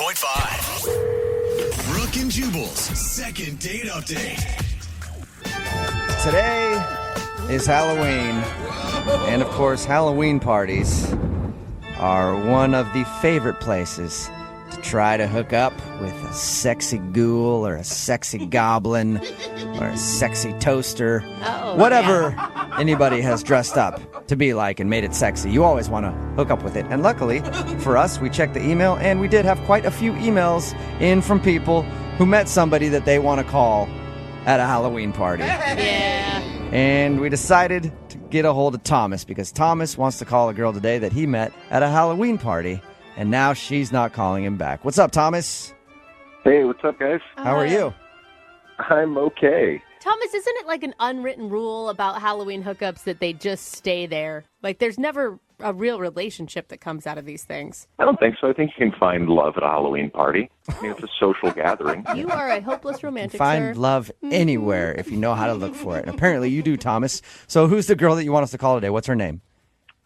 102.5. Brooke and Jubal's second date update. Today is Halloween, and of course, Halloween parties are one of the favorite places to try to hook up with a sexy ghoul or a sexy goblin or a sexy toaster. Whatever anybody has dressed up to be like and made it sexy. You always want to hook up with it. And luckily for us, we checked the email, and we did have quite a few emails in from people who met somebody that they want to call at a Halloween party. Yeah. And we decided to get a hold of Thomas because Thomas wants to call a girl today that he met at a Halloween party, and now she's not calling him back. What's up, Thomas? Hey, what's up, guys? How are you? I'm okay. Thomas, isn't it like an unwritten rule about Halloween hookups that they just stay there? Like, there's never a real relationship that comes out of these things. I don't think so. I think you can find love at a Halloween party. I mean, it's a social gathering. You are a hopeless romantic, Find sir. love anywhere if you know how to look for it. And apparently you do, Thomas. So who's the girl that you want us to call today? What's her name?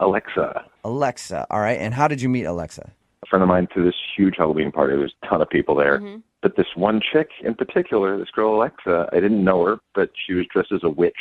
Alexa, Alexa. All right. And how did you meet Alexa? a friend of mine, threw this huge Halloween party. There's a ton of people there. Mm-hmm. But this one chick in particular, this girl Alexa, I didn't know her, but she was dressed as a witch.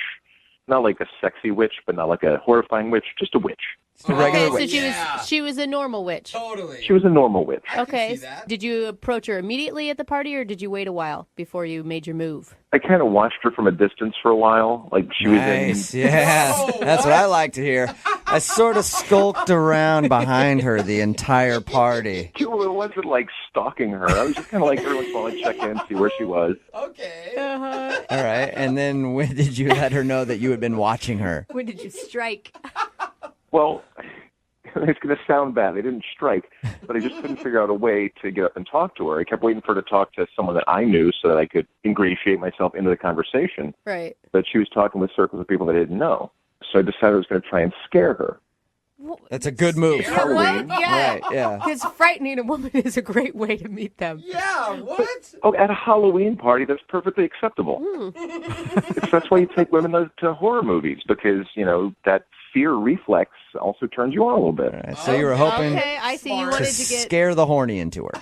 Not like a sexy witch, but not like a horrifying witch, just a witch. Just a regular Okay, so witch. she was a normal witch. Totally. She was a normal witch. Okay. see that. Did you approach her immediately at the party, or did you wait a while before you made your move? I kind of watched her from a distance for a while. Like she was Nice. in. Yeah. Whoa, That's what I like to hear. I sort of skulked around behind her the entire party. It wasn't like stalking her. I was just kind of like every once in a while I'd check in, see where she was. Okay. All right. And then when did you let her know that you had been watching her? When did you strike? Well, it's going to sound bad. I didn't strike, but I just couldn't figure out a way to get up and talk to her. I kept waiting for her to talk to someone that I knew so that I could ingratiate myself into the conversation. Right. But she was talking with circles of people that I didn't know. So I decided I was going to try and scare her. That's a good move. You know what? Yeah. Right, yeah. Because frightening a woman is a great way to meet them. Yeah, what? Oh, at a Halloween party, that's perfectly acceptable. That's why you take women to horror movies, because, you know, that fear reflex also turns you on a little bit. All right, so you were hoping Okay, I see. You Smart. wanted to to get... scare the horny into her.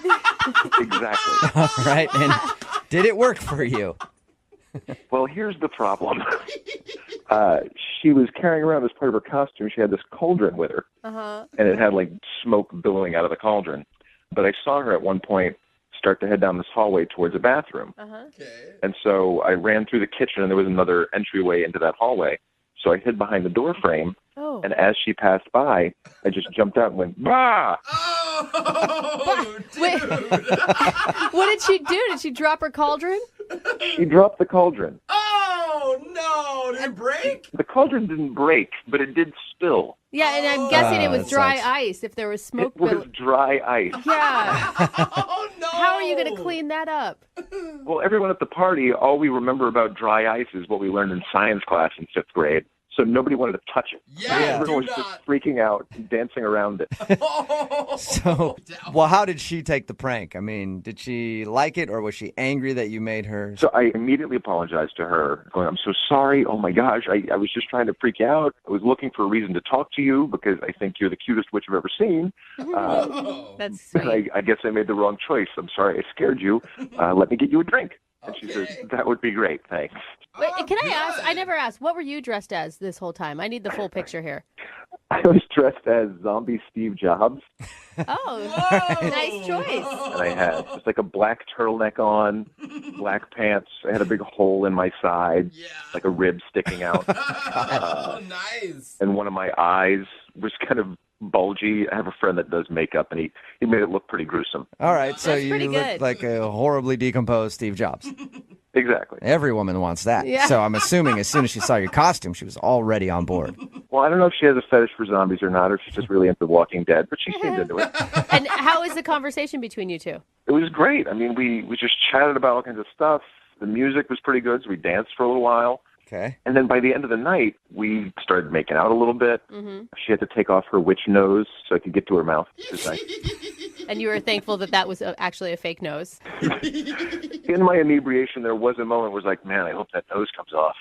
Exactly. All right. And did it work for you? Well, here's the problem. She was carrying around as part of her costume, she had this cauldron with her, and it had like smoke billowing out of the cauldron. But I saw her at one point start to head down this hallway towards a bathroom. Okay. And so I ran through the kitchen, and there was another entryway into that hallway. So I hid behind the door frame, Oh. and as she passed by, I just jumped out and went, bah! Oh, Wait. dude. What did she do? Did she drop her cauldron? She dropped the cauldron. Oh, no. Did it break? The cauldron didn't break, but it did spill. Yeah, and I'm guessing it was that dry sucks. ice if there was smoke. It was dry ice. Yeah. Oh, no. How are you going to clean that up? Well, everyone at the party, all we remember about dry ice is what we learned in science class in 5th grade. So nobody wanted to touch it. Yeah, Everyone do was not. just freaking out, dancing around it. Oh, So, well, how did she take the prank? I mean, did she like it, or was she angry that you made her? So I immediately apologized to her, going, I'm so sorry. Oh, my gosh. I was just trying to freak you out. I was looking for a reason to talk to you because I think you're the cutest witch I've ever seen. oh. That's And sweet. I guess I made the wrong choice. I'm sorry I scared you. Let me get you a drink. And she Okay. said, that would be great. Thanks. Wait, can I good. ask? I never asked. What were you dressed as this whole time? I need the full picture here. I was dressed as zombie Steve Jobs, Oh, nice choice. and I had just like a black turtleneck on, black pants. I had a big hole in my side, Yeah. like a rib sticking out, Oh, nice. and one of my eyes was kind of bulgy. I have a friend that does makeup, and he made it look pretty gruesome. All right, so That's you pretty look good. like a horribly decomposed Steve Jobs. Exactly. Every woman wants that. Yeah. So I'm assuming as soon as she saw your costume, she was already on board. Well, I don't know if she has a fetish for zombies or not, or if she's just really into The Walking Dead, but she seemed into it. And how was the conversation between you two? It was great. I mean, we just chatted about all kinds of stuff. The music was pretty good, so we danced for a little while. Okay. And then by the end of the night, we started making out a little bit. She had to take off her witch nose so I could get to her mouth. Which is nice. And you were thankful that that was actually a fake nose. In my inebriation, there was a moment where I was like, man, I hope that nose comes off.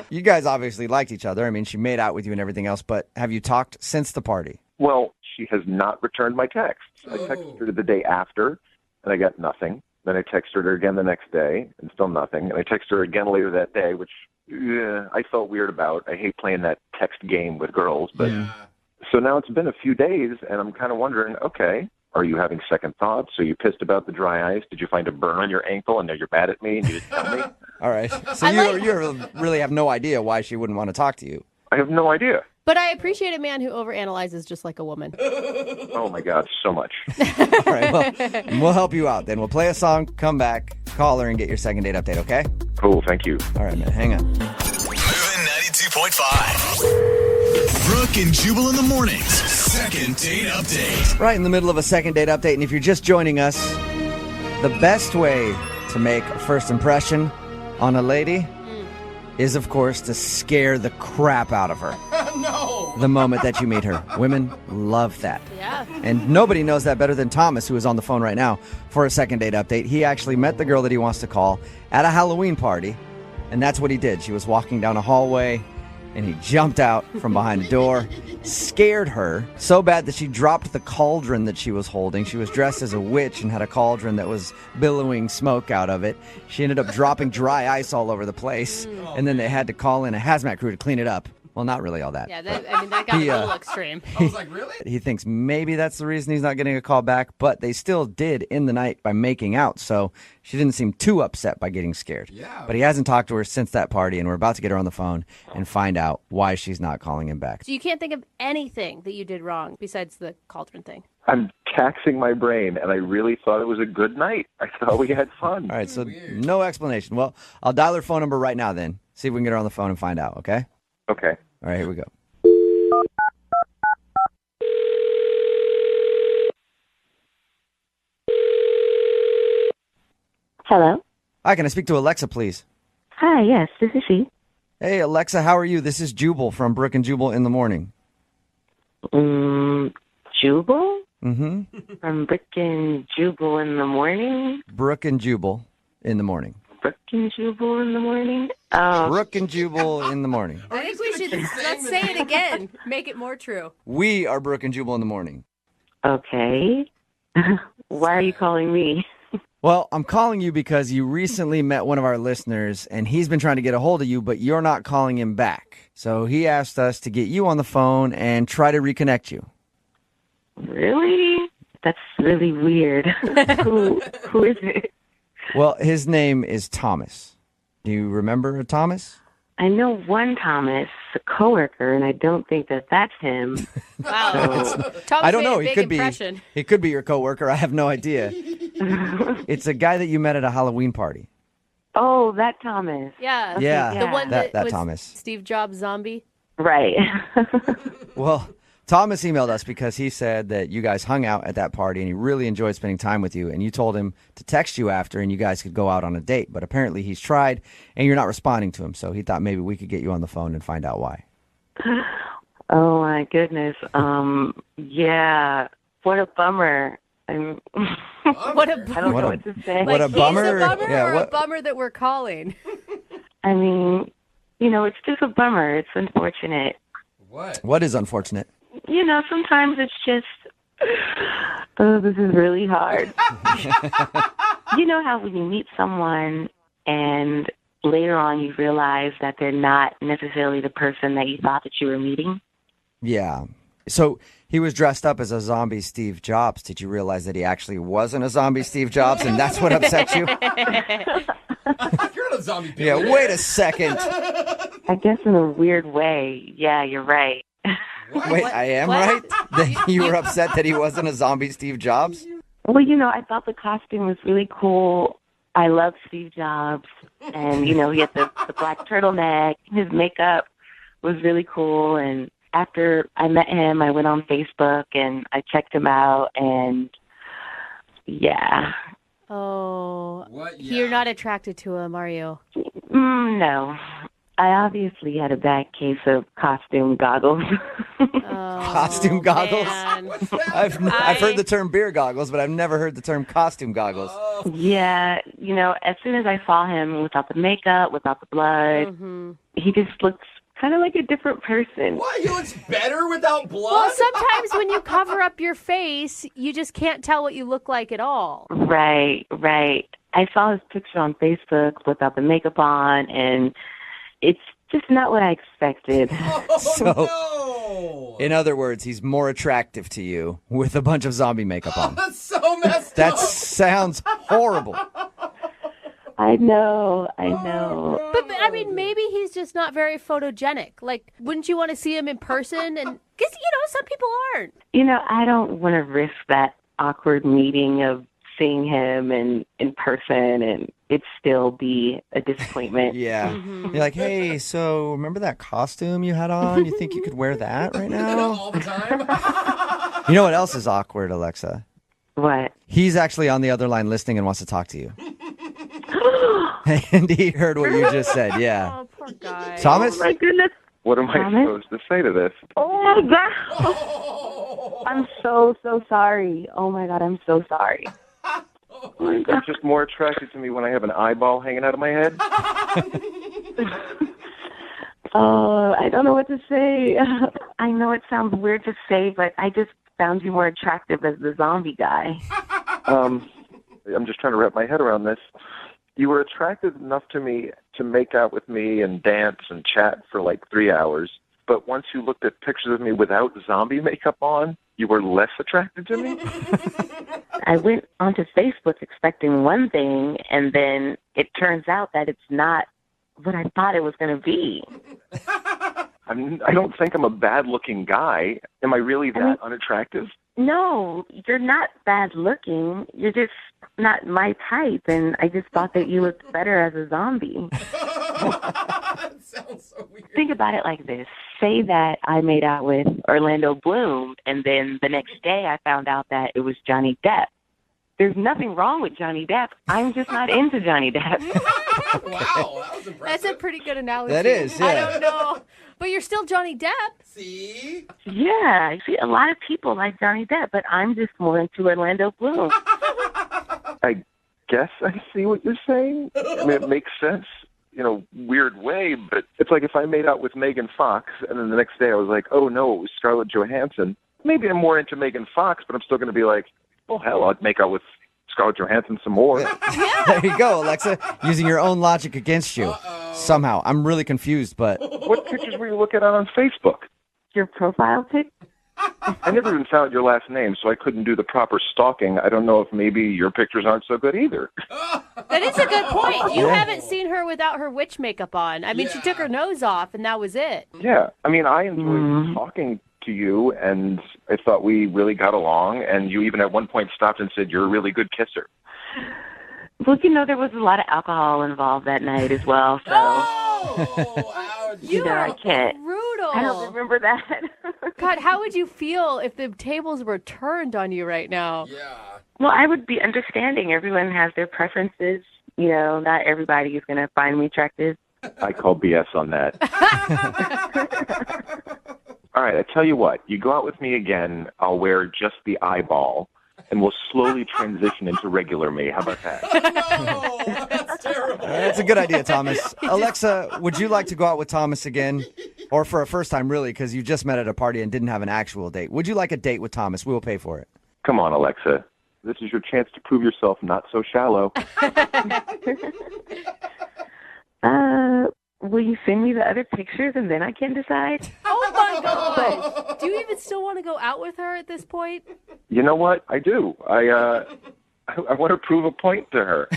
You guys obviously liked each other. I mean, she made out with you and everything else, but have you talked since the party? Well, she has not returned my texts. I texted her the day after, and I got nothing. Then I texted her again the next day, and still nothing. And I texted her again later that day, which I felt weird about. I hate playing that text game with girls. But So now it's been a few days, and I'm kind of wondering, okay, are you having second thoughts? Are you pissed about the dry ice? Did you find a burn on your ankle, and now you're mad at me, and you didn't tell me? All right. So you really have no idea why she wouldn't want to talk to you. I have no idea. But I appreciate a man who overanalyzes just like a woman. Oh, my God, so much. All right, well, we'll help you out then. We'll play a song, come back, call her, and get your second date update, okay? Cool, thank you. All right, man, hang on. Moving 92.5. Brooke and Jubal in the mornings. Second date update. Right in the middle of a second date update, and if you're just joining us, the best way to make a first impression on a lady is, of course, to scare the crap out of her. No. The moment that you meet her. Women love that. Yeah. And nobody knows that better than Thomas, who is on the phone right now for a second date update. He actually met the girl that he wants to call at a Halloween party, and that's what he did. She was walking down a hallway, and he jumped out from behind a door, scared her so bad that she dropped the cauldron that she was holding. She was dressed as a witch and had a cauldron that was billowing smoke out of it. She ended up dropping dry ice all over the place, and then they had to call in a hazmat crew to clean it up. Well, not really all that. Yeah, that got a little extreme. I was like, really? He thinks maybe that's the reason he's not getting a call back, but they still did end the night by making out, so she didn't seem too upset by getting scared. Yeah. But he hasn't talked to her since that party, and we're about to get her on the phone and find out why she's not calling him back. So you can't think of anything that you did wrong besides the cauldron thing. I'm taxing my brain, and I really thought it was a good night. I thought we had fun. All right, so no explanation. Well, I'll dial her phone number right now then. See if we can get her on the phone and find out, okay? Okay. All right, here we go. Hello. Hi, can I speak to Alexa, please? Hi, yes, this is she. Hey, Alexa, how are you? This is Jubal from Brooke and Jubal in the morning. Jubal? Mm-hmm. From Brooke and Jubal in the morning? Brooke and Jubal in the morning. Brooke and Jubal in the morning? Oh, Brooke and Jubal in the morning. I think we should let's say it again. Make it more true. We are Brooke and Jubal in the morning. okay. Why are you calling me? Well, I'm calling you because you recently met one of our listeners, and he's been trying to get a hold of you, but you're not calling him back. So he asked us to get you on the phone and try to reconnect you. Really? That's really weird. Who is it? Well, his name is Thomas. Do you remember Thomas? I know one Thomas, a coworker, and I don't think that that's him. Wow. Thomas I don't made know. a He big could be. impression. He could be your coworker. I have no idea. It's a guy that you met at a Halloween party. Oh, that Thomas. Yeah. Yeah, The one that, that was Thomas. Steve Jobs zombie. Right. Well, Thomas emailed us because he said that you guys hung out at that party and he really enjoyed spending time with you, and you told him to text you after and you guys could go out on a date. But apparently he's tried and you're not responding to him, so he thought maybe we could get you on the phone and find out why. Oh, my goodness. Yeah. What a bummer. What a I don't What know a- what to say. what a He's bummer. a bummer Yeah, or a what- bummer that we're calling. I mean, it's just a bummer. It's unfortunate. What? What is unfortunate? Sometimes it's just, oh, this is really hard. You know how when you meet someone and later on you realize that they're not necessarily the person that you thought that you were meeting? Yeah. So he was dressed up as a zombie Steve Jobs. Did you realize that he actually wasn't a zombie Steve Jobs, and that's what upset you? You're not a zombie. Yeah, Billy. wait a second. I guess in a weird way. Yeah, you're right. Wait, I am What? right? That you were upset that he wasn't a zombie Steve Jobs? Well, I thought the costume was really cool. I love Steve Jobs. And, he had the black turtleneck. His makeup was really cool. And after I met him, I went on Facebook and I checked him out. And, yeah. Oh. What? You're Yeah. not attracted to him, are you? No. I obviously had a bad case of costume goggles. Costume goggles? Man. I've heard the term beer goggles, but I've never heard the term costume goggles. Yeah, as soon as I saw him without the makeup, without the blood, he just looks kind of like a different person. What? He looks better without blood? Well, sometimes when you cover up your face, you just can't tell what you look like at all. Right. I saw his picture on Facebook without the makeup on, and it's just not what I expected. So, No! in other words, he's more attractive to you with a bunch of zombie makeup on. That's so messed That up. sounds horrible. I know. But I mean, maybe he's just not very photogenic. Like, wouldn't you want to see him in person? And because some people aren't. I don't want to risk that awkward meeting of seeing him in person and it still be a disappointment. Yeah. You're like, hey, so remember that costume you had on? You think you could wear that right now? All the time? You know what else is awkward, Alexa? What? He's actually on the other line listening and wants to talk to you. And he heard what you just said, yeah. Oh, poor guy. Thomas? Oh my goodness. What am I Thomas? supposed to say to this? Oh my God. I'm so sorry. Oh my God, I'm so sorry. Oh my You're God. just more attracted to me when I have an eyeball hanging out of my head. I don't know what to say. I know it sounds weird to say, but I just found you more attractive as the zombie guy. I'm just trying to wrap my head around this. You were attractive enough to me to make out with me and dance and chat for like 3 hours. But once you looked at pictures of me without zombie makeup on, you were less attracted to me? I went onto Facebook expecting one thing, and then it turns out that it's not what I thought it was going to be. I don't think I'm a bad-looking guy. Am I really that unattractive? No, you're not bad looking. You're just not my type, and I just thought that you looked better as a zombie. That sounds so weird. Think about it like this. Say that I made out with Orlando Bloom, and then the next day I found out that it was Johnny Depp. There's nothing wrong with Johnny Depp. I'm just not into Johnny Depp. Wow, that was impressive. That's a pretty good analogy. That is, yeah. I don't know. But you're still Johnny Depp. See? Yeah, I see a lot of people like Johnny Depp, but I'm just more into Orlando Bloom. I guess I see what you're saying. I mean, it makes sense in a weird way, but it's like if I made out with Megan Fox, and then the next day I was like, oh, no, it was Scarlett Johansson. Maybe I'm more into Megan Fox, but I'm still going to be like, well, hell, I'd make out with Scarlett Johansson some more. There you go, Alexa, using your own logic against you. Somehow. I'm really confused, but What pictures were you looking at on Facebook? Your profile pic? I never even found your last name, so I couldn't do the proper stalking. I don't know if maybe your pictures aren't so good either. That is a good point. You haven't seen her without her witch makeup on. I mean, she took her nose off, and that was it. Yeah, I mean, I enjoyed talking to you, and I thought we really got along, and you even at one point stopped and said, you're a really good kisser. Well, there was a lot of alcohol involved that night as well, so Oh, ouch. I can't. Brutal. I don't remember that. God, how would you feel if the tables were turned on you right now? Yeah. Well, I would be understanding. Everyone has their preferences. Not everybody is going to find me attractive. I call BS on that. All right, I tell you what. You go out with me again, I'll wear just the eyeball, and we'll slowly transition into regular me. How about that? No, that's terrible. that's a good idea, Thomas. Alexa, would you like to go out with Thomas again? Or for a first time, really, because you just met at a party and didn't have an actual date. Would you like a date with Thomas? We will pay for it. Come on, Alexa. This is your chance to prove yourself not so shallow. Will you send me the other pictures and then I can decide? Oh, my God. Do you even still want to go out with her at this point? You know what? I do. I want to prove a point to her.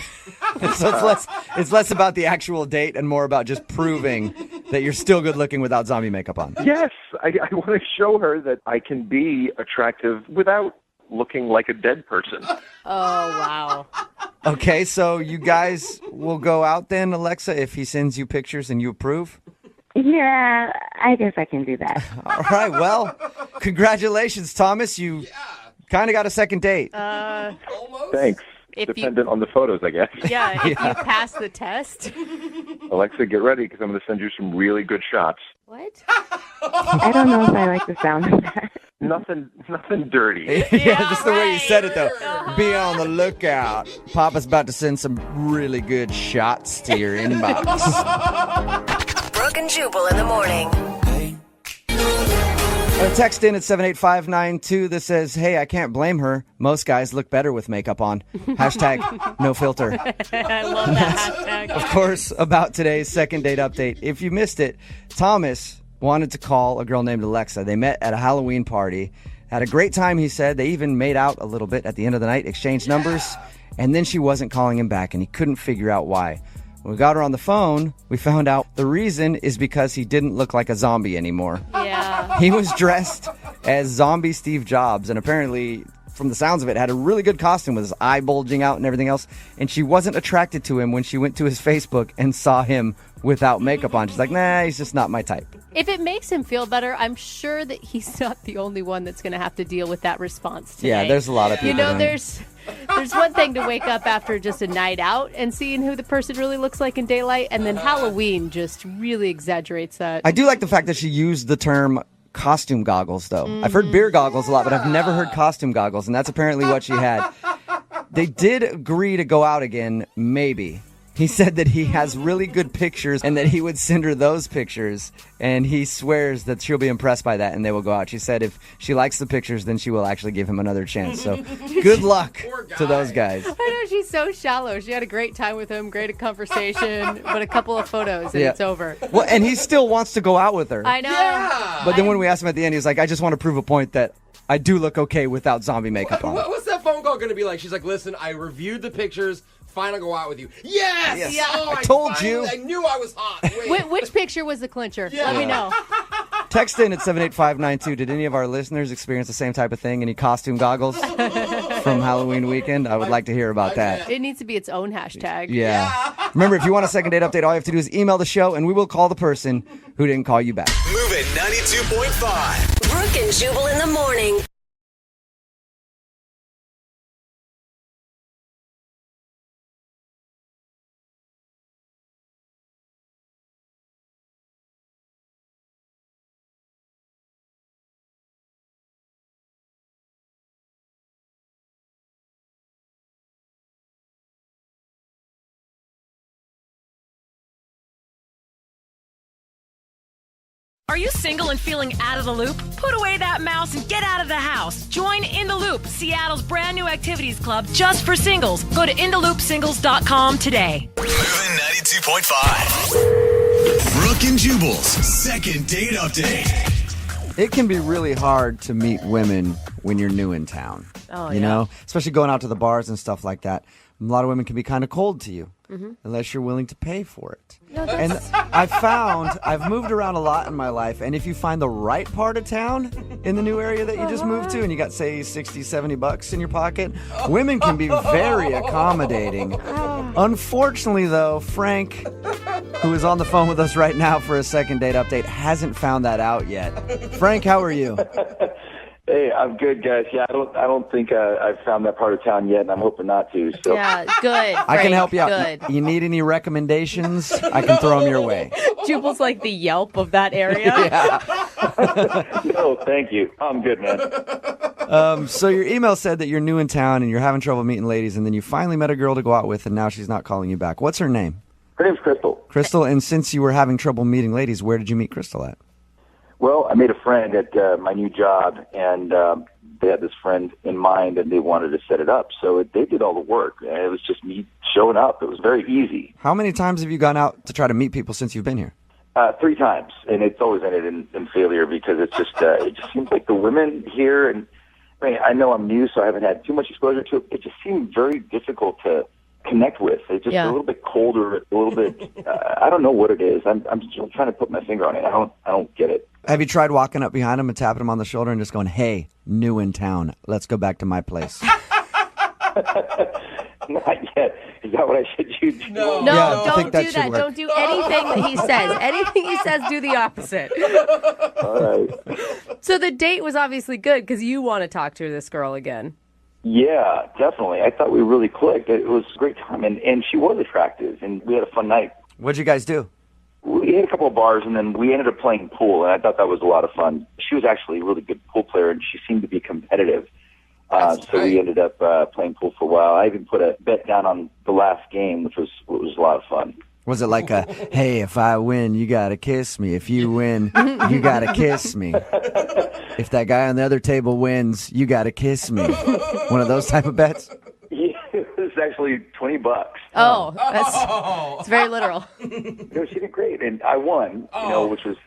So it's less about the actual date and more about just proving that you're still good looking without zombie makeup on. Yes, I want to show her that I can be attractive without looking like a dead person. Oh, wow. Okay, so you guys will go out then, Alexa, if he sends you pictures and you approve? Yeah, I guess I can do that. All right, well, congratulations, Thomas. You kind of got a second date. Almost. Thanks. If you- Dependent on the photos, I guess. Yeah, if you pass the test. Alexa, get ready because I'm going to send you some really good shots. What? I don't know if I like the sound of that. Nothing dirty. Yeah, just the way you right. said it, though. Be on the lookout. Papa's about to send some really good shots to your inbox. Brooke Brooke and Jubal in the morning. Text in at 78592 that says, hey, I can't blame her. Most guys look better with makeup on. Hashtag no filter. I love that hashtag. Of course, about today's second date update. If you missed it, Thomas wanted to call a girl named Alexa. They met at a Halloween party. Had a great time, he said. They even made out a little bit at the end of the night, exchanged numbers, and then she wasn't calling him back, and he couldn't figure out why. When we got her on the phone, we found out the reason is because he didn't look like a zombie anymore. Yeah. He was dressed as zombie Steve Jobs, and apparently, from the sounds of it, had a really good costume with his eye bulging out and everything else, and she wasn't attracted to him when she went to his Facebook and saw him without makeup on. She's like, nah, he's just not my type. If it makes him feel better, I'm sure that he's not the only one that's going to have to deal with that response today. Yeah, there's a lot of people. You know, that- there's one thing to wake up after just a night out and seeing who the person really looks like in daylight, and then Halloween just really exaggerates that. I do like the fact that she used the term costume goggles, though. I've heard beer goggles a lot, but I've never heard costume goggles, and that's apparently what she had. They did agree to go out again, maybe. He said that he has really good pictures and that he would send her those pictures, and he swears that she'll be impressed by that and they will go out. She said if she likes the pictures, then she will actually give him another chance. So good luck to those guys. I know, she's so shallow. She had a great time with him, great conversation, but a couple of photos and it's over. Well, and he still wants to go out with her. I know. Yeah. But then when we asked him at the end, he was like, I just want to prove a point that I do look okay without zombie makeup on. What's that phone call going to be like? She's like, listen, I reviewed the pictures. Fine, I'll go out with you. Yes! Yes. Oh, I told you. I knew I was hot. Wait. Which picture was the clincher? Yeah. Let me know. Text in at 78592. Did any of our listeners experience the same type of thing? Any costume goggles from Halloween weekend? I would like to hear about that. It needs to be its own hashtag. Yeah. Remember, if you want a second date update, all you have to do is email the show, and we will call the person who didn't call you back. Moving 92.5. Brooke and Jubal in the morning. Are you single and feeling out of the loop? Put away that mouse and get out of the house. Join In the Loop, Seattle's brand new activities club just for singles. Go to intheloopsingles.com today. Moving 92.5. Brooke and Jubal's second date update. It can be really hard to meet women when you're new in town. Oh, you know, especially going out to the bars and stuff like that. A lot of women can be kind of cold to you unless you're willing to pay for it. And I've moved around a lot in my life, and if you find the right part of town in the new area that you just moved to and you got, say, 60, 70 bucks in your pocket, women can be very accommodating. Unfortunately, though, Frank, who is on the phone with us right now for a second date update, hasn't found that out yet. Frank, how are you? Hey, I'm good, guys. Yeah, I don't think I've found that part of town yet, and I'm hoping not to. So. Yeah, good. I can help you out. Good. You need any recommendations? I can throw them your way. Jubal's like the Yelp of that area. No, thank you. I'm good, man. So your email said that you're new in town and you're having trouble meeting ladies, and then you finally met a girl to go out with, and now she's not calling you back. What's her name? Her name's Crystal. Crystal, and since you were having trouble meeting ladies, where did you meet Crystal at? Well, I made a friend at my new job, and they had this friend in mind, and they wanted to set it up. So they did all the work, and it was just me showing up. It was very easy. How many times have you gone out to try to meet people since you've been here? 3 times, and it's always ended in failure because it's just it just seems like the women here, and I know I'm new, so I haven't had too much exposure to it. It just seemed very difficult to connect with. It's just a little bit colder, a little bit. I don't know what it is. I'm still trying to put my finger on it. I don't get it. Have you tried walking up behind them and tapping them on the shoulder and just going, "Hey, new in town, let's go back to my place"? Not yet. Is that what I should do? No, Yeah, I think don't that do should that. work. Don't do anything that he says. Anything he says, do the opposite. All right. So the date was obviously good because you want to talk to this girl again. Yeah, definitely. I thought we really clicked. It was a great time, and she was attractive, and we had a fun night. What'd you guys do? We had a couple of bars, and then we ended up playing pool, and I thought that was a lot of fun. She was actually a really good pool player, and she seemed to be competitive. So we ended up playing pool for a while. I even put a bet down on the last game, which was a lot of fun. Was it like a, hey, if I win, you got to kiss me. If you win, you got to kiss me. If that guy on the other table wins, you got to kiss me. One of those type of bets? Yeah, it was actually $20. It's very literal. No, she did great, and I won. Which was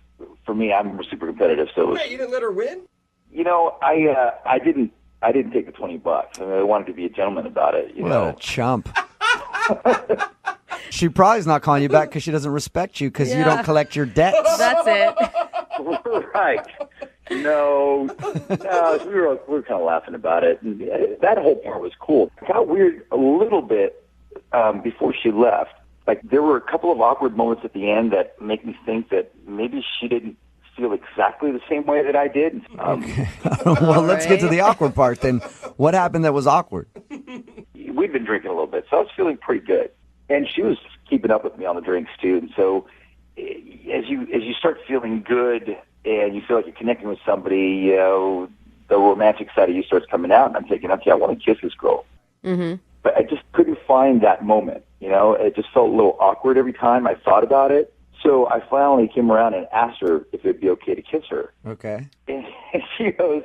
for me. I'm super competitive, so. Wait, you didn't let her win? I didn't take the $20. I mean, I wanted to be a gentleman about it. What a chump. She probably is not calling you back because she doesn't respect you because you don't collect your debts. That's it. Right. No, we were kind of laughing about it. And that whole part was cool. It got weird a little bit before she left. Like, there were a couple of awkward moments at the end that make me think that maybe she didn't feel exactly the same way that I did. Okay. Well, let's get to the awkward part then. What happened that was awkward? We'd been drinking a little bit, so I was feeling pretty good. And she was keeping up with me on the drinks, too. And so as you start feeling good and you feel like you're connecting with somebody, the romantic side of you starts coming out. And I'm thinking, okay, I want to kiss this girl. Mm-hmm. But I just couldn't find that moment. It just felt a little awkward every time I thought about it. So I finally came around and asked her if it'd be okay to kiss her. Okay. And she goes,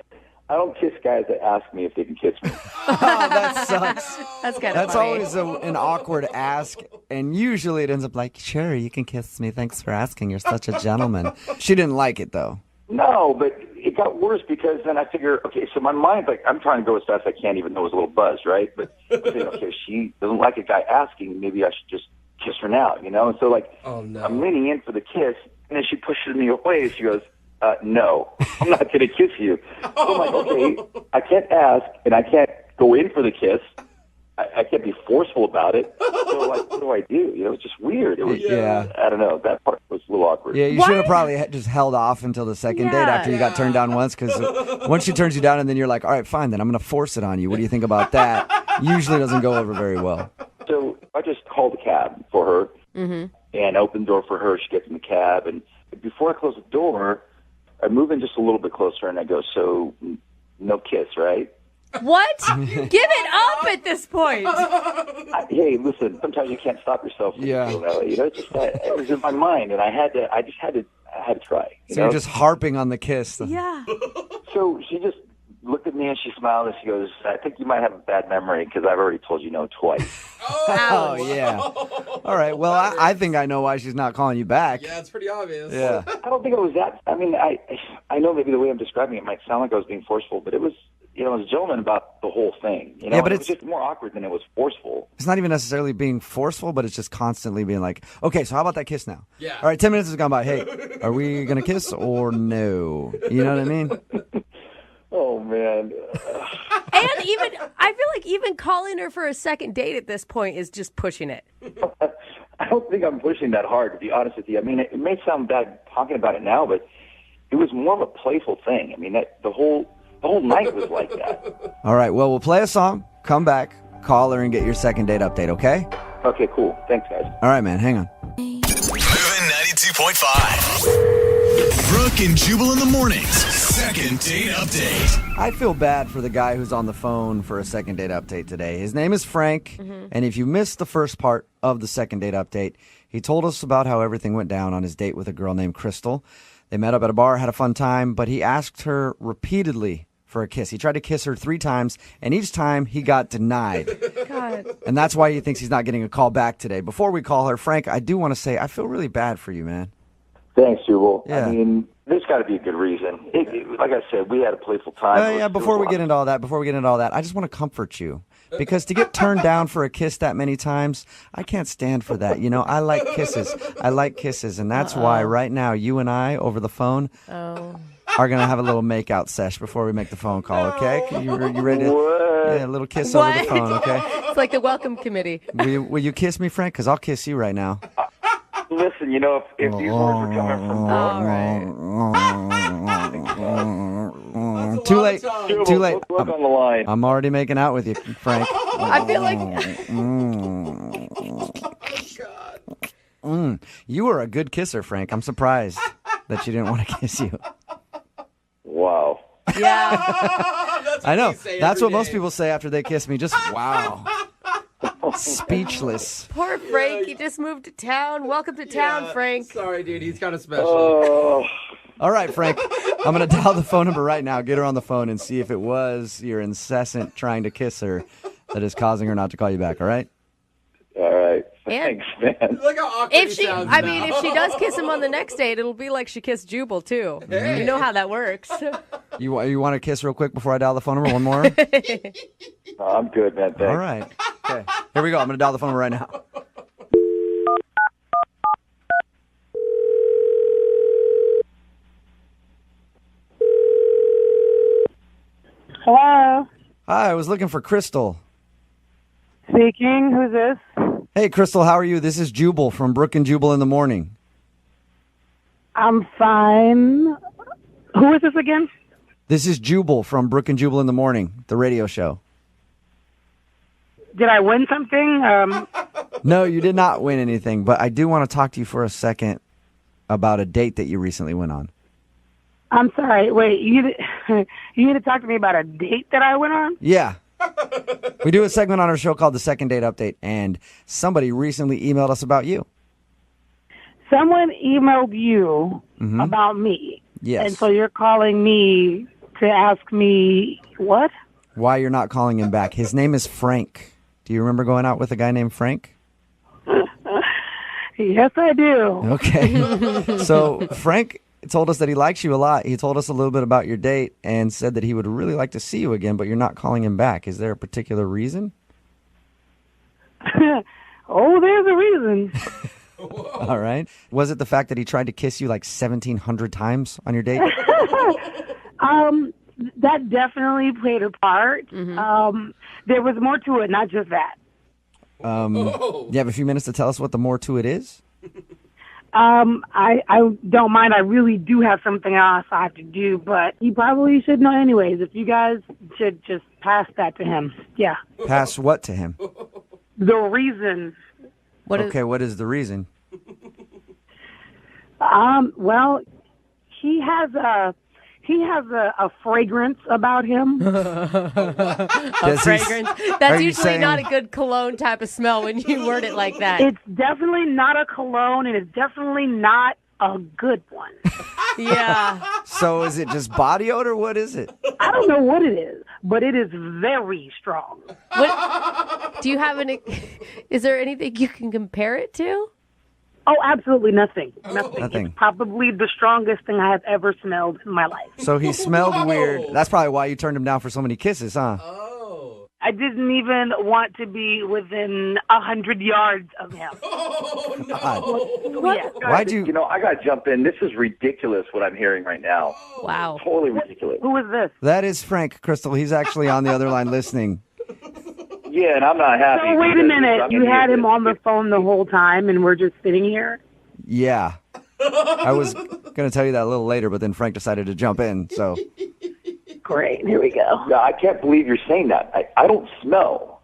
I don't kiss guys that ask me if they can kiss me. Oh, that sucks. That's kind of That's funny. always an awkward ask, and usually it ends up like, sure, you can kiss me. Thanks for asking. You're such a gentleman. She didn't like it, though. No, but it got worse because then I figure, okay, so my mind's like, I'm trying to go as fast as I can, even though it was a little buzz, right? But I'm thinking, okay, if she doesn't like a guy asking, maybe I should just kiss her now, And so, I'm leaning in for the kiss, and then she pushes me away, and she goes, no, I'm not going to kiss you. So I'm like, okay, I can't ask, and I can't go in for the kiss. I can't be forceful about it. So, what do I do? It's just weird. It was, I don't know. That part was a little awkward. Yeah, you should have probably just held off until the second date after you got turned down once, because once she turns you down and then you're like, all right, fine, then I'm going to force it on you. What do you think about that? Usually doesn't go over very well. So I just called a cab for her and opened the door for her. She gets in the cab, and before I close the door, I move in just a little bit closer, and I go, so no kiss, right? What? Give it up at this point. Hey, listen, sometimes you can't stop yourself from feeling that way. It's just it was in my mind, and I just had to try. So you're just harping on the kiss. Yeah. So she just looked at me and she smiled and she goes, I think you might have a bad memory because I've already told you no twice. Oh, yeah. All right. Well, I think I know why she's not calling you back. Yeah, it's pretty obvious. Yeah. I don't think it was that. I mean, I know maybe the way I'm describing it might sound like I was being forceful, but it was, I was a gentleman about the whole thing. Yeah, but it was just more awkward than it was forceful. It's not even necessarily being forceful, but it's just constantly being like, okay, so how about that kiss now? Yeah. All right, 10 minutes has gone by. Hey, are we going to kiss or no? You know what I mean? Oh, man. And I feel like even calling her for a second date at this point is just pushing it. I don't think I'm pushing that hard, to be honest with you. I mean, it may sound bad talking about it now, but it was more of a playful thing. I mean, the whole night was like that. All right, well, we'll play a song, come back, call her, and get your second date update, okay? Okay, cool. Thanks, guys. All right, man, hang on. Moving 92.5. Brooke and Jubal in the mornings. Second date update. I feel bad for the guy who's on the phone for a second date update today. His name is Frank, and if you missed the first part of the second date update, he told us about how everything went down on his date with a girl named Crystal. They met up at a bar, had a fun time, but he asked her repeatedly for a kiss. He tried to kiss her 3 times, and each time he got denied. God. And that's why he thinks he's not getting a call back today. Before we call her, Frank, I do want to say I feel really bad for you, man. Thanks, Jubal. Yeah. I mean, there's got to be a good reason. Like I said, we had a playful time. Yeah, before we get into all that, I just want to comfort you. Because to get turned down for a kiss that many times, I can't stand for that. I like kisses. And that's why right now, you and I, over the phone, are going to have a little make-out sesh before we make the phone call, okay? You ready to? Yeah, a little kiss over the phone, okay? It's like the welcome committee. Will you kiss me, Frank? Because I'll kiss you right now. Listen, if these words were coming from Brooke. Too late. Jubal, Too late. Brooke on the line. I'm already making out with you, Frank. I feel like You were a good kisser, Frank. I'm surprised that she didn't want to kiss you. Wow. yeah. I know. That's what most people say after they kiss me. Just wow. speechless. Poor Frank. He just moved to town. Welcome to town, Frank. Sorry, dude. He's kind of special. Oh. All right, Frank. I'm going to dial the phone number right now. Get her on the phone and see if it was your incessant trying to kiss her that is causing her not to call you back, all right? All right. And Thanks, man. Look how awkward if he she, sounds I now. mean, if she does kiss him on the next date, it'll be like she kissed Jubal too. Hey. You know how that works. You want to kiss real quick before I dial the phone number? One more? No, I'm good, man. Thanks. All right. Okay. Here we go. I'm going to dial the phone number right now. Hello. Hi, I was looking for Crystal. Speaking. Who's this? Hey, Crystal, how are you? This is Jubal from Brooke and Jubal in the Morning. I'm fine. Who is this again? This is Jubal from Brooke and Jubal in the Morning, the radio show. Did I win something? No, you did not win anything, but I do want to talk to you for a second about a date that you recently went on. I'm sorry. Wait, you need to talk to me about a date that I went on? Yeah. We do a segment on our show called The Second Date Update, and somebody recently emailed us about you. Someone emailed you Mm-hmm. about me. Yes. And so you're calling me to ask me what? Why you're not calling him back. His name is Frank. Do you remember going out with a guy named Frank? Yes, I do. Okay. So Frank told us that he likes you a lot. He told us a little bit about your date and said that he would really like to see you again, but you're not calling him back. Is there a particular reason? Oh, there's a reason. All right. Was it the fact that he tried to kiss you like 1,700 times on your date? That definitely played a part. There was more to it, not just that. You have a few minutes to tell us what the more to it is? I don't mind. I really do have something else I have to do, but he probably should know anyways. If you guys should just pass that to him. Yeah. Pass what to him? The reason. What is the reason? Well, he has a fragrance about him. A fragrance. That's usually not a good cologne type of smell when you word it like that. It's definitely not a cologne, and it's definitely not a good one. Yeah. So is it just body odor? What is it? I don't know what it is, but it is very strong. What, do you have any? Is there anything you can compare it to? Oh, absolutely nothing. Nothing. It's probably the strongest thing I have ever smelled in my life. So he smelled weird. That's probably why you turned him down for so many kisses, huh? I didn't even want to be within 100 yards of him. God. Why'd you? You know, I got to jump in. This is ridiculous what I'm hearing right now. Wow. Totally ridiculous. Who is this? That is Frank, Crystal. He's actually on the other line listening. Yeah, and I'm not happy. So wait a because minute. I'm You gonna had hear him this. on the phone the whole time, and we're just sitting here? Yeah. I was going to tell you that a little later, but then Frank decided to jump in, so. Great. Here we go. No, I can't believe you're saying that. I don't smell.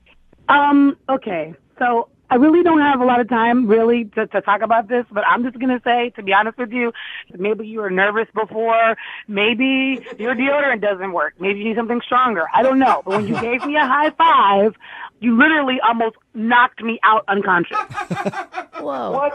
Okay. So I really don't have a lot of time, really, to talk about this, but I'm just going to say, to be honest with you, maybe you were nervous before. Maybe your deodorant doesn't work. Maybe you need something stronger. I don't know. But when you gave me a high five, you literally almost knocked me out unconscious. Whoa. What?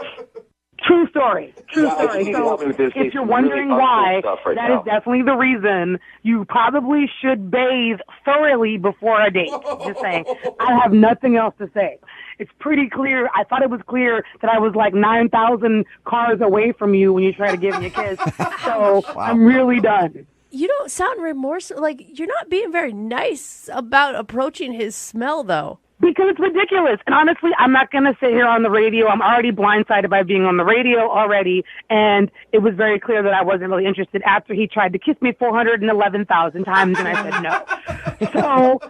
True story. True Yeah, I story. need to So help me with this. if It's you're really wondering uncool why, stuff right that now. is definitely the reason. You probably should bathe thoroughly before a date. Just saying. I have nothing else to say. It's pretty clear. I thought it was clear that I was like 9,000 cars away from you when you tried to give me a kiss. So I'm really done. You don't sound remorseful. Like, you're not being very nice about approaching his smell, though. Because it's ridiculous. And honestly, I'm not going to sit here on the radio. I'm already blindsided by being on the radio already. And it was very clear that I wasn't really interested after he tried to kiss me 411,000 times and I said no. So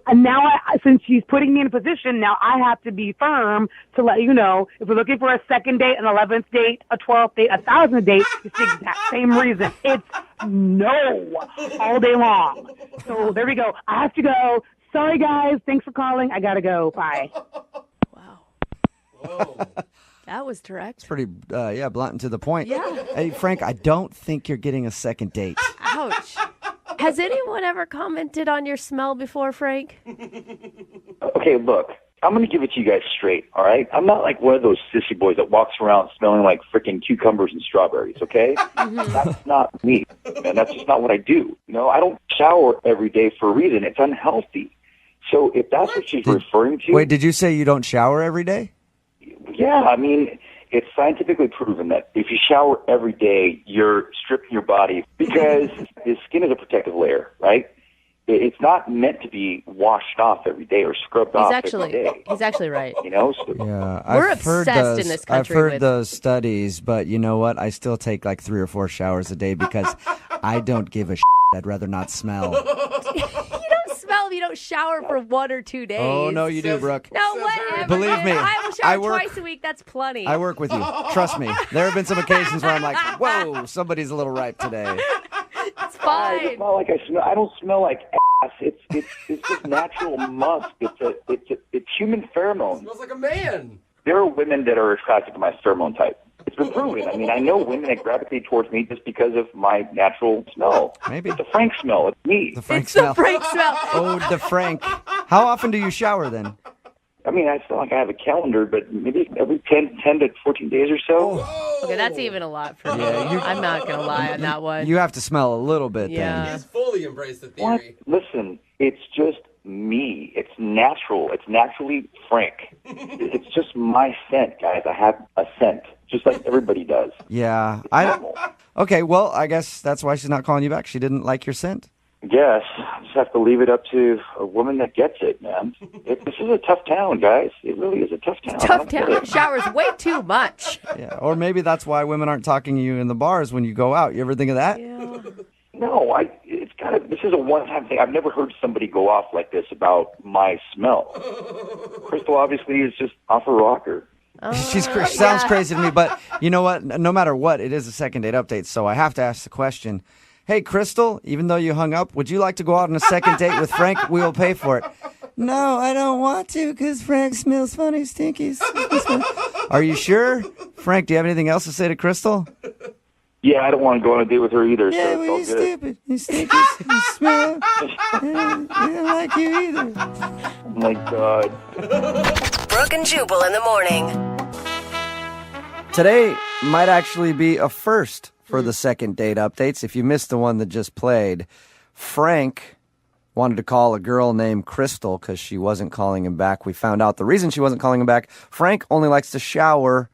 and now, since she's putting me in a position, now I have to be firm to let you know if we're looking for a second date, an 11th date, a 12th date, a 1,000th date, it's the exact same reason. It's no all day long. So there we go. I have to go. Sorry, guys. Thanks for calling. I got to go. Bye. Wow. Whoa. That was direct. It's pretty, blunt and to the point. Yeah. Hey, Frank, I don't think you're getting a second date. Ouch. Has anyone ever commented on your smell before, Frank? Okay, look. I'm going to give it to you guys straight, all right? I'm not like one of those sissy boys that walks around smelling like freaking cucumbers and strawberries, okay? That's not me, and that's just not what I do. You know, I don't shower every day for a reason. It's unhealthy. So if that's what she's referring to... Wait, did you say you don't shower every day? Yeah, I mean, it's scientifically proven that if you shower every day, you're stripping your body because the skin is a protective layer, right? It's not meant to be washed off every day or scrubbed off every day. He's actually right. You know? So, Yeah, We're obsessed in this country I've heard with- those studies, but you know what? I still take like 3 or 4 showers a day because I don't give a shit. I'd rather not smell. You don't smell if you don't shower for 1 or 2 days. Oh, no, you do, Brooke. No, whatever. Believe me, I will I shower work- twice a week. That's plenty. I work with you. Trust me. There have been some occasions where I'm like, whoa, somebody's a little ripe today. It's fine. it's not like I smell. I don't smell like ass. It's just natural musk. It's human pheromone. Smells like a man. There are women that are attracted to my pheromone type. It's been proven. I mean, I know women that gravitate towards me just because of my natural smell. Maybe. It's a Frank smell. It's me. The Frank It's smell. the Frank smell. Oh, the Frank. How often do you shower then? I mean, I feel like I have a calendar, but maybe every 10 to 14 days or so. Okay, that's even a lot for me. Yeah, I'm not going to lie on that one. You have to smell a little bit Yeah. then. He's fully embraced the What? theory. Listen, it's just me. It's natural. It's naturally Frank. It's just my scent, guys. I have a scent, just like everybody does. Yeah. Normal. Okay, well, I guess that's why she's not calling you back. She didn't like your scent. Yes, I just have to leave it up to a woman that gets it, man. This is a tough town, guys. It really is a tough town. I Tough don't get town. it. Showers way too much. Yeah. Or maybe that's why women aren't talking to you in the bars when you go out. You ever think of that? No, it's kind of. This is a one-time thing. I've never heard somebody go off like this about my smell. Crystal obviously is just off her rocker. She sounds crazy to me, but you know what? No matter what, it is a second date update, so I have to ask the question. Hey, Crystal, even though you hung up, would you like to go out on a second date with Frank? We will pay for it. No, I don't want to because Frank smells funny, stinky. Are you sure? Frank, do you have anything else to say to Crystal? Yeah, I don't want to go on a date with her either. Yeah, so well, it's you're all good. stupid. You stinky. You smell. I don't like you either. Oh my God. Brooke and Jubal in the morning. Today might actually be a first for the second date updates. If you missed the one that just played, Frank wanted to call a girl named Crystal because she wasn't calling him back. We found out the reason she wasn't calling him back. Frank only likes to shower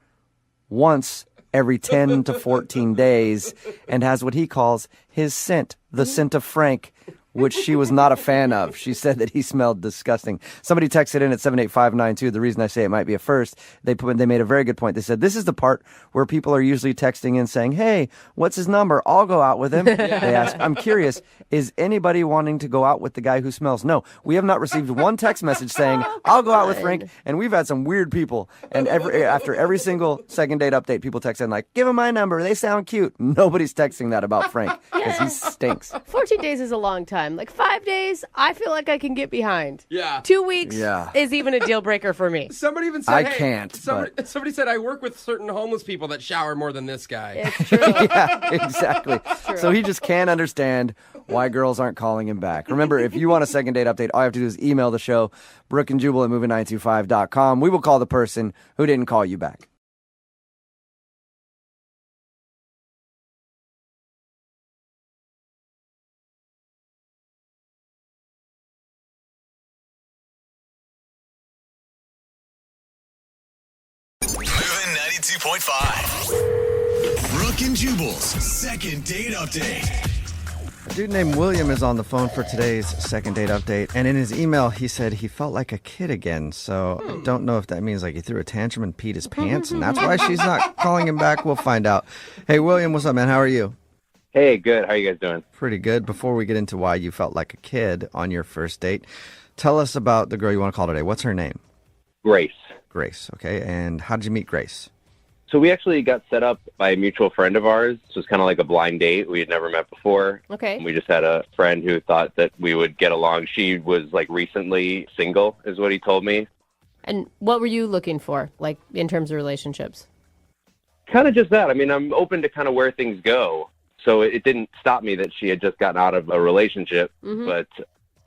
once every 10 to 14 days and has what he calls his scent, the scent of Frank, which she was not a fan of. She said that he smelled disgusting. Somebody texted in at 78592. The reason I say it might be a first, they made a very good point. They said, this is the part where people are usually texting in saying, hey, what's his number? I'll go out with him. They ask, I'm curious, is anybody wanting to go out with the guy who smells? No, we have not received one text message saying, I'll go out with Frank. And we've had some weird people. And after every single second date update, people text in like, give him my number. They sound cute. Nobody's texting that about Frank because he stinks. 14 days is a long time. Like 5 days, I feel like I can get behind. Yeah. 2 weeks Yeah. is even a deal breaker for me. Somebody even said, I hey, can't, Somebody said, I work with certain homeless people that shower more than this guy. It's true. Yeah, exactly. So he just can't understand why girls aren't calling him back. Remember, if you want a second date update, all you have to do is email the show, Brooke and Jubal at moving925.com. We will call the person who didn't call you back. Moving 92.5. Brooke and Jubal's second date update. A dude named William is on the phone for today's second date update, and in his email, he said he felt like a kid again. So I don't know if that means like he threw a tantrum and peed his pants, and that's why she's not calling him back. We'll find out. Hey, William, what's up, man? How are you? Hey, good. How are you guys doing? Pretty good. Before we get into why you felt like a kid on your first date, tell us about the girl you want to call today. What's her name? Grace. Grace, okay. And how did you meet Grace? So we actually got set up by a mutual friend of ours. So it's kind of like a blind date. We had never met before. Okay. And we just had a friend who thought that we would get along. She was like recently single, is what he told me. And what were you looking for, like in terms of relationships? Kind of just that. I mean, I'm open to kind of where things go. So it didn't stop me that she had just gotten out of a relationship. Mhm. But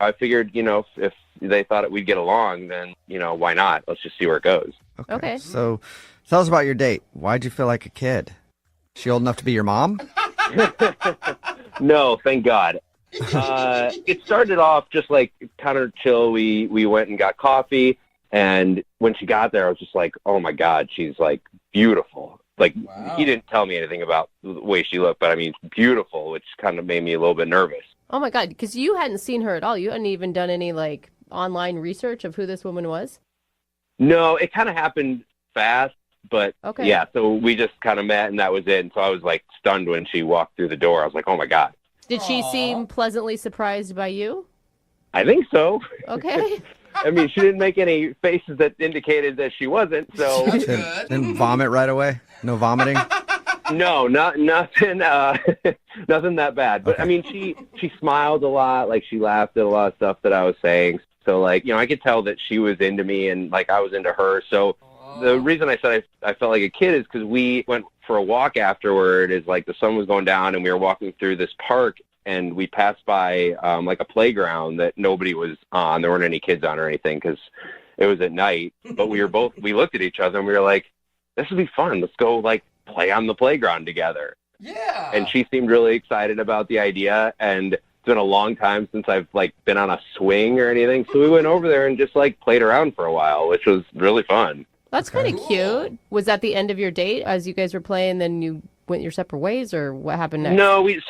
I figured, if they thought we'd get along, then, why not? Let's just see where it goes. Okay. So tell us about your date. Why'd you feel like a kid? She old enough to be your mom? No, thank God. It started off just like kind of chill. We went and got coffee. And when she got there, I was just like, oh, my God, she's like beautiful. Like, He didn't tell me anything about the way she looked, but I mean, beautiful, which kind of made me a little bit nervous. Oh, my God, because you hadn't seen her at all. You hadn't even done any, like, online research of who this woman was? No, it kind of happened fast, but Okay. yeah, so we just kind of met, and that was it. And so I was, like, stunned when she walked through the door. I was like, oh, my God. Did she seem pleasantly surprised by you? I think so. Okay. I mean, she didn't make any faces that indicated that she wasn't, so... Didn't vomit right away? No vomiting? No, nothing nothing that bad. But, I mean, she smiled a lot, like, she laughed at a lot of stuff that I was saying. So, like, I could tell that she was into me and, like, I was into her. So the reason I said I felt like a kid is because we went for a walk afterward. Is like the sun was going down and we were walking through this park and we passed by like a playground that nobody was on. There weren't any kids on or anything because it was at night. But we looked at each other and we were like, this would be fun. Let's go like play on the playground together. Yeah. And she seemed really excited about the idea. And it's been a long time since I've like been on a swing or anything. So we went over there and just like played around for a while, which was really fun. That's kind of cute. Was that the end of your date as you guys were playing, then you went your separate ways, or what happened next? No, we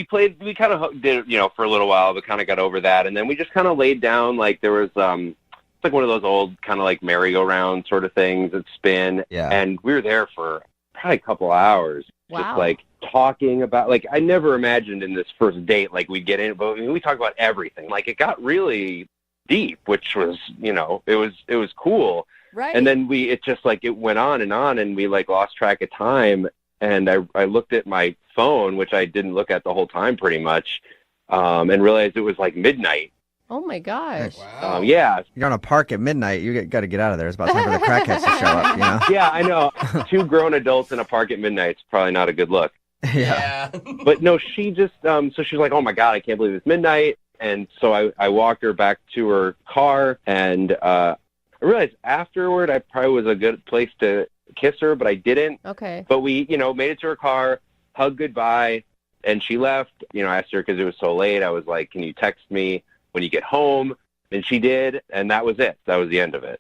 played, we kind of did it, for a little while, but kind of got over that. And then we just kind of laid down, like there was, it's like one of those old kind of like merry-go-round sort of things that spin. Yeah. And we were there for probably a couple hours. Wow. Just like talking about, like I never imagined in this first date, like we'd get in, but we talked about everything. Like it got really deep, which was, it was cool. Right. And then it just like, it went on, and we like lost track of time. And I looked at my phone, which I didn't look at the whole time pretty much, and realized it was like midnight. Oh my gosh. Wow. Yeah. You're on a park at midnight. You got to get out of there. It's about time for the crackheads to show up, Yeah, I know. Two grown adults in a park at midnight is probably not a good look. Yeah. But no, she just, so she's like, oh my God, I can't believe it's midnight. And so I walked her back to her car, and I realized afterward I probably was a good place to kiss her, but I didn't. Okay. But we, made it to her car, hugged goodbye, and she left. I asked her because it was so late. I was like, can you text me when you get home? And she did, and that was it. That was the end of it.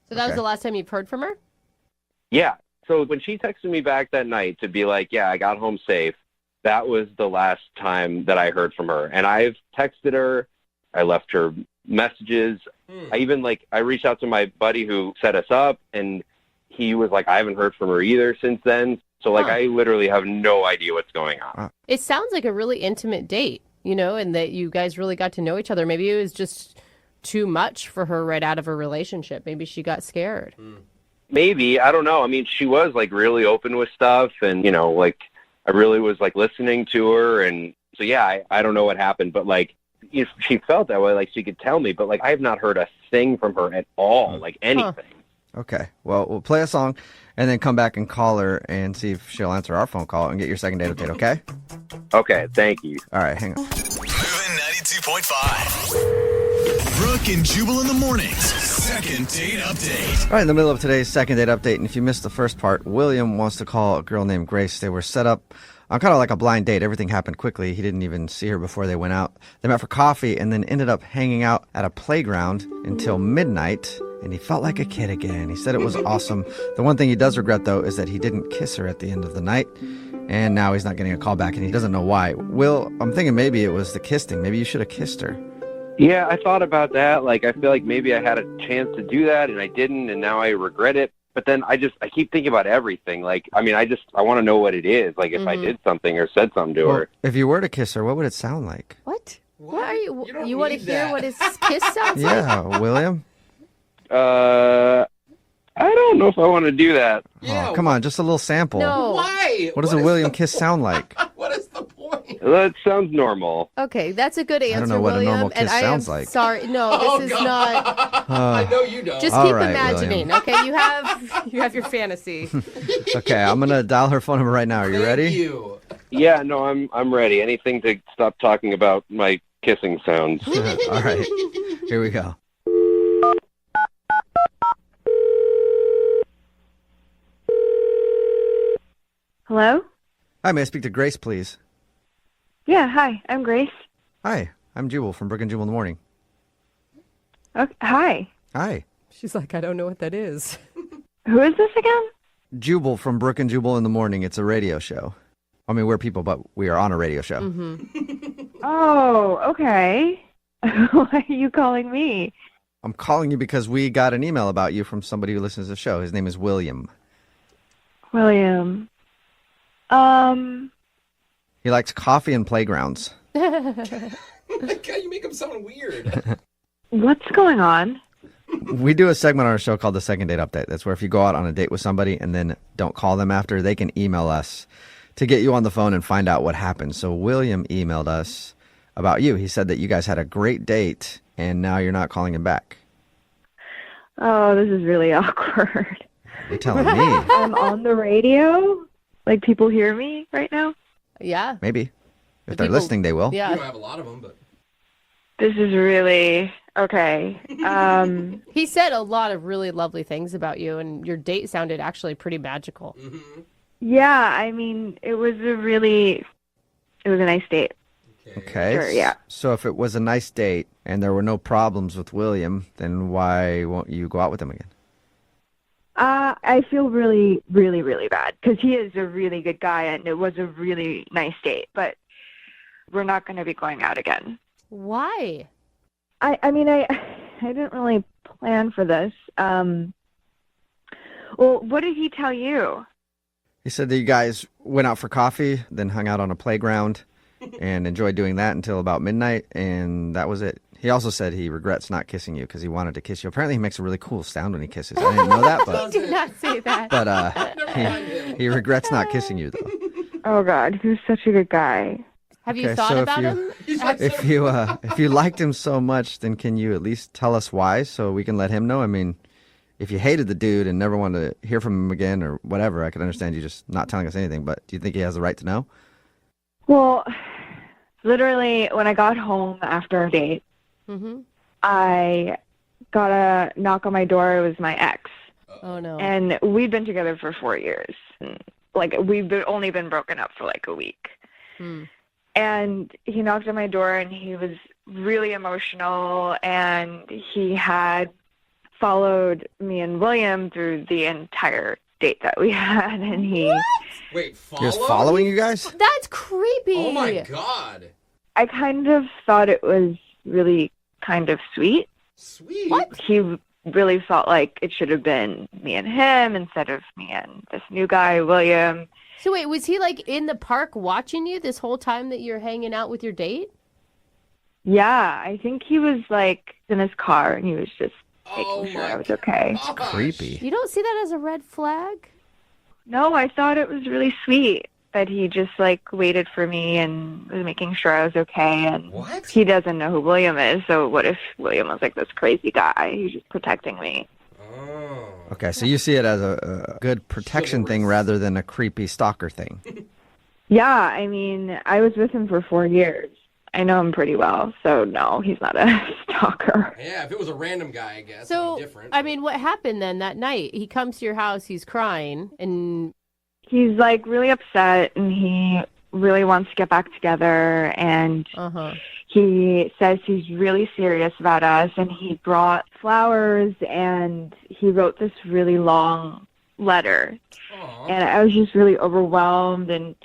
So that was the last time you've heard from her? Yeah. So when she texted me back that night to be like, yeah, I got home safe, that was the last time that I heard from her. And I've texted her. I left her messages. I reached out to my buddy who set us up, and he was like, I haven't heard from her either since then. So, I literally have no idea what's going on. It sounds like a really intimate date, and that you guys really got to know each other. Maybe it was just too much for her right out of her relationship. Maybe she got scared. Maybe. I don't know. I mean, she was, like, really open with stuff, and, I really was, like, listening to her. And so, yeah, I don't know what happened, but, like, if she felt that way, like, she could tell me. But, like, I have not heard a thing from her at all, like, anything. Okay. Well, we'll play a song and then come back and call her and see if she'll answer our phone call and get your second date update, okay? Okay, thank you. All right, hang on. Moving 92.5. Brooke and Jubal in the mornings. Second date update. All right, in the middle of today's second date update, and if you missed the first part, William wants to call a girl named Grace. They were set up on kind of like a blind date. Everything happened quickly. He didn't even see her before they went out. They met for coffee and then ended up hanging out at a playground until midnight, and he felt like a kid again. He said it was awesome. The one thing he does regret, though, is that he didn't kiss her at the end of the night, and now he's not getting a call back, and he doesn't know why. Will, I'm thinking maybe it was the kiss thing. Maybe you should have kissed her. Yeah, I thought about that. Like, I feel like maybe I had a chance to do that, and I didn't, and now I regret it. But then I keep thinking about everything. Like, I mean, I want to know what it is. Like, if I did something or said something to her. If you were to kiss her, what would it sound like? What? What are you? You want to hear what his kiss sounds like? Yeah, William? I don't know if I want to do that. Oh, come on, just a little sample. No. Why? What does a William kiss sound like? What is the point? That sounds normal. Okay, that's a good answer, I don't know what William. a normal kiss and I sounds am like. sorry. No, this is not. I know you don't. Just All keep right, imagining. William. Okay, you have your fantasy. Okay, I'm going to dial her phone number right now. Are you ready? Thank you. Yeah, no, I'm ready. Anything to stop talking about my kissing sounds. All right, here we go. Hello? Hi, may I speak to Grace, please? Yeah, hi. I'm Grace. Hi, I'm Jubal from Brooke and Jubal in the Morning. Okay, hi. Hi. She's like, I don't know what that is. Who is this again? Jubal from Brooke and Jubal in the Morning. It's a radio show. I mean, we're people, but we are on a radio show. Oh, okay. Why are you calling me? I'm calling you because we got an email about you from somebody who listens to the show. His name is William. William. He likes coffee and playgrounds. God, you make him sound weird. What's going on? We do a segment on our show called the Second Date Update. That's where if you go out on a date with somebody and then don't call them after, they can email us to get you on the phone and find out what happened. So William emailed us about you. He said that you guys had a great date and now you're not calling him back. Oh, this is really awkward. You're telling me. I'm on the radio? Like, people hear me right now? Yeah. Maybe. If they're listening, they will. Yeah. You don't have a lot of them, but... This is really... Okay. He said a lot of really lovely things about you, and your date sounded actually pretty magical. Yeah, I mean, it was a nice date. Okay. Sure, yeah. So if it was a nice date and there were no problems with William, then why won't you go out with him again? I feel really, really, really bad because he is a really good guy and it was a really nice date, but we're not going to be going out again. Why? I mean, I didn't really plan for this. Well, what did he tell you? He said that you guys went out for coffee, then hung out on a playground and enjoyed doing that until about midnight, and that was it. He also said he regrets not kissing you because he wanted to kiss you. Apparently, he makes a really cool sound when he kisses. I didn't know that, but He did not say that. but he regrets not kissing you though. Oh God, he was such a good guy. Have you Okay, thought so about him? If you liked him so much, then can you at least tell us why so we can let him know? I mean, if you hated the dude and never wanted to hear from him again or whatever, I could understand you just not telling us anything. But do you think he has the right to know? Well, literally, when I got home after our date, I got a knock on my door. It was my ex. Oh, no. And we'd been together for 4 years. Like, only been broken up for like a week. And he knocked on my door, and he was really emotional, and he had followed me and William through the entire date that we had, and he... Wait, He was following you guys? That's creepy. Oh, my God. I kind of thought it was really kind of sweet. Sweet? What? He really felt like it should have been me and him instead of me and this new guy, William. So wait, was he like in the park watching you this whole time that you're hanging out with your date? Yeah, I think he was like in his car and he was just making sure I was okay. It's creepy. You don't see that as a red flag? No, I thought it was really sweet that he just like waited for me and was making sure I was okay. And he doesn't know who William is, so what if William was like this crazy guy who's just protecting me? Okay, so you see it as a good protection thing rather than a creepy stalker thing. Yeah, I mean, I was with him for 4 years. I know him pretty well, so no, he's not a stalker. Yeah, if it was a random guy, I guess So, it'd be different. I mean, what happened then that night? He comes to your house, he's crying, and... He's like really upset and he really wants to get back together, and he says he's really serious about us, and he brought flowers and he wrote this really long letter. And I was just really overwhelmed, and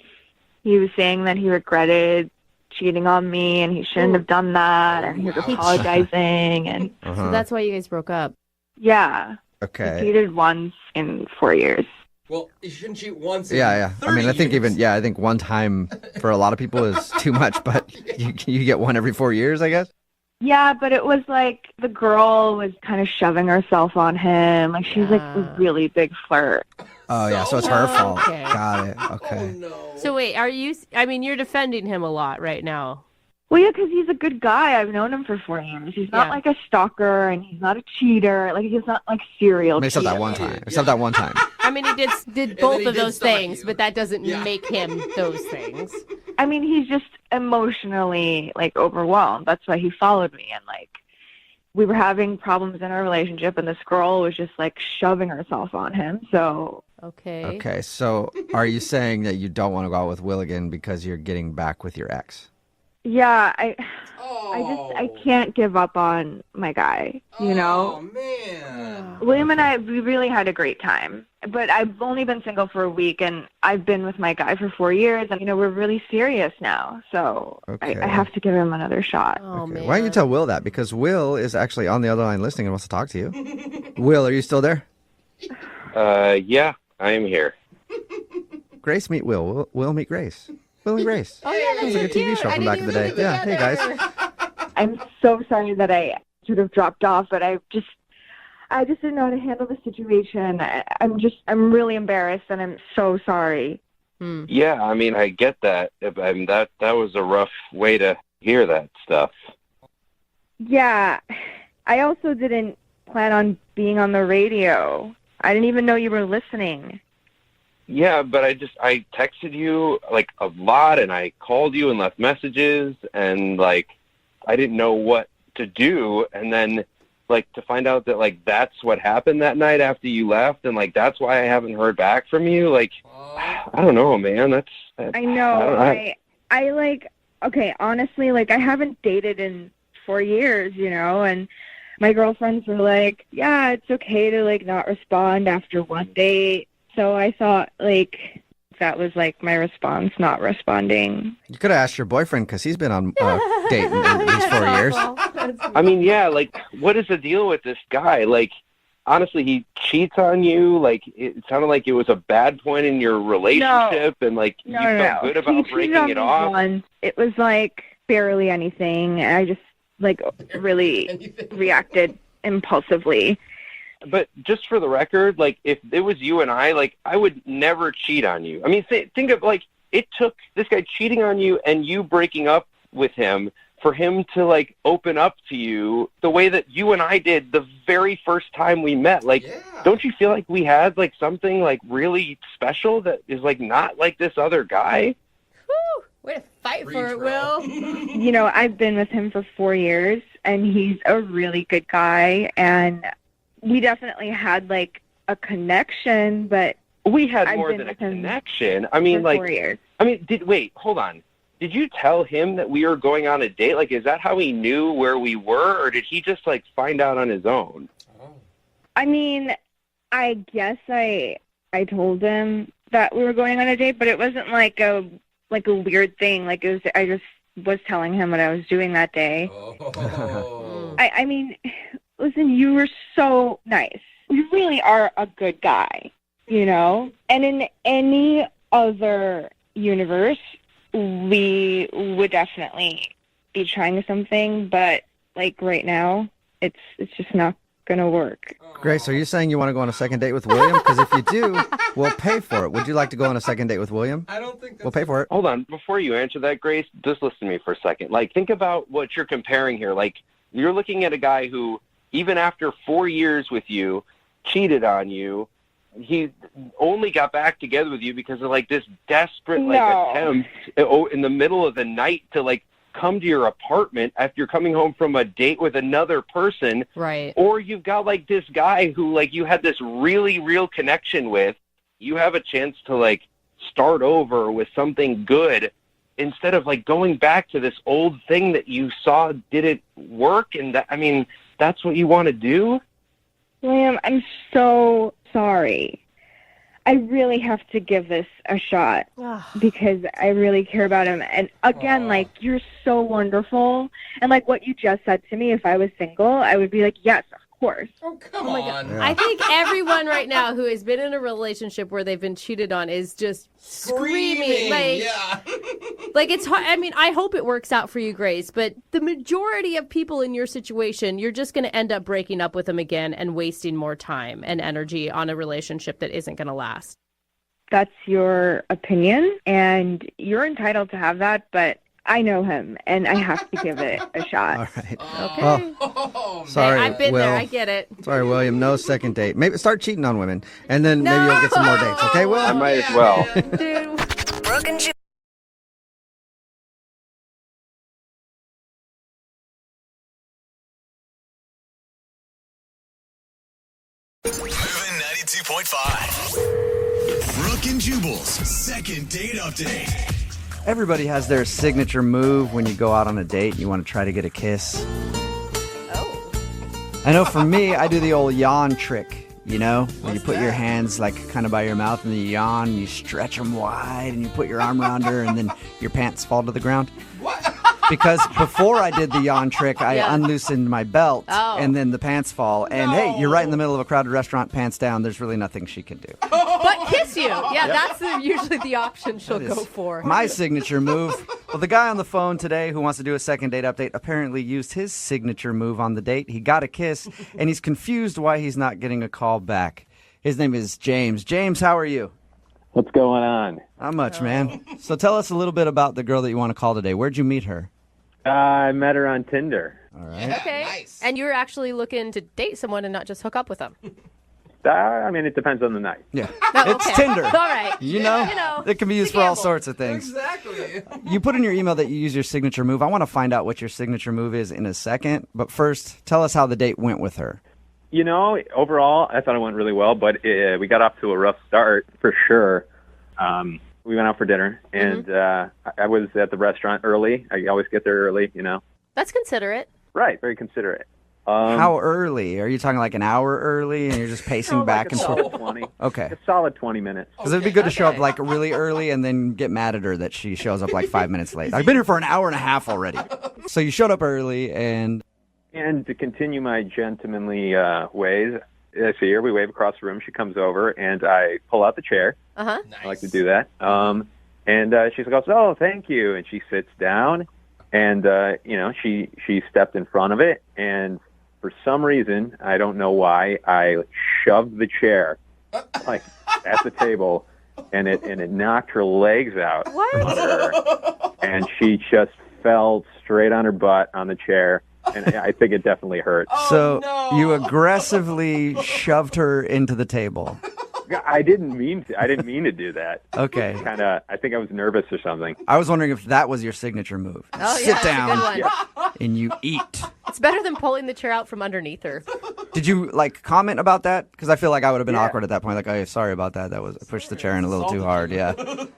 he was saying that he regretted cheating on me and he shouldn't have done that, and he was apologizing, and So that's why you guys broke up. yeah. Okay. He cheated once in 4 years. Well, you shouldn't cheat once in Yeah. 30 I mean, I think years. I think one time for a lot of people is too much, but you get one every 4 years, I guess. Yeah, but it was like the girl was kind of shoving herself on him. Like, she's like a really big flirt. Oh, yeah, so it's her fault. Okay. Got it. Okay. So wait, I mean, you're defending him a lot right now. Well, yeah, because he's a good guy. I've known him for 4 years. He's not like a stalker, and he's not a cheater. Like, he's not like serial cheater. Except that one time. Except that one time. I mean, he did both of those things, but that doesn't make him those things. I mean, he's just emotionally, like, overwhelmed. That's why he followed me. And, like, we were having problems in our relationship, and this girl was just, like, shoving herself on him. So... Okay, so are you saying that you don't want to go out with Will again because you're getting back with your ex? Yeah, I can't give up on my guy, you know? Oh, man. William and I, we really had a great time. But I've only been single for a week, and I've been with my guy for 4 years, and, you know, we're really serious now. So I have to give him another shot. Oh, man. Why don't you tell Will that? Because Will is actually on the other line listening and wants to talk to you. Will, are you still there? Yeah, I am here. Grace meet Will. Will meet Grace. Will and Grace. Oh, yeah, Sounds like a TV show from back in the day. Yeah, hey, guys. I'm so sorry that I sort of dropped off, but I just didn't know how to handle the situation. I'm really embarrassed, and I'm so sorry. Yeah, I mean, I get that. I mean, that was a rough way to hear that stuff. Yeah, I also didn't plan on being on the radio. I didn't even know you were listening. Yeah, but I texted you, like, a lot, and I called you and left messages, and, like, I didn't know what to do, and then, like, to find out that, like, that's what happened that night after you left, and, like, that's why I haven't heard back from you, like, I don't know, man, I know, I like, okay, honestly, like, I haven't dated in 4 years, you know, and my girlfriends were like, yeah, it's okay to, like, not respond after one date. So I thought, like, that was, like, my response, not responding. You could have asked your boyfriend because he's been on a date in these 4 years. I mean, yeah, like, what is the deal with this guy? Like, honestly, he cheats on you. Like, it sounded like it was a bad point in your relationship, and, like, you felt good about breaking it off. Once. It was, like, barely anything. I just, like, really reacted impulsively. But just for the record, like, if it was you and I, like, I would never cheat on you. I mean, think of, like, it took this guy cheating on you and you breaking up with him for him to, like, open up to you the way that you and I did the very first time we met. Like, don't you feel like we had, like, something, like, really special that is, like, not like this other guy? Whew, way to fight for it, Will. You know, I've been with him for 4 years, and he's a really good guy, and we definitely had, like, a connection, but we had more than a connection. I mean, like, 4 years. I mean, hold on. Did you tell him that we were going on a date? Like, is that how he knew where we were, or did he just, like, find out on his own? I mean, I guess I told him that we were going on a date, but it wasn't like a weird thing. Like, it was, I just was telling him what I was doing that day. I mean, listen, you were so nice. You really are a good guy, you know? And in any other universe, we would definitely be trying something, but, like, right now, it's just not going to work. Grace, are you saying you want to go on a second date with William? Because if you do, we'll pay for it. Would you like to go on a second date with William? I don't think that's... We'll pay for it. Hold on. Before you answer that, Grace, just listen to me for a second. Like, think about what you're comparing here. Like, you're looking at a guy who, even after 4 years with you, cheated on you. He only got back together with you because of, like, this desperate, like, attempt in the middle of the night to, like, come to your apartment after you're coming home from a date with another person. Right. Or you've got, like, this guy who, like, you had this really real connection with. You have a chance to, like, start over with something good instead of, like, going back to this old thing that you saw didn't work. And that, I mean, that's what you want to do? William, I'm so sorry. I really have to give this a shot because I really care about him. And again, like, you're so wonderful. And like what you just said to me, if I was single, I would be like, yes, of course. Oh, come on. Yeah. I think everyone right now who has been in a relationship where they've been cheated on is just screaming. Like, yeah. like, it's hard. I mean, I hope it works out for you, Grace, but the majority of people in your situation, you're just going to end up breaking up with them again and wasting more time and energy on a relationship that isn't going to last. That's your opinion, and you're entitled to have that, but I know him, and I have to give it a shot. All right. Okay. Well, sorry, I've been Will. there. I get it. Sorry, William. No second date. Maybe start cheating on women, and then maybe you'll get some more dates. Okay, Will? I might as well. Dude. Brooke and Jubal. Moving 92.5. Brooke and Jubal's second date update. Everybody has their signature move when you go out on a date and you want to try to get a kiss. Oh. I know for me, I do the old yawn trick, you know? Where you put your hands like kind of by your mouth and you yawn and you stretch them wide and you put your arm around her and then your pants fall to the ground. What? Because before I did the yawn trick, I unloosened my belt and then the pants fall. And hey, you're right in the middle of a crowded restaurant, pants down. There's really nothing she can do. But kiss you. Yeah, that's usually the option she'll go for. My signature move. Well, the guy on the phone today who wants to do a second date update apparently used his signature move on the date. He got a kiss, and he's confused why he's not getting a call back. His name is James. James, how are you? What's going on? Not much, man. So tell us a little bit about the girl that you want to call today. Where'd you meet her? I met her on Tinder. All right. Okay. Nice. And you're actually looking to date someone and not just hook up with them. I mean, it depends on the night. Yeah. No, It's okay. Tinder. All right. You know, it can be used for all sorts of things. Exactly. You put in your email that you use your signature move. I want to find out what your signature move is in a second. But first, tell us how the date went with her. You know, overall, I thought it went really well, but we got off to a rough start for sure. We went out for dinner, and I was at the restaurant early. I always get there early, you know. That's considerate. Right, very considerate. How early? Are you talking like an hour early and you're just pacing back and forth? 20. Okay. A solid 20 minutes. Because it'd be good to show up like really early and then get mad at her that she shows up like 5 minutes late. I've been here for an hour and a half already. So you showed up early and... And to continue my gentlemanly ways, I see her, we wave across the room, she comes over, and I pull out the chair. Uh-huh. I like to do that. And she goes, "Oh, thank you." And she sits down, and, you know, she stepped in front of it, and for some reason, I don't know why, I shoved the chair, like, at the table, and it knocked her legs out from under her, and she just fell straight on her butt on the chair. And I think it definitely hurt. So you aggressively shoved her into the table. I didn't mean to do that. Okay. I think I was nervous or something. I was wondering if that was your signature move. Oh, Sit yeah, down that's a good one. and you eat. It's better than pulling the chair out from underneath her. Did you like comment about that? Because I feel like I would have been awkward at that point. Like, oh, sorry about that. I pushed the chair in a little too hard. Yeah.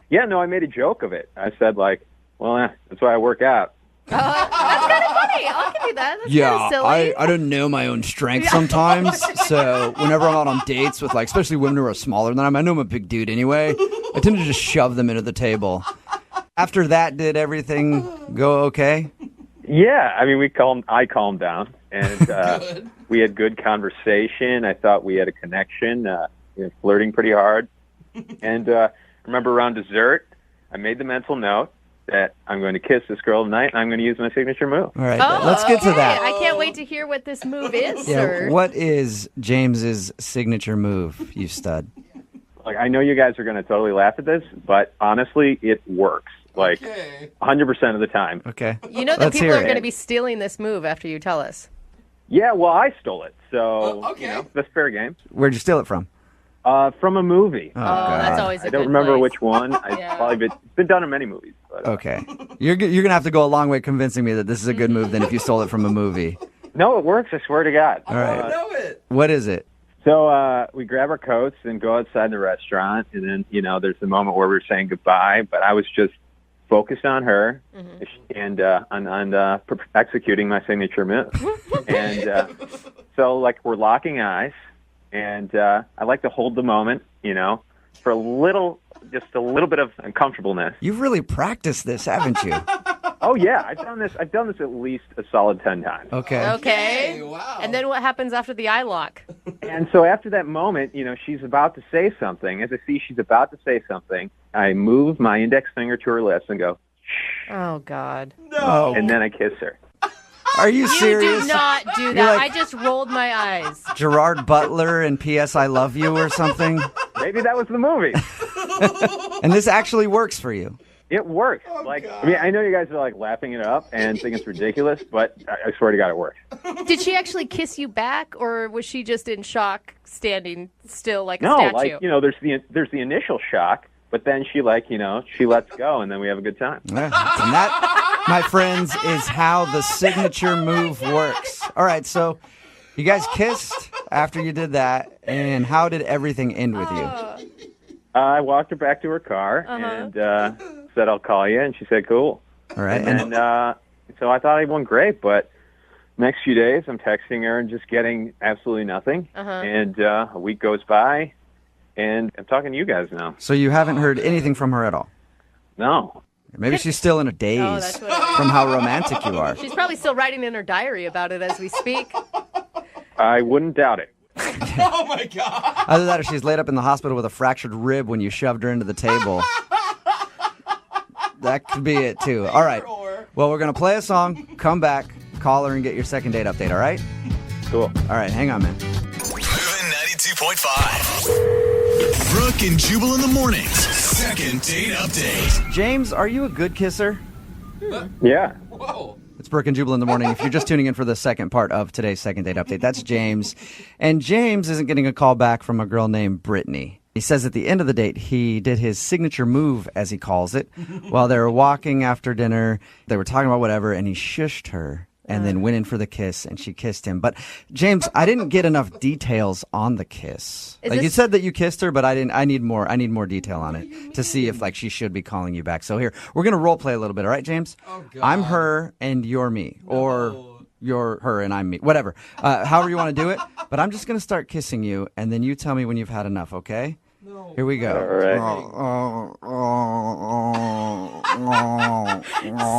Yeah, no, I made a joke of it. I said, like, well, that's why I work out. That's kind of funny. I can do that. That's kind of silly. I don't know my own strength sometimes. So whenever I'm out on dates with, like, especially women who are smaller than I know I'm a big dude anyway, I tend to just shove them into the table. After that, did everything go okay? Yeah, I mean, I calmed down, and we had good conversation. I thought we had a connection, flirting pretty hard. And I remember around dessert, I made the mental note that I'm going to kiss this girl tonight, and I'm going to use my signature move. All right, let's get to that. I can't wait to hear what this move is, sir. What is James's signature move, you stud? Like, I know you guys are going to totally laugh at this, but honestly, it works. Like, 100% of the time. Okay. You know that people are going to be stealing this move after you tell us. Yeah, well, I stole it, so you know, that's fair game. Where'd you steal it from? From a movie. Oh, that's always a I don't good remember place. which one. It's been done in many movies. But, Okay. You're gonna have to go a long way convincing me that this is a good move than if you stole it from a movie. No, it works. I swear to God. All right. I know it. What is it? So we grab our coats and go outside the restaurant, and then there's the moment where we're saying goodbye. But I was just focused on her and on executing my signature move. And so, like, we're locking eyes, and I like to hold the moment, for just a little bit of uncomfortableness. You've really practiced this, haven't you? Oh yeah, I've done this at least a solid 10 times. Okay. Wow. And then what happens after the eye lock? And so after that moment, she's about to say something. As I see she's about to say something, I move my index finger to her lips and go, Oh, God. No. and then I kiss her. Are you You serious? do not do You're that. like I just rolled my eyes. Gerard Butler and P.S. I Love You or something? Maybe that was the movie. And this actually works for you. It works. I know you guys are like laughing it up and think it's ridiculous, but I swear to God, it works. Did she actually kiss you back, or was she just in shock, standing still like a No, statue? there's the initial shock, but then she lets go, and then we have a good time. Yeah. And that, my friends, is how the signature move works. All right, so you guys kissed after you did that, and how did everything end with you? I walked her back to her car and said, I'll call you, and she said, cool. All right. And so I thought it went great, but next few days I'm texting her and just getting absolutely nothing. And a week goes by, and I'm talking to you guys now. So you haven't heard anything from her at all? No. Maybe she's still in a daze from how romantic you are. She's probably still writing in her diary about it as we speak. I wouldn't doubt it. Oh, my God. Either that or she's laid up in the hospital with a fractured rib when you shoved her into the table. That could be it, too. All right. Well, we're going to play a song, come back, call her, and get your second date update, all right? Cool. All right, hang on, man. Moving 92.5. Brooke and Jubal in the mornings. Second date update. James, are you a good kisser? Yeah. Whoa. It's Brooke and Jubal in the morning. If you're just tuning in for the second part of today's second date update, that's James. And James isn't getting a call back from a girl named Brittany. He says at the end of the date, he did his signature move, as he calls it, while they were walking after dinner. They were talking about whatever, and he shushed her and then went in for the kiss, and she kissed him. But, James, I didn't get enough details on the kiss. You said that you kissed her, but I need more detail on it to see if she should be calling you back. So here, we're going to role play a little bit, all right, James? Oh, God. I'm her and you're me. No. Or you're her and I'm me. Whatever. However you want to do it. But I'm just going to start kissing you, and then you tell me when you've had enough, okay? No. Here we go. All right.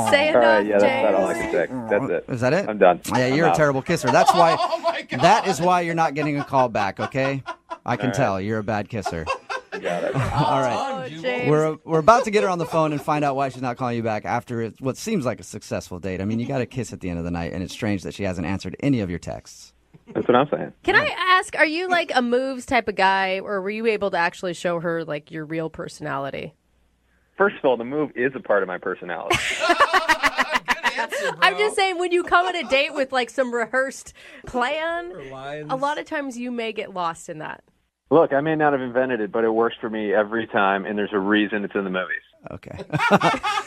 Say All right, enough, yeah, that's James. about all I can say. That's it. Is that it? I'm done. Yeah, you're I'm a out. terrible kisser. That's why. Oh, my God. That is why you're not getting a call back, okay? I can All right. tell you're a bad kisser. Got it. All right. Oh, James. We're about to get her on the phone and find out why she's not calling you back after what seems like a successful date. I mean, you got a kiss at the end of the night, and it's strange that she hasn't answered any of your texts. That's what I'm saying. Can I ask, are you like a moves type of guy, or were you able to actually show her your real personality? First of all, the move is a part of my personality. Good answer, bro. I'm just saying, when you come on a date with some rehearsed plan, Or lines. a lot of times you may get lost in that. Look, I may not have invented it, but it works for me every time, and there's a reason it's in the movies. Okay.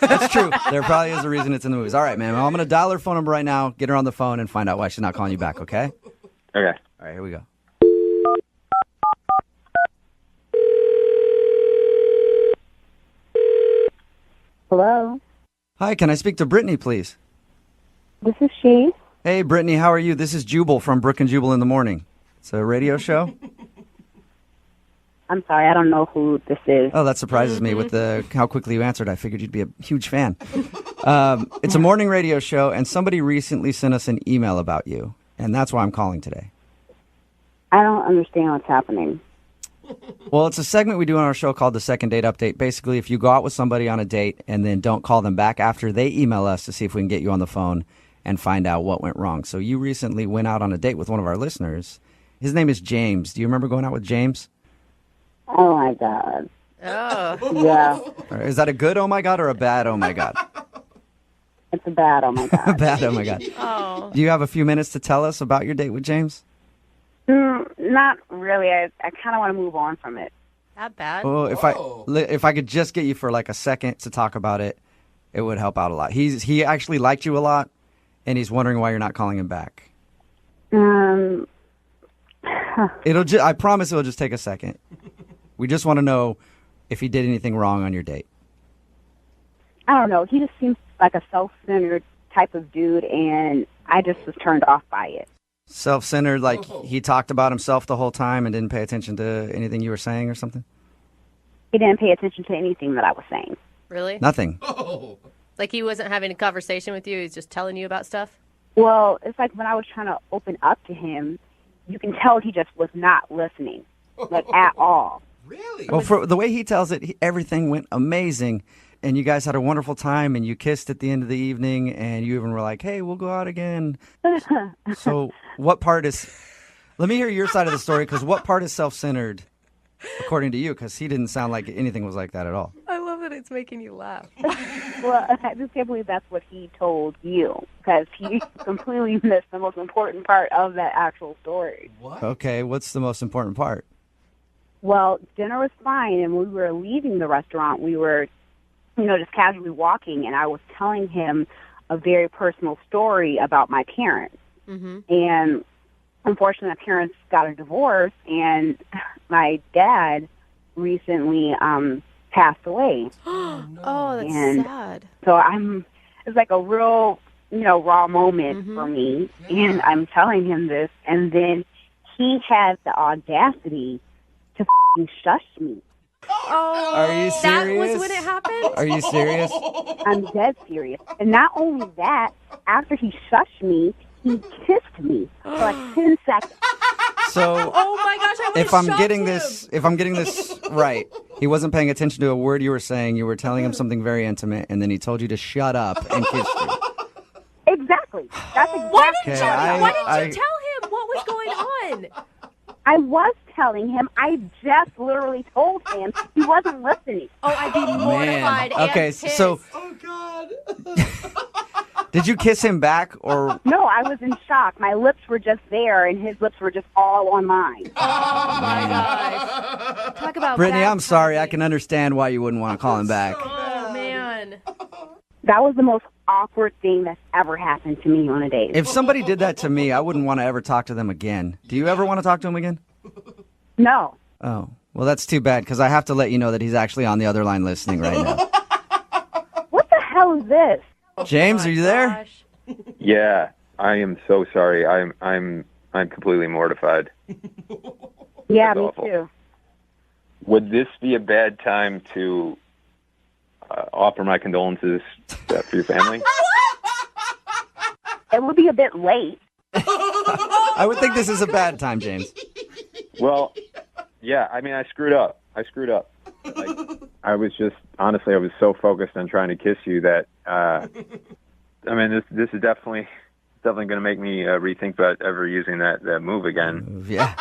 That's true. There probably is a reason it's in the movies. All right, man. Well, I'm going to dial her phone number right now, get her on the phone, and find out why she's not calling you back, okay? Okay. All right, here we go. Hello, Hi, can I speak to Brittany, please? this is she. Hey, Brittany, how are you? This is Jubal from Brooke and Jubal in the Morning. It's a radio show. I'm sorry, I don't know who this is. Oh, that surprises me with how quickly you answered. I figured you'd be a huge fan. It's a morning radio show, and somebody recently sent us an email about you, and that's why I'm calling today. I don't understand what's happening. Well, it's a segment we do on our show called the Second Date Update. Basically, if you go out with somebody on a date and then don't call them back after they email us to see if we can get you on the phone and find out what went wrong. So you recently went out on a date with one of our listeners. His name is James. Do you remember going out with James? Oh my God. Oh. Yeah, Is that a good oh my God or a bad oh my God? it's a bad. Oh my God. Bad oh my God. Oh. Do you have a few minutes to tell us about your date with James? Not really. I kind of want to move on from it. That bad? Well, if I could just get you for a second to talk about it, it would help out a lot. He actually liked you a lot, and he's wondering why you're not calling him back. I promise it'll just take a second. We just want to know if he did anything wrong on your date. I don't know. He just seems like a self-centered type of dude, and I just was turned off by it. Self-centered, he talked about himself the whole time and didn't pay attention to anything you were saying or something? He didn't pay attention to anything that I was saying. Really? Nothing. Oh. He wasn't having a conversation with you, he's just telling you about stuff? Well, it's like when I was trying to open up to him, you can tell he just was not listening, at all. Really? Well, for the way he tells it, everything went amazing, and you guys had a wonderful time, and you kissed at the end of the evening, and you even were like, hey, we'll go out again. So what part is... Let me hear your side of the story, because what part is self-centered, according to you? Because he didn't sound like anything was like that at all. I love that it's making you laugh. Well, I just can't believe that's what he told you, because he completely missed the most important part of that actual story. What? Okay, what's the most important part? Well, dinner was fine, and we were leaving the restaurant. We were, just casually walking, and I was telling him a very personal story about my parents. Mm-hmm. And unfortunately, my parents got a divorce, and my dad recently passed away. Oh, that's and sad. So it's like a real, raw moment for me. And I'm telling him this, and then he has the audacity to shush me. Oh, Are you serious? That was when it happened? Are you serious? I'm dead serious. And not only that, after he shushed me, he kissed me for like 10 seconds. So, oh my gosh, I if I'm getting this right, he wasn't paying attention to a word you were saying. You were telling him something very intimate, and then he told you to shut up and kissed you. Exactly. That's exactly. Why didn't you tell him what was going on? I was telling him. I just literally told him. He wasn't listening. Oh, I'd be mortified. And Okay, pissed. so. Oh God. Did you kiss him back or? No, I was in shock. My lips were just there, and his lips were just all on mine. Oh my gosh! Talk about Brittany, bad I'm sorry. timing. I can understand why you wouldn't want to call him back. Oh man. That was the most awkward thing that's ever happened to me on a date. If somebody did that to me, I wouldn't want to ever talk to them again. Do you ever want to talk to him again? No. Oh, well, that's too bad because I have to let you know that he's actually on the other line listening right now. What the hell is this? James, are you there? Yeah, I am so sorry. I'm completely mortified. Yeah, That's me awful. too. Would this be a bad time to offer my condolences for your family? It would be a bit late. I would think this is a bad time, James. Well, yeah, I mean, I screwed up. Like, I was so focused on trying to kiss you that, I mean, this is definitely going to make me rethink about ever using that move again. Yeah.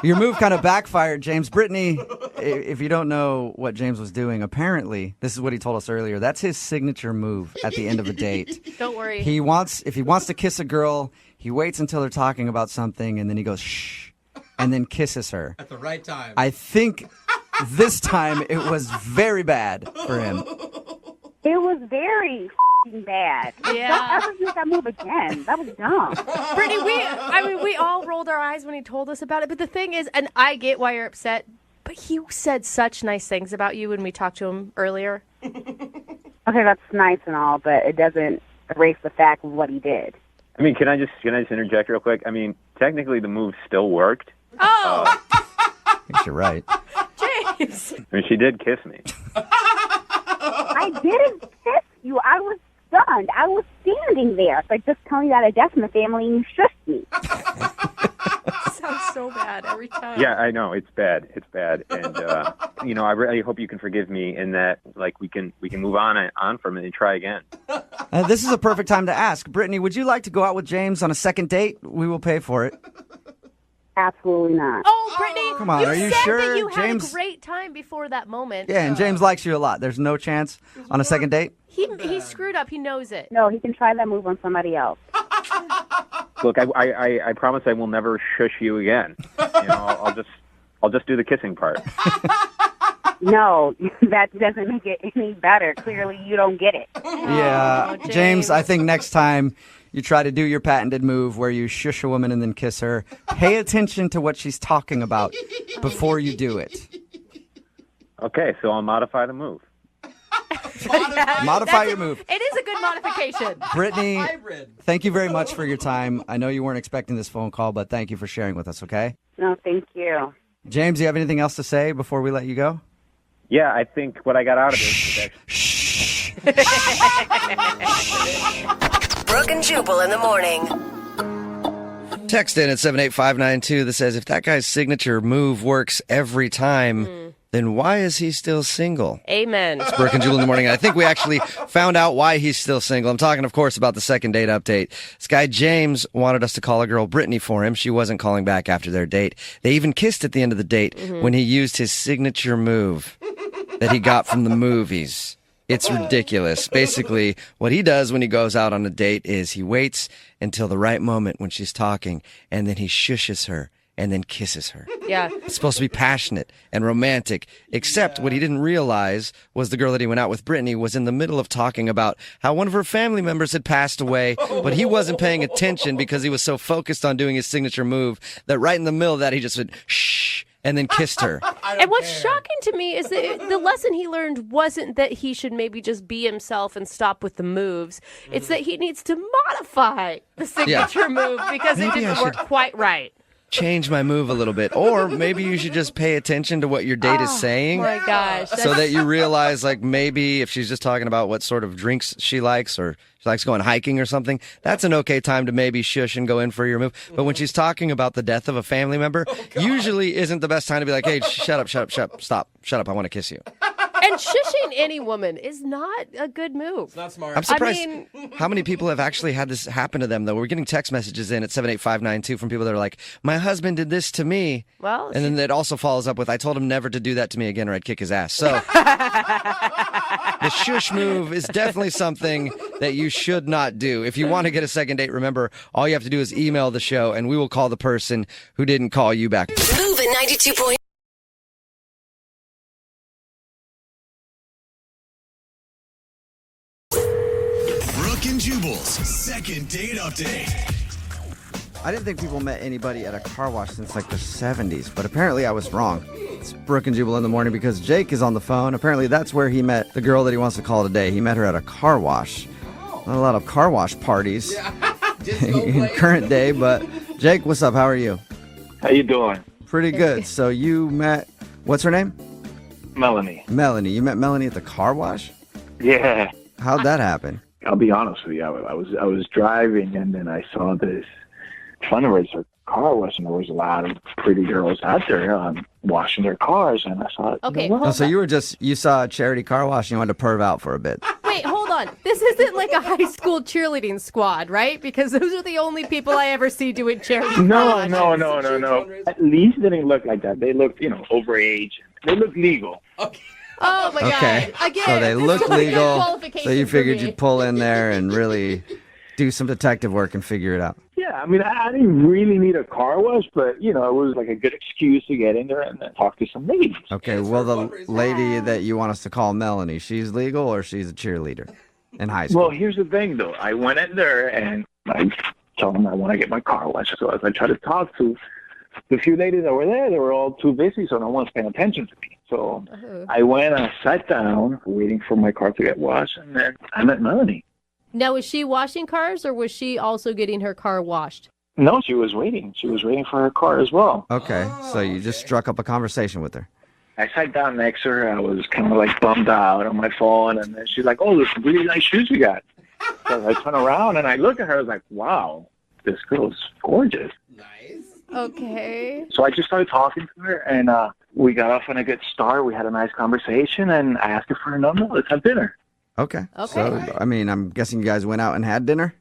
Your move kind of backfired, James. Brittany, if you don't know what James was doing, apparently, this is what he told us earlier, that's his signature move at the end of a date. Don't worry. If he wants to kiss a girl, he waits until they're talking about something, and then he goes, shh, and then kisses her. At the right time. I think this time it was very bad for him. It was very bad. Yeah. Don't ever use that move again. That was dumb. Brittany, we all rolled our eyes when he told us about it. But the thing is, and I get why you're upset, but he said such nice things about you when we talked to him earlier. Okay, that's nice and all, but it doesn't erase the fact of what he did. I mean, can I just interject real quick? I mean, technically the move still worked. Oh! I think you're right. James! I mean, she did kiss me. I didn't kiss you. I was stunned. I was standing there. It's like just telling you that a death in the family and you shushed me. Sounds so bad every time. Yeah, I know it's bad. It's bad, and I really hope you can forgive me in that. Like we can move on from it and try again. This is a perfect time to ask, Brittany. Would you like to go out with James on a second date? We will pay for it. Absolutely not. Oh, Brittany, Come on, you are you said sure, that you had James? a great time before that moment. Yeah, and James likes you a lot. There's no chance on a second date. He screwed up. He knows it. No, he can try that move on somebody else. Look, I promise I will never shush you again. I'll just do the kissing part. No, that doesn't make it any better. Clearly, you don't get it. Yeah, James, I think next time you try to do your patented move where you shush a woman and then kiss her, pay attention to what she's talking about before you do it. Okay, so I'll modify the move. Modify your move. It is a good modification. Brittany, thank you very much for your time. I know you weren't expecting this phone call, but thank you for sharing with us, okay? No, thank you. James, do you have anything else to say before we let you go? Yeah, I think what I got out of it was Brooke and Jubal in the morning. Text in at 78592 that says, if that guy's signature move works every time, then why is he still single? Amen. It's Brooke and Jubal in the morning, and I think we actually found out why he's still single. I'm talking, of course, about the second date update. This guy, James, wanted us to call a girl, Brittany, for him. She wasn't calling back after their date. They even kissed at the end of the date when he used his signature move that he got from the movies. It's ridiculous. Basically, what he does when he goes out on a date is he waits until the right moment when she's talking, and then he shushes her and then kisses her. Yeah. It's supposed to be passionate and romantic, except what he didn't realize was the girl that he went out with, Brittany, was in the middle of talking about how one of her family members had passed away, but he wasn't paying attention because he was so focused on doing his signature move that right in the middle of that, he just went, shh, and then kissed her. And what's shocking to me is that the lesson he learned wasn't that he should maybe just be himself and stop with the moves. It's that he needs to modify the signature move because it didn't work quite right. Change my move a little bit. Or maybe you should just pay attention to what your date is saying. Oh my gosh. So that you realize, like, maybe if she's just talking about what sort of drinks she likes or she likes going hiking or something, that's an okay time to maybe shush and go in for your move. But when she's talking about the death of a family member, usually isn't the best time to be like, hey, shut up, stop, shut up, I want to kiss you. And shushing any woman is not a good move. It's not smart. I'm surprised how many people have actually had this happen to them, though. We're getting text messages in at 78592 from people that are like, my husband did this to me. Well, and then it also follows up with, I told him never to do that to me again or I'd kick his ass. So the shush move is definitely something that you should not do. If you want to get a second date, remember, all you have to do is email the show and we will call the person who didn't call you back. Move at 92. Brooke and Jubal's second date update. I didn't think people met anybody at a car wash since like the 70s, but apparently I was wrong. It's Brooke and Jubal in the morning because Jake is on the phone. Apparently that's where he met the girl that he wants to call today. He met her at a car wash. Not a lot of car wash parties in current day, but Jake, what's up? How are you? How you doing? Pretty good. So you met, what's her name? Melanie. Melanie. You met Melanie at the car wash? Yeah. How'd that happen? I'll be honest with you. I was driving and then I saw this fundraiser car wash and there was a lot of pretty girls out there washing their cars and I thought, okay, you know what? So you saw a charity car wash and you wanted to perv out for a bit. Wait, hold on. This isn't like a high school cheerleading squad, right? Because those are the only people I ever see doing charity No. car At least they didn't look like that. They looked, overage. They looked legal. Oh my Okay. God. Again, So they this look is like a legal. qualification So you for figured me. you'd pull in there and really do some detective work and figure it out. Yeah, I mean, I didn't really need a car wash, but, it was like a good excuse to get in there and then talk to some ladies. Okay, well, the lady that you want us to call Melanie, she's legal or she's a cheerleader in high school? Well, here's the thing, though. I went in there and I told them I want to get my car washed. So as I tried to talk to the few ladies that were there, they were all too busy, so no one's paying attention to me. So I went and I sat down, waiting for my car to get washed, and then I met Melanie. Now, was she washing cars or was she also getting her car washed? No, she was waiting. She was waiting for her car as well. Okay, so you just struck up a conversation with her. I sat down next to her. I was kind of like bummed out on my phone, and then she's like, "Oh, those really nice shoes you got." So I turn around and I look at her. I was like, "Wow, this girl's gorgeous." Okay. So I just started talking to her, and we got off on a good start. We had a nice conversation, and I asked her for her number. Let's have dinner. Okay. So, I mean, I'm guessing you guys went out and had dinner?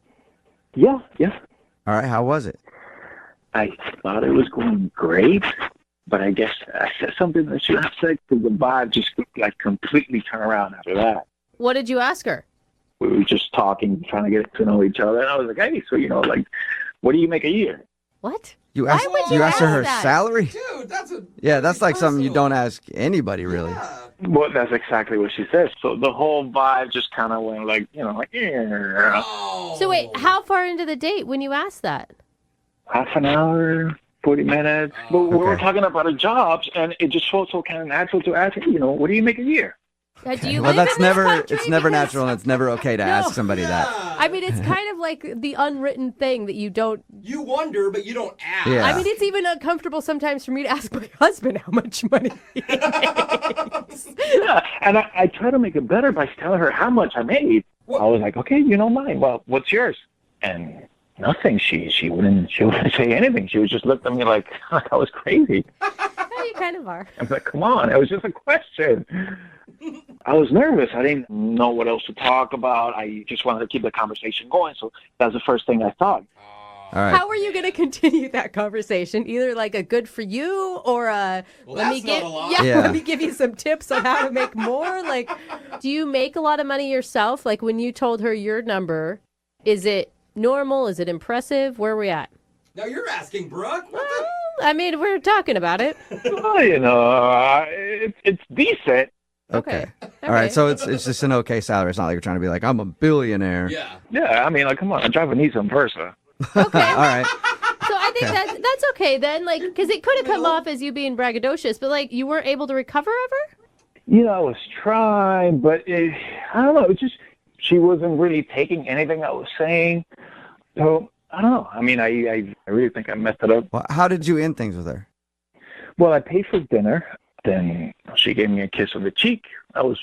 Yeah. All right, how was it? I thought it was going great, but I guess I said something that she have said because the vibe just like completely turned around after that. What did you ask her? We were just talking, trying to get to know each other, and I was like, "Hey, so what do you make a year?" What? You asked, you asked her that? salary? Dude, that's like something you don't ask anybody, really. Well, that's exactly what she said. So the whole vibe just kind of went like, yeah. So wait, how far into the date when you asked that? Half an hour, 40 minutes. But we were talking about our jobs, and it just felt so kind of natural to ask, what do you make a year? Do you Well, live that's in this never, country? it's never Because- natural and it's never okay to ask somebody that. I mean, it's kind of like the unwritten thing that you don't... You wonder, but you don't ask. Yeah. I mean, it's even uncomfortable sometimes for me to ask my husband how much money he makes. Yeah, and I try to make it better by telling her how much I made. I was like, okay, you know mine. Well, what's yours? And nothing. She wouldn't say anything. She would just look at me like I was crazy. Yeah, you kind of are. I was like, come on, it was just a question. I was nervous. I didn't know what else to talk about. I just wanted to keep the conversation going. So that was the first thing I thought. All right. How are you going to continue that conversation? Either like a good for you or a let me give you some tips on how to make more. Like, do you make a lot of money yourself? Like when you told her your number, is it normal? Is it impressive? Where are we at? Now you're asking, Brooke. I mean, we're talking about it. Well, it's decent. Okay. All right. So it's just an okay salary. It's not like you're trying to be like, I'm a billionaire. Yeah, I mean, like, come on, I drive a Nissan Versa. All right. So I think that's okay then, like, because it could have come off as you being braggadocious, but like you weren't able to recover ever. I was trying, but I don't know. It's just she wasn't really taking anything I was saying. So I don't know. I mean, I really think I messed it up. Well, how did you end things with her? Well, I paid for dinner. Then she gave me a kiss on the cheek. I was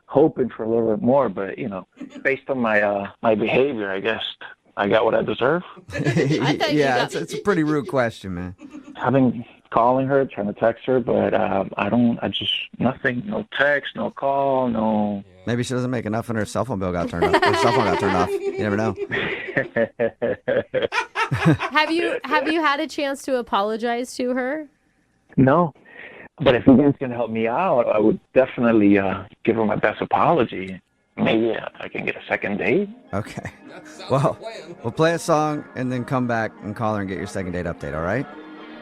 hoping for a little bit more, but based on my behavior, I guess I got what I deserve. It's a pretty rude question, man. I've been calling her, trying to text her, but nothing, no text, no call, no. Maybe she doesn't make enough and her cell phone bill got turned off. Her cell phone got turned off. You never know. Have you had a chance to apologize to her? No. But if you guys can help me out, I would definitely give her my best apology. Maybe I can get a second date. Okay. Well, we'll play a song and then come back and call her and get your second date update, all right?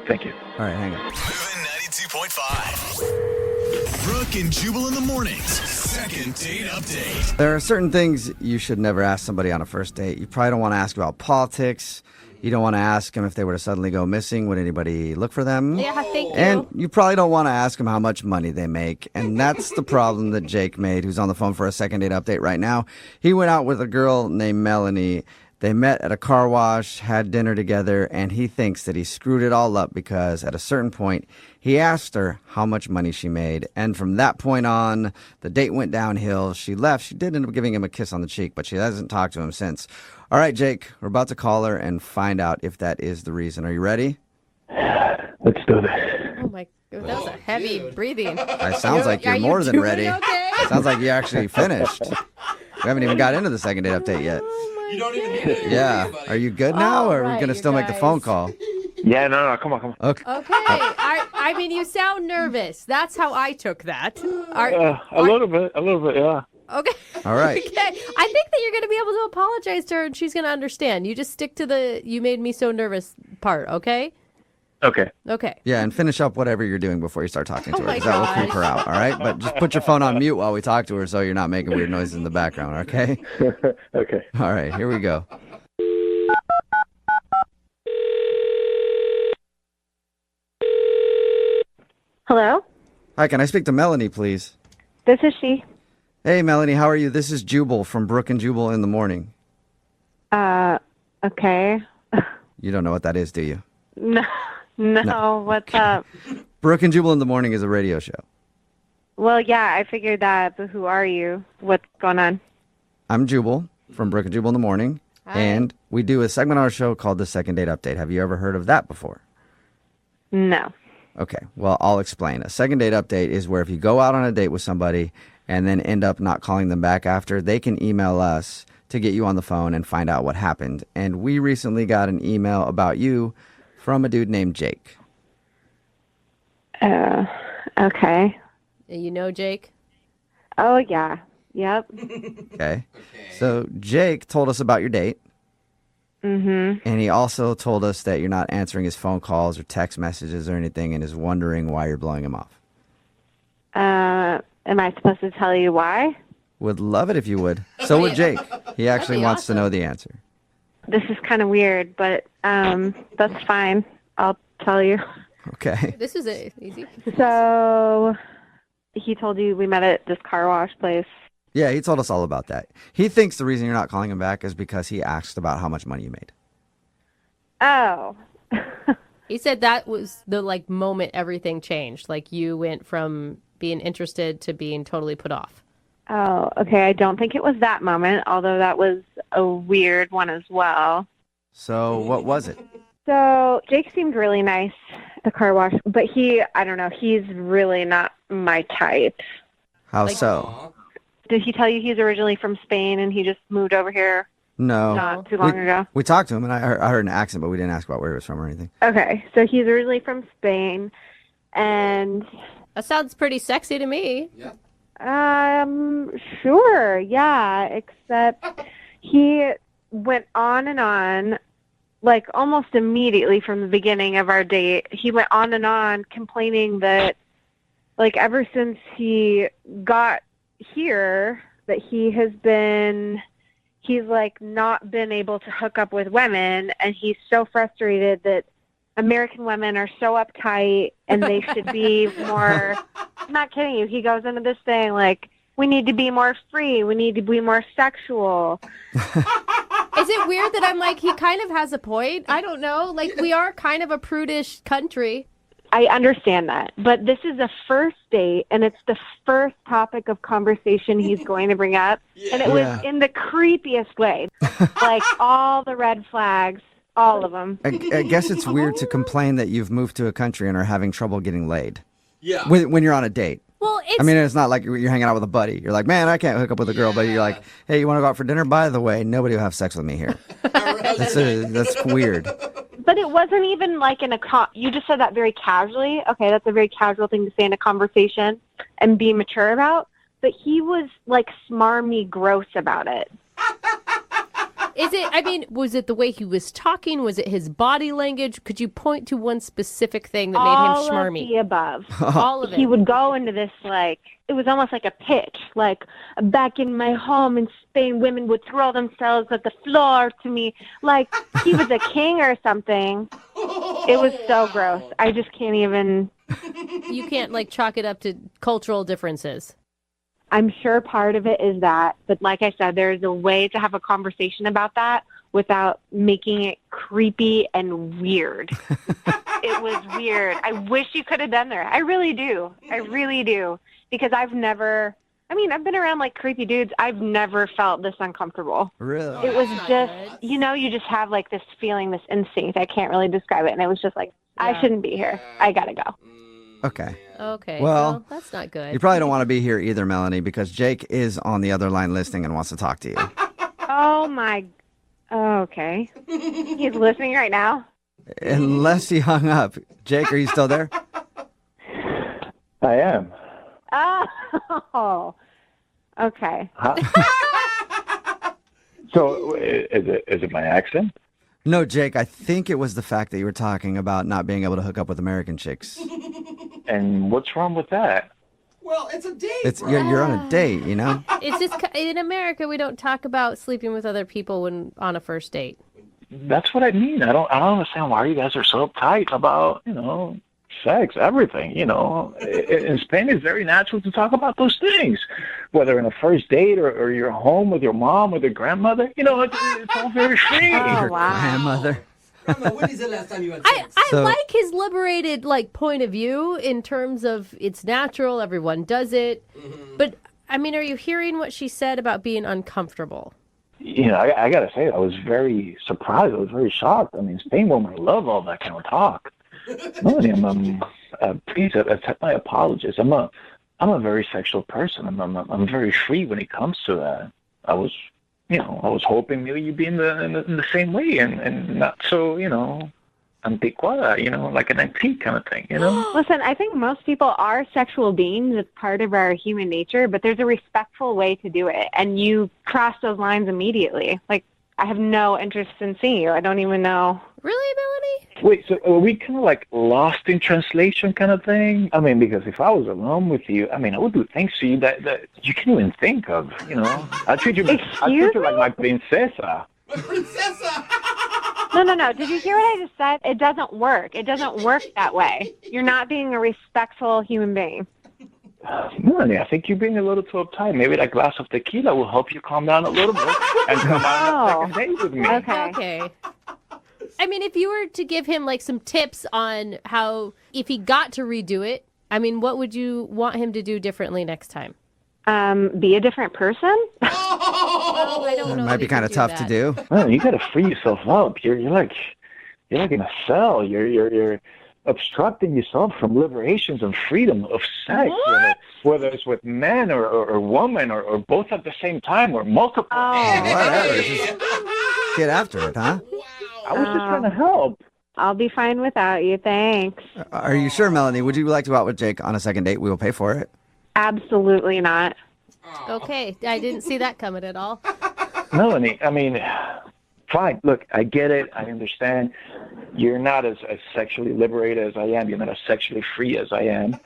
Thank you. All right, hang on. Moving 92.5. Brooke and Jubal in the mornings. Second date update. There are certain things you should never ask somebody on a first date. You probably don't want to ask about politics. You don't want to ask them if they were to suddenly go missing, would anybody look for them? Yeah, thank you. And you probably don't want to ask them how much money they make. And that's the problem that Jake made, who's on the phone for a second date update right now. He went out with a girl named Melanie. They met at a car wash, had dinner together, and he thinks that he screwed it all up because at a certain point, he asked her how much money she made. And from that point on, the date went downhill. She left. She did end up giving him a kiss on the cheek, but she hasn't talked to him since. All right, Jake, we're about to call her and find out if that is the reason. Are you ready? Let's do this. Oh my god, that was a heavy breathing. It sounds like you're more than ready. Okay? Sounds like you actually finished. We haven't even got into the second date update yet. You don't even need it. Yeah. Are you good now, or are we going to still make the phone call? Yeah, no, come on. Okay. I mean, you sound nervous. That's how I took that. A little bit, yeah. Okay. All right. Okay. I think that you're going to be able to apologize to her and she's going to understand. You just stick to the "you made me so nervous" part, okay? Okay. Okay. Yeah, and finish up whatever you're doing before you start talking to her, my because that will gosh. creep her out, all right? But just put your phone on mute while we talk to her so you're not making weird noises in the background, okay? Okay. All right, here we go. Hello? Hi, can I speak to Melanie, please? This is she. Hey, Melanie, how are you? This is Jubal from Brooke and Jubal in the morning. Okay. You don't know what that is, do you? No, what's up? Brooke and Jubal in the morning is a radio show. Well, yeah, I figured that, but who are you? What's going on? I'm Jubal from Brooke and Jubal in the morning, Hi. and we do a segment on our show called the Second Date Update. Have you ever heard of that before? No. Okay, well, I'll explain. A second date update is where if you go out on a date with somebody and then end up not calling them back after, they can email us to get you on the phone and find out what happened. And we recently got an email about you from a dude named Jake. Okay. You know Jake? Oh, yeah. Yep. Okay. So Jake told us about your date. Mm-hmm. And he also told us that you're not answering his phone calls or text messages or anything and is wondering why you're blowing him off. Am I supposed to tell you why? Would love it if you would. So would Jake. He actually wants to know the answer. This is kind of weird, but that's fine. I'll tell you. Okay. This is easy. So he told you we met at this car wash place. Yeah, he told us all about that. He thinks the reason you're not calling him back is because he asked about how much money you made. Oh. He said that was the moment everything changed. Like you went from being interested to being totally put off. Oh, okay. I don't think it was that moment, although that was a weird one as well. So what was it? So Jake seemed really nice at the car wash, but I don't know, he's really not my type. How so? Did he tell you he's originally from Spain and he just moved over here No. not too long ago? We talked to him, and I heard an accent, but we didn't ask about where he was from or anything. Okay, so he's originally from Spain, and... That sounds pretty sexy to me. Yeah. Sure, yeah, except he went on and on like almost immediately from the beginning of our date, he went on and on complaining that, like, ever since he got here, that he's like not been able to hook up with women, and he's so frustrated that American women are so uptight and they should be more. I'm not kidding you. He goes into this thing like, we need to be more free. We need to be more sexual. Is it weird that I'm like, he kind of has a point? I don't know. Like, we are kind of a prudish country. I understand that. But this is a first date, and it's the first topic of conversation he's going to bring up. And it was in the creepiest way. Like, all the red flags, all of them. I guess it's weird to complain that you've moved to a country and are having trouble getting laid. Yeah. When you're on a date. Well, I mean, it's not like you're hanging out with a buddy. You're like, man, I can't hook up with a girl. But you're like, hey, you want to go out for dinner? By the way, nobody will have sex with me here. That's weird. But it wasn't even like in a you just said that very casually. Okay, that's a very casual thing to say in a conversation and be mature about. But he was like smarmy gross about it. Was it the way he was talking? Was it his body language? Could you point to one specific thing that made All him schmarmy? of the above. All of it. He would go into this like, it was almost like a pitch. Like, back in my home in Spain, women would throw themselves at the floor to me. Like, he was a king or something. It was so gross. I just can't even. You can't, like, chalk it up to cultural differences. I'm sure part of it is that, but like I said, there's a way to have a conversation about that without making it creepy and weird. It was weird. I wish you could have been there. I really do. I really do. Because I've been around like creepy dudes. I've never felt this uncomfortable. Really? It was just, you just have like this feeling, this instinct. I can't really describe it. And it was just like, I shouldn't be here. I gotta go. Okay. Well, that's not good. You probably don't want to be here either, Melanie, because Jake is on the other line listening and wants to talk to you. Oh, my. Okay. He's listening right now? Unless he hung up. Jake, are you still there? I am. Oh. Okay. So is it my accent? No, Jake, I think it was the fact that you were talking about not being able to hook up with American chicks. And what's wrong with that? Well, it's a date. You're on a date, you know? It's just, in America, we don't talk about sleeping with other people when on a first date. That's what I mean. I don't understand why you guys are so uptight about, sex, everything, In Spain, it's very natural to talk about those things, whether in a first date or you're home with your mom or your grandmother. It's all very free. Your grandmother. When is the last time you had sex? I like his liberated point of view in terms of it's natural, everyone does it. Mm-hmm. But, are you hearing what she said about being uncomfortable? I got to say, I was very surprised. I was very shocked. Spain women love all that kind of talk. Please accept my apologies. I'm a very sexual person. I'm very free when it comes to that. I was hoping maybe you'd be in the same way and not so, antiquada, like an antique kind of thing, Listen, I think most people are sexual beings. It's part of our human nature, but there's a respectful way to do it. And you cross those lines immediately. Like, I have no interest in seeing you. I don't even know. Really, Melanie? Wait, so are we kind of like lost in translation kind of thing? Because if I was alone with you, I would do things to you that you can't even think of, I treat you like my princesa. No. Did you hear what I just said? It doesn't work. It doesn't work that way. You're not being a respectful human being. Melanie, I think you're being a little too uptight. Maybe that glass of tequila will help you calm down a little bit and come on a second date with me. Okay. If you were to give him some tips on how, if he got to redo it, what would you want him to do differently next time? Be a different person? Oh, I don't know. That might be kind of tough to do. Well, you got to free yourself up. You're like in a cell. You're obstructing yourself from liberations and freedom of sex, whether it's with men or women or both at the same time or multiple. Whatever. Just get after it, huh? I was just trying to help. I'll be fine without you, thanks. Are you sure, Melanie? Would you like to go out with Jake on a second date? We will pay for it. Absolutely not. Okay, I didn't see that coming at all. Melanie, fine. Look, I get it. I understand. You're not as sexually liberated as I am. You're not as sexually free as I am.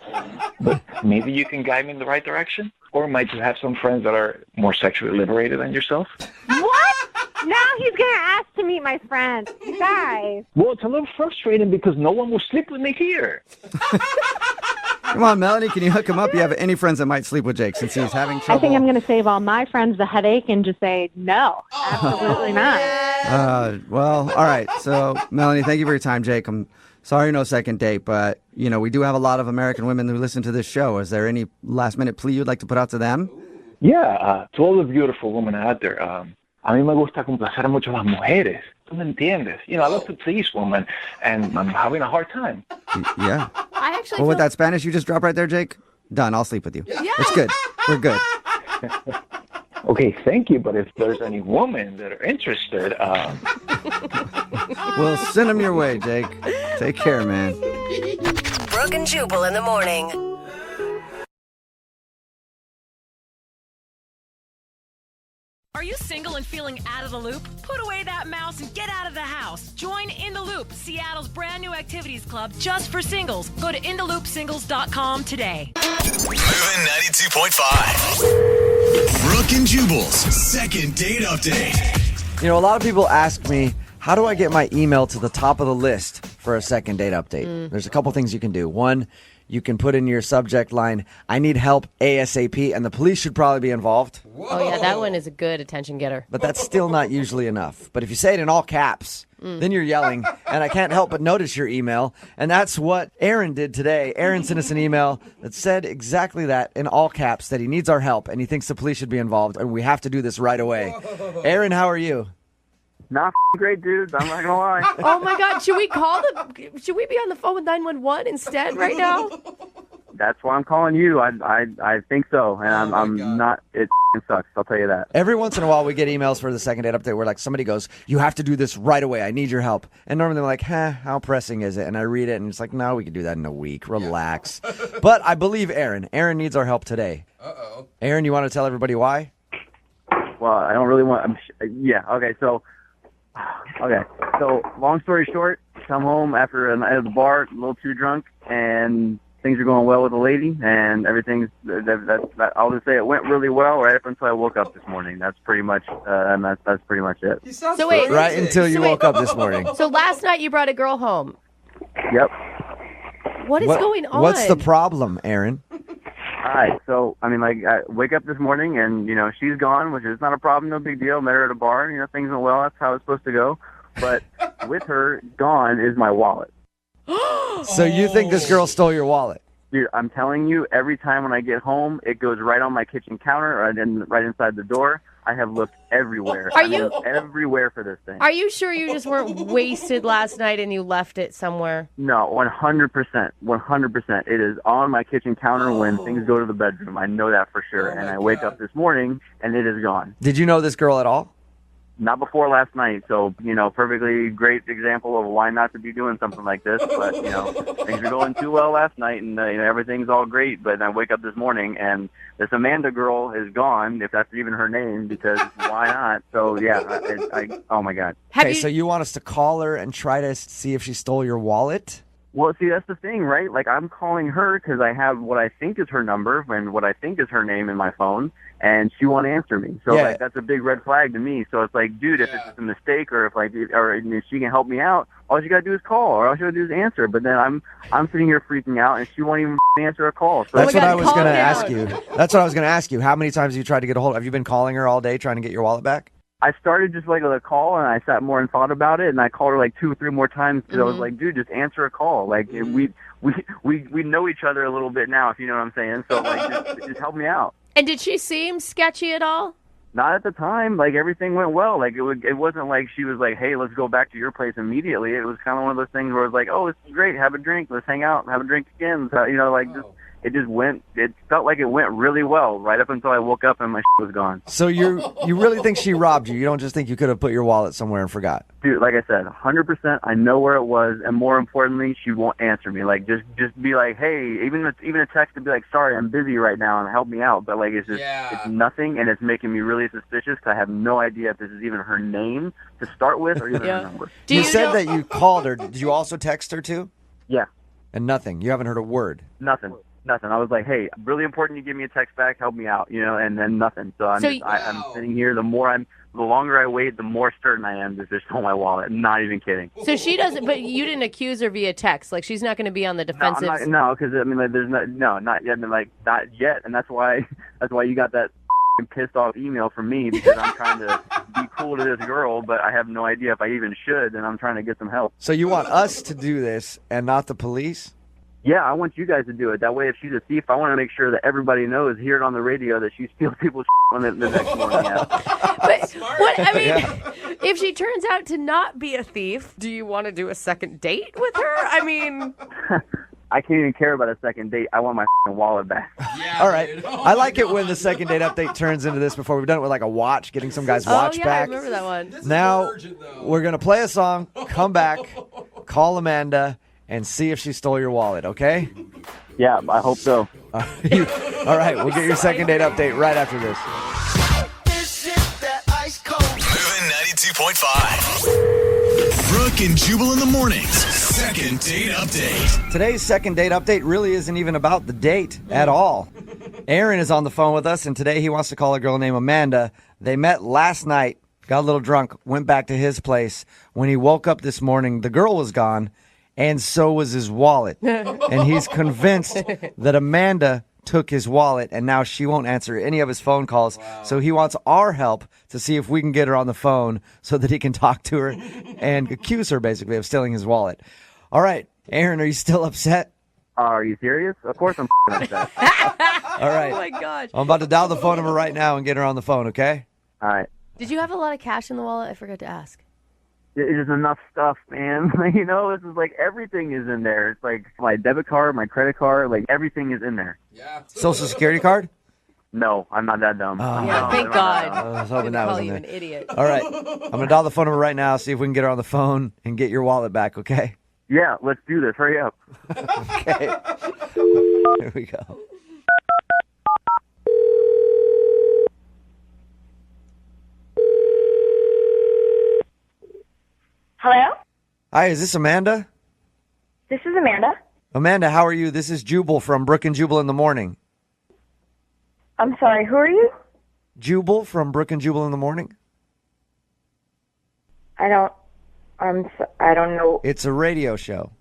But maybe you can guide me in the right direction? Or might you have some friends that are more sexually liberated than yourself? What? Now he's going to ask to meet my friends. You guys. Well, it's a little frustrating because no one will sleep with me here. Come on, Melanie, can you hook him up? You have any friends that might sleep with Jake since he's having trouble? I think I'm going to save all my friends the headache and just say, no, absolutely not. Well, all right. So, Melanie, thank you for your time, Jake. I'm sorry no second date, but, you know, we do have a lot of American women who listen to this show. Is there any last-minute plea you'd like to put out to them? Yeah, to all the beautiful women out there, a mí me gusta complacer mucho a las mujeres. ¿Tú me entiendes? You know, I love to please women, and I'm having a hard time. Yeah. I actually Well, with that Spanish you just dropped right there, Jake, done. I'll sleep with you. Yeah. It's good. We're good. Okay, thank you, but if there's any women that are interested, We'll send them your way, Jake. Take care, man. Brooke and Jubal in the morning. Are you single and feeling out of the loop? Put away that mouse and get out of the house. Join In the Loop, Seattle's brand new activities club just for singles. Go to intheloopsingles.com today. Moving 92.5. Brooke and Jubal's second date update. You know, a lot of people ask me, how do I get my email to the top of the list for a second date update? There's a couple things you can do. One, you can put in your subject line, I need help ASAP, and the police should probably be involved. Oh, yeah, that one is a good attention getter. But that's still not usually enough. But if you say it in all caps, then you're yelling, and I can't help but notice your email. And that's what Aaron did today. Aaron sent us an email that said exactly that in all caps, that he needs our help, and he thinks the police should be involved, and we have to do this right away. Aaron, how are you? Not great, dudes. I'm not gonna lie. Oh my God! Should we be on the phone with 911 instead right now? That's why I'm calling you. I think so, and I'm not. It sucks. I'll tell you that. Every once in a while, we get emails for the second date update where like somebody goes, "You have to do this right away. I need your help." And normally they're like, how pressing is it? And I read it, and it's like, no, we can do that in a week. Relax. But I believe Aaron. Aaron needs our help today. Uh-oh. Aaron, you want to tell everybody why? Well, I don't really want. Yeah. Okay. So, long story short, come home after a night at the bar, a little too drunk, and things are going well with the lady, and everything's. I'll just say it went really well right up until I woke up this morning. That's pretty much, and that's pretty much it. So wait, right until you woke up this morning. So last night you brought a girl home. Yep. What is going on? What's the problem, Aaron? All right, so, I wake up this morning and, she's gone, which is not a problem, no big deal. Met her at a bar, things went well. That's how it's supposed to go. But with her gone is my wallet. So you think this girl stole your wallet? Dude, I'm telling you, every time when I get home, it goes right on my kitchen counter or right inside the door. I have looked everywhere. Everywhere for this thing. Are you sure you just weren't wasted last night and you left it somewhere? No, 100%. 100%. It is on my kitchen counter when things go to the bedroom. I know that for sure. And I wake up this morning and it is gone. Did you know this girl at all? Not before last night, so, perfectly great example of why not to be doing something like this. But, things were going too well last night, and, everything's all great. But I wake up this morning, and this Amanda girl is gone, if that's even her name, because why not? So, yeah, oh, my God. Okay, so you want us to call her and try to see if she stole your wallet? Well, see, that's the thing, right? Like, I'm calling her because I have what I think is her number and what I think is her name in my phone, and she won't answer me. So, that's a big red flag to me. So it's like, dude, if it's just a mistake or if she can help me out, all you got to do is call or all you got to do is answer. But then I'm sitting here freaking out, and she won't even answer a call. So that's what I was going to ask you. That's what I was going to ask you. How many times have you tried to get a hold of her? Have you been calling her all day trying to get your wallet back? I started just like a call, and I sat more and thought about it, and I called her like 2 or 3 more times because I was like, dude, just answer a call. Like we know each other a little bit now, if you know what I'm saying. So like just help me out. And did she seem sketchy at all? Not at the time. Like everything went well. Like it wasn't like she was like, hey, let's go back to your place immediately. It was kind of one of those things where it was like, oh, this is great. Have a drink. Let's hang out. Have a drink again. So, it felt like it went really well right up until I woke up and my was gone. So you really think she robbed you? You don't just think you could have put your wallet somewhere and forgot? Dude, like I said, 100%. I know where it was, and more importantly, she won't answer me. Like, just be like, hey, even a text to be like, sorry, I'm busy right now, and help me out. But like, it's just it's nothing, and it's making me really suspicious because I have no idea if this is even her name to start with or even her number. You said that you called her. Did you also text her too? Yeah. And nothing. You haven't heard a word. Nothing. I was like, hey, really important you give me a text back, help me out, and then nothing. So I'm sitting here. The longer I wait, the more certain I am that they stole my wallet. I'm not even kidding. So she doesn't, but you didn't accuse her via text. Like, she's not going to be on the defensive. No, because I mean, like, there's not yet. I mean, like, not yet, and that's why you got that pissed off email from me because I'm trying to be cool to this girl, but I have no idea if I even should, and I'm trying to get some help. So you want us to do this and not the police? Yeah, I want you guys to do it. That way, if she's a thief, I want to make sure that everybody knows, hear it on the radio, that she steals people's on the next morning. But what I mean, if she turns out to not be a thief, do you want to do a second date with her? I mean, I can't even care about a second date. I want my wallet back. All right. I like it when the second date update turns into this before. We've done it with like a watch, getting some guy's watch back. I remember that one. Now, we're going to play a song, come back, call Amanda, and see if she stole your wallet, okay? Yeah, I hope so. All right, we'll get your second date update right after this. Moving 92.5. Brooke and Jubal in the mornings. Second date update. Today's second date update really isn't even about the date at all. Aaron is on the phone with us, and today he wants to call a girl named Amanda. They met last night, got a little drunk, went back to his place. When he woke up this morning, the girl was gone, and so was his wallet. And he's convinced that Amanda took his wallet, and now she won't answer any of his phone calls. Wow. So he wants our help to see if we can get her on the phone so that he can talk to her and accuse her, basically, of stealing his wallet. All right, Aaron, are you still upset? Are you serious? Of course I'm upset. All right. Oh, my gosh. I'm about to dial the phone number right now and get her on the phone, okay? All right. Did you have a lot of cash in the wallet? I forgot to ask. There's enough stuff, man. This is like everything is in there. It's like my debit card, my credit card, like everything is in there. Yeah. Social Security card? No, I'm not that dumb. Yeah, thank God. I was hoping that was in there. An idiot. All right. I'm going to dial the phone number right now, see if we can get her on the phone and get your wallet back, okay? Yeah, let's do this. Hurry up. Okay. Here we go. Hello? Hi, is this Amanda? This is Amanda. Amanda, how are you? This is Jubal from Brooke and Jubal in the morning. I'm sorry, who are you? Jubal from Brooke and Jubal in the morning. I don't know. It's a radio show.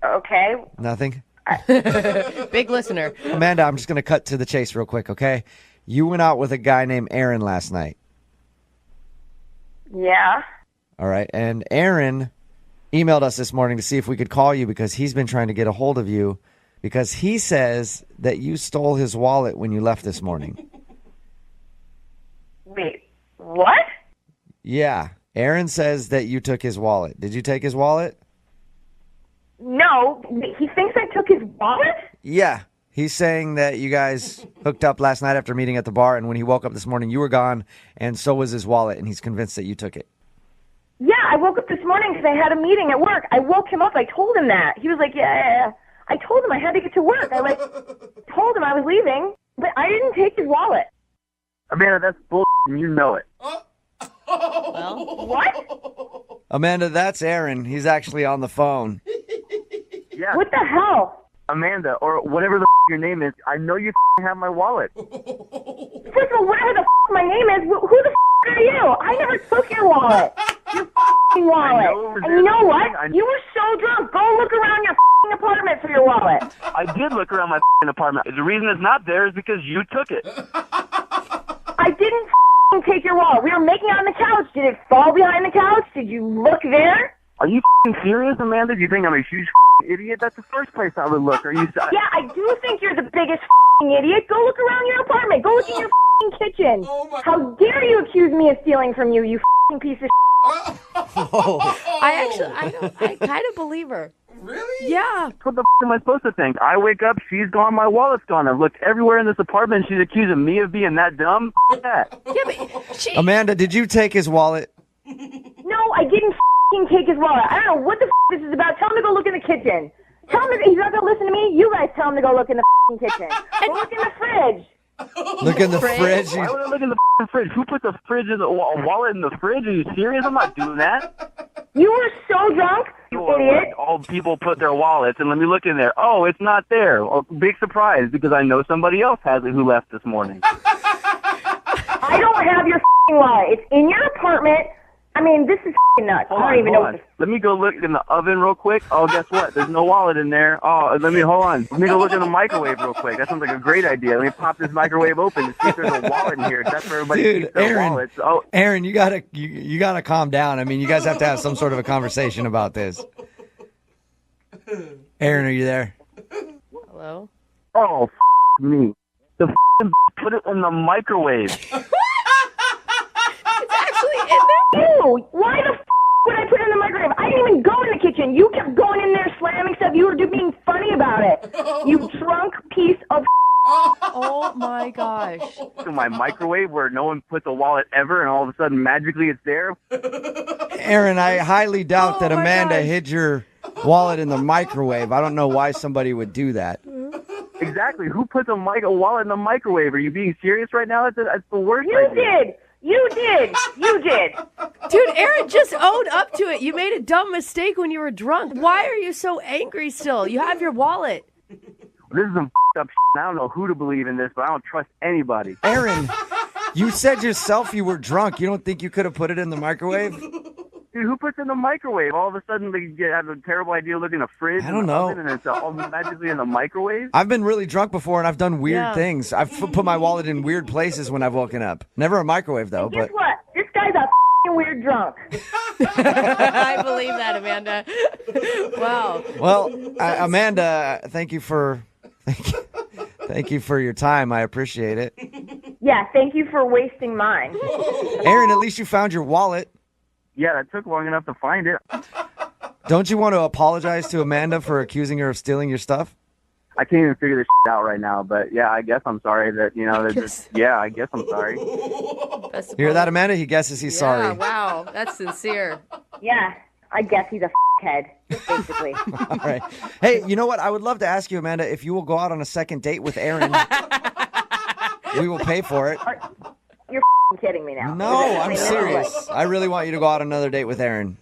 Okay. Nothing? Big listener. Amanda, I'm just going to cut to the chase real quick, okay? You went out with a guy named Aaron last night. Yeah. All right, and Aaron emailed us this morning to see if we could call you because he's been trying to get a hold of you because he says that you stole his wallet when you left this morning. Wait, what? Yeah, Aaron says that you took his wallet. Did you take his wallet? No, he thinks I took his wallet? Yeah, he's saying that you guys hooked up last night after meeting at the bar, and when he woke up this morning, you were gone, and so was his wallet, and he's convinced that you took it. Yeah, I woke up this morning because I had a meeting at work. I woke him up. I told him that. He was like, yeah. I told him I had to get to work. I told him I was leaving, but I didn't take his wallet. Amanda, that's bullshit, and you know it. Well, what? Amanda, that's Aaron. He's actually on the phone. Yeah. What the hell? Amanda, or whatever the your name is, I know you have my wallet. First of all, whatever the my name is, who the are you? I never took your wallet. Your wallet. And you know what? You were so drunk. Go look around your apartment for your wallet. I did look around my apartment. The reason it's not there is because you took it. I didn't take your wallet. We were making out on the couch. Did it fall behind the couch? Did you look there? Are you serious, Amanda? Do you think I'm a huge idiot. That's the first place I would look. Are you? Yeah, I do think you're the biggest idiot. Go look around your apartment. Go look in your kitchen. How dare you accuse me of stealing from you, you piece of I kind of believe her. Really? Yeah. What the am I supposed to think? I wake up, she's gone, my wallet's gone. I've looked everywhere in this apartment. She's accusing me of being that dumb. That. Yeah, but Amanda, did you take his wallet? No, I didn't take his wallet. I don't know what the this is about. Tell him to go look in the kitchen. Tell him he's not going to listen to me. You guys tell him to go look in the kitchen. Go look in the fridge. Look in the fridge. Why would I look in the fridge? Who put the fridge in a wallet in the fridge? Are you serious? I'm not doing that. You were so drunk, you idiot. All people put their wallets, and let me look in there. Oh, it's not there. Oh, big surprise, because I know somebody else has it who left this morning. I don't have your wallet. It's in your apartment. I mean, this is nuts. I don't even know what Let me go look in the oven real quick. Oh, guess what? There's no wallet in there. Oh, hold on. Let me go look in the microwave real quick. That sounds like a great idea. Let me pop this microwave open and see if there's a wallet in here. That's where everybody keeps their wallets. Oh, Aaron, you gotta calm down. I mean, you guys have to have some sort of a conversation about this. Aaron, are you there? Hello? Oh, me. The put it in the microwave. It's actually in there? Ew, why the would I put it in the microwave? I didn't even go in the kitchen. You kept going in there slamming stuff. You were just being funny about it. You drunk piece of Oh my gosh. To my microwave where no one puts a wallet ever and all of a sudden magically it's there. Aaron, I highly doubt that Amanda hid your wallet in the microwave. I don't know why somebody would do that. Exactly. Who puts a wallet in the microwave? Are you being serious right now? That's the worst idea. You did. Dude, Aaron just owned up to it. You made a dumb mistake when you were drunk. Why are you so angry still? You have your wallet. This is some up shit. I don't know who to believe in this, but I don't trust anybody. Aaron, you said yourself you were drunk. You don't think you could have put it in the microwave? Dude, who puts it in the microwave? All of a sudden they have a terrible idea of looking in a fridge. I don't know. And it's all magically in the microwave? I've been really drunk before, and I've done weird things. I've put my wallet in weird places when I've woken up. Never a microwave, though. Guess what? This guy's a weird drunk. I believe that, Amanda. Wow. Well, Amanda, thank you for your time. I appreciate it. Yeah, thank you for wasting mine. Aaron, at least you found your wallet. Yeah, that took long enough to find it. Don't you want to apologize to Amanda for accusing her of stealing your stuff? I can't even figure this out right now, but yeah, I guess I'm sorry that, I guess I'm sorry. You hear that, Amanda? He guesses he's sorry. Yeah, wow. That's sincere. Yeah, I guess he's a head, basically. All right. Hey, you know what? I would love to ask you, Amanda, if you will go out on a second date with Aaron. We will pay for it. You're kidding me now. No, I'm serious. I really want you to go out on another date with Aaron.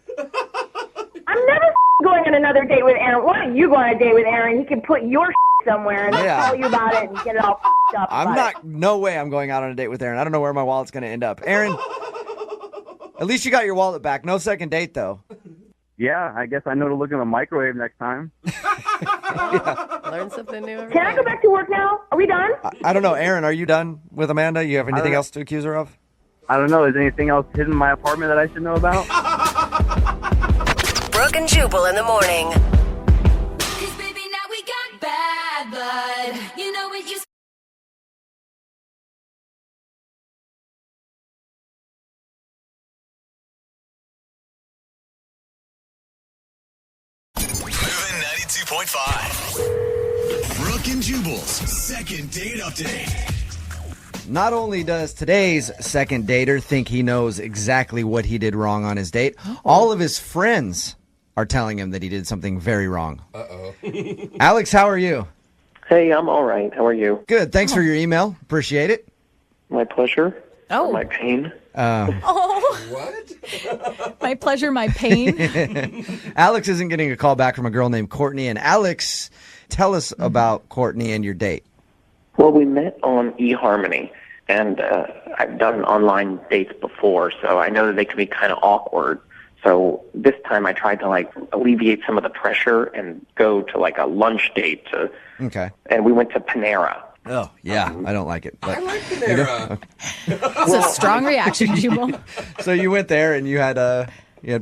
I'm never going on another date with Aaron. Why don't you go on a date with Aaron? He can put your somewhere and tell you about it and get it all up. No way I'm going out on a date with Aaron. I don't know where my wallet's going to end up. Aaron, at least you got your wallet back. No second date, though. Yeah, I guess I know to look in the microwave next time. Learn something new every Can I go back to work now? Are we done? I don't know. Aaron, are you done with Amanda? You have anything else to accuse her of? I don't know. Is anything else hidden in my apartment that I should know about? Brooke and Jubal in the morning. Bad blood, you know it used. Moving 92.5. Brooke and Jubal's second date update. Not only does today's second dater think he knows exactly what he did wrong on his date, all of his friends are telling him that he did something very wrong. Uh-oh. Alex, how are you? Hey, I'm all right. How are you? Good. Thanks for your email. Appreciate it. My pleasure. Oh. My pain. Oh. What? My pleasure, my pain. Alex isn't getting a call back from a girl named Courtney. And Alex, tell us about Courtney and your date. Well, we met on eHarmony, and I've done online dates before, so I know that they can be kind of awkward. So this time I tried to alleviate some of the pressure and go to a lunch date. Okay. And we went to Panera. Oh, yeah. I don't like it. But I like Panera. That's a strong reaction, Jubal. So you went there and you had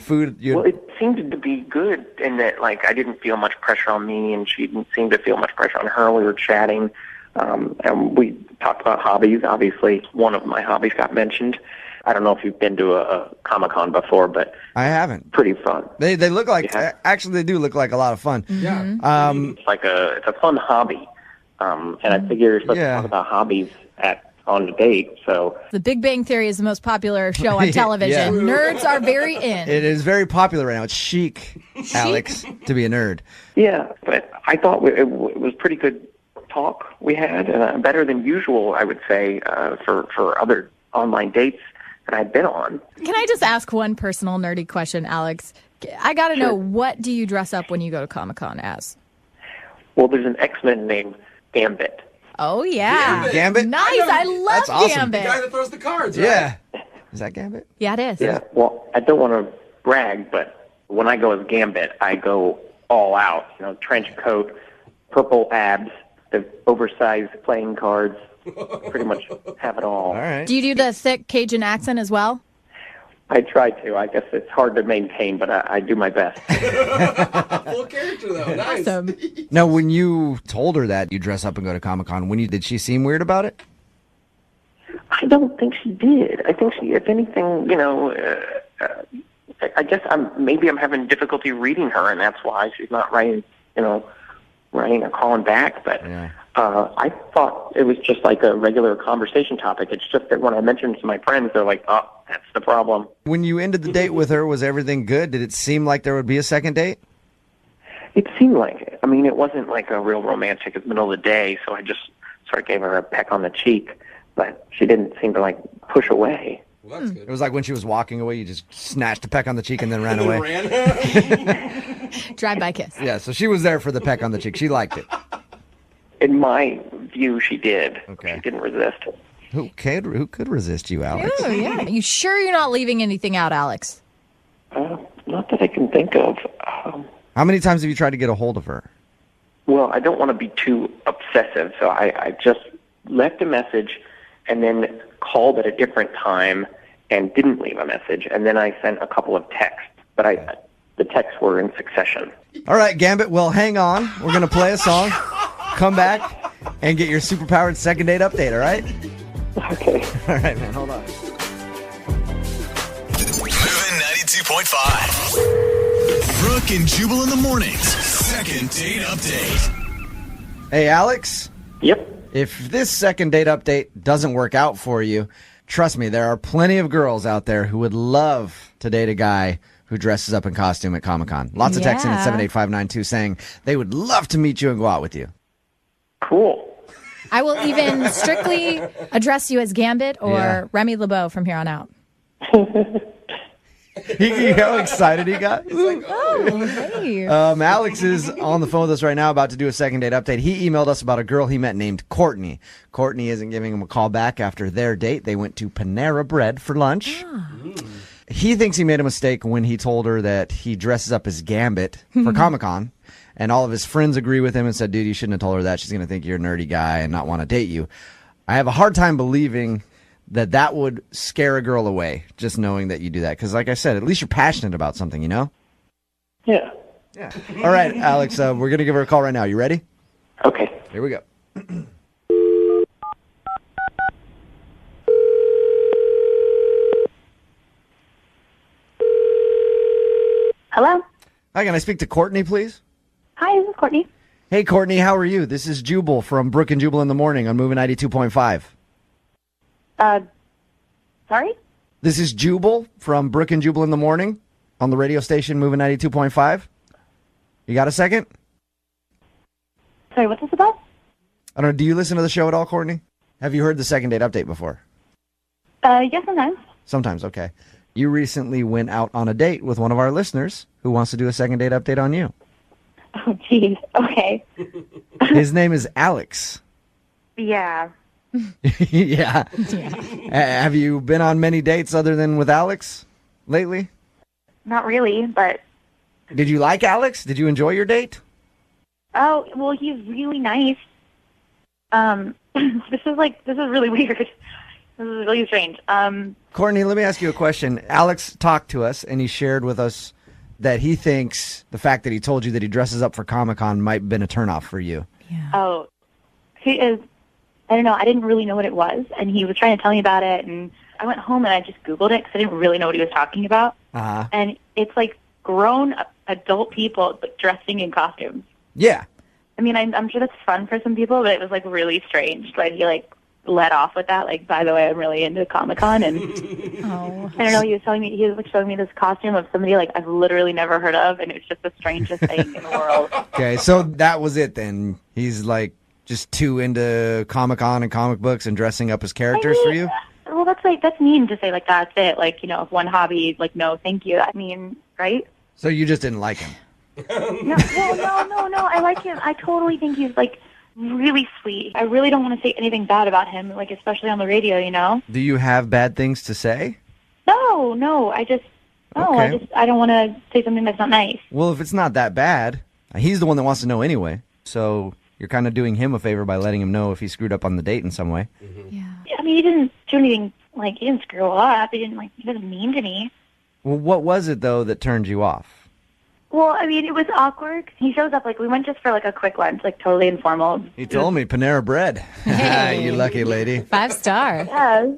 food. Well, it seemed to be good in that I didn't feel much pressure on me, and she didn't seem to feel much pressure on her. We were chatting, and we talked about hobbies. Obviously, one of my hobbies got mentioned. I don't know if you've been to a Comic-Con before, but I haven't. Pretty fun. They look like actually they do look like a lot of fun. Yeah. It's a fun hobby, and I figure you're supposed to talk about hobbies on the date. So The Big Bang Theory is the most popular show on television. Yeah. Nerds are very in. It is very popular right now. It's chic, Alex, to be a nerd. yeah, but I thought it was pretty good talk we had, and better than usual, I would say, for other online dates that I'd been on. Can I just ask one personal nerdy question, Alex? I got to know, what do you dress up when you go to Comic-Con as? Well, there's an X-Men named Gambit. Oh, yeah. Gambit? Nice. I love That's awesome. Gambit. The guy that throws the cards, Yeah. Is that Gambit? Yeah, it is. Yeah, well, I don't want to brag, but when I go as Gambit, I go all out. Trench coat, purple abs, the oversized playing cards, pretty much have it all. All right. Do you do the thick Cajun accent as well? I try to. I guess it's hard to maintain, but I do my best. Full character, though. Nice. Awesome. Now, when you told her that you dress up and go to Comic-Con, did she seem weird about it? I don't think she did. I think she, if anything, I guess maybe I'm having difficulty reading her, and that's why she's not writing or calling back. But I thought it was just like a regular conversation topic. It's just that when I mentioned it to my friends, they're like, "Oh, that's the problem." When you ended the date with her, was everything good? Did it seem like there would be a second date? It seemed like it. I mean, it wasn't like a real romantic in the middle of the day, so I just sort of gave her a peck on the cheek, but she didn't seem to push away. Well, that's good. It was like when she was walking away, you just snatched a peck on the cheek and then ran And then away. Drive-by kiss. Yeah, so she was there for the peck on the cheek. She liked it. In my view, she did. Okay. She didn't resist. Who could resist you, Alex? Oh, yeah. You sure you're not leaving anything out, Alex? Not that I can think of. How many times have you tried to get a hold of her? Well, I don't want to be too obsessive, so I just left a message and then called at a different time and didn't leave a message, and then I sent a couple of texts, but the texts were in succession. All right, Gambit, well, hang on. We're going to play a song, come back, and get your superpowered second date update, all right? Okay. All right, man, hold on. Moving 92.5. Brooke and Jubal in the mornings. Second date update. Hey, Alex? Yep. If this second date update doesn't work out for you, trust me, there are plenty of girls out there who would love to date a guy who dresses up in costume at Comic-Con. Lots of texting at 78592 saying they would love to meet you and go out with you. Cool. I will even strictly address you as Gambit or Remy LeBeau from here on out. How excited he got? Oh, hey. Alex is on the phone with us right now about to do a second date update. He emailed us about a girl he met named Courtney. Courtney isn't giving him a call back after their date. They went to Panera Bread for lunch. He thinks he made a mistake when he told her that he dresses up as Gambit for Comic-Con. And all of his friends agree with him and said, dude, you shouldn't have told her that. She's going to think you're a nerdy guy and not want to date you. I have a hard time believing that would scare a girl away, just knowing that you do that. Because like I said, at least you're passionate about something, you know? Yeah. Yeah. All right, Alex, we're going to give her a call right now. You ready? Okay. Here we go. Hello? Hi, can I speak to Courtney, please? Hi, this is Courtney. Hey, Courtney, how are you? This is Jubal from Brooke and Jubal in the Morning on Moving 92.5. Sorry? This is Jubal from Brooke and Jubal in the Morning on the radio station Moving 92.5. You got a second? Sorry, what's this about? I don't know. Do you listen to the show at all, Courtney? Have you heard the second date update before? Yes, sometimes. Sometimes, okay. You recently went out on a date with one of our listeners who wants to do a second date update on you. Oh, geez. Okay. His name is Alex. Yeah. Yeah. Have you been on many dates other than with Alex lately? Not really, but... Did you like Alex? Did you enjoy your date? Oh, well, he's really nice. This is really weird. This is really strange. Courtney, let me ask you a question. Alex talked to us, and he shared with us that he thinks the fact that he told you that he dresses up for Comic-Con might have been a turnoff for you. Oh, he is, I don't know, I didn't really know what it was, and he was trying to tell me about it, and I went home and I just Googled it because I didn't really know what he was talking about. Uh-huh. And it's like grown adult people like, dressing in costumes. Yeah. I mean, I'm sure that's fun for some people, but it was like really strange. Like he like let off with that. Like, by the way, I'm really into Comic-Con, and I don't know. He was showing me this costume of somebody like I've literally never heard of, and it was just the strangest thing in the world. Okay, so that was it then. He's like just too into Comic-Con and comic books and dressing up as characters for you? Well, that's mean to say like that's it. Like, you know, if one hobby, like no, thank you. I mean, right? So you just didn't like him? No. I like him. I totally think he's like really sweet. I really don't want to say anything bad about him, like especially on the radio, you know? Do you have bad things to say? No. I don't want to say something that's not nice. Well, if it's not that bad, he's the one that wants to know anyway. So you're kind of doing him a favor by letting him know if he screwed up on the date in some way. Yeah. I mean, he didn't do anything, like, he didn't screw up. He wasn't mean to me. Well, what was it, though, that turned you off? Well, I mean, it was awkward. He shows up, like, we went just for, like, a quick lunch, like, totally informal. He told me Panera Bread. You lucky lady. 5-star. Yeah,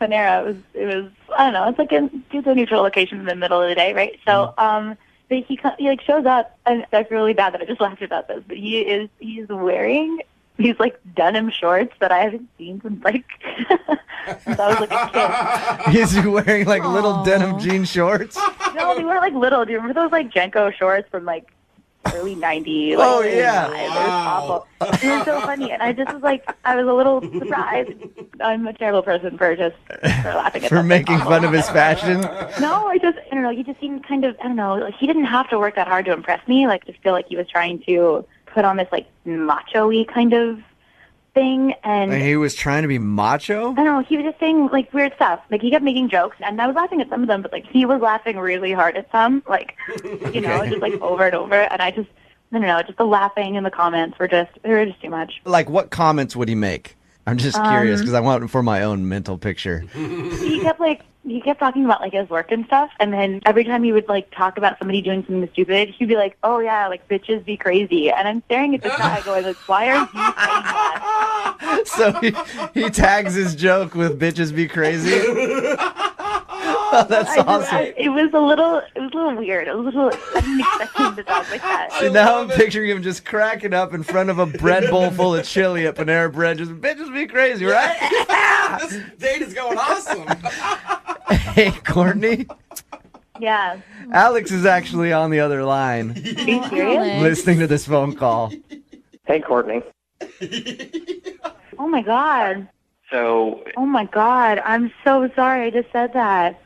Panera. It was, I don't know, it's like it's a neutral location in the middle of the day, right? So, but he like shows up, and I feel really bad that I just laughed about this, but he's wearing these like denim shorts that I haven't seen since like since I was like a kid. He's wearing like little denim jean shorts? No, they weren't like little. Do you remember those like Jenko shorts from like early 90s? Like, oh, yeah. It was awful. It was so funny, and I just was like, I was a little surprised. I'm a terrible person for laughing at For that. making fun of his fashion? No, I don't know, he just seemed kind of, I don't know, like he didn't have to work that hard to impress me. Like, I just feel like he was trying to put on this like macho-y kind of thing, and he was trying to be macho? I don't know, he was just saying like weird stuff. Like he kept making jokes, and I was laughing at some of them, but like he was laughing really hard at some, like, you know, just like over and over, and I don't know, just the laughing and the comments were just too much. Like, what comments would he make? I'm just curious because I want it for my own mental picture. He kept talking about like his work and stuff, and then every time he would like talk about somebody doing something stupid, he'd be like, "Oh yeah, like bitches be crazy," and I'm staring at this guy going, like, "Why are you saying that?" So he tags his joke with "bitches be crazy." Oh, that's awesome. It was a little weird. I didn't expect him to talk like that. See, now I'm picturing him just cracking up in front of a bread bowl full of chili at Panera Bread. Just bitches be crazy, right? This date is going awesome. Hey, Courtney. Yeah. Alex is actually on the other line. Are you serious? Listening to this phone call. Hey, Courtney. Oh my God. So, Oh my God. I'm so sorry. I just said that.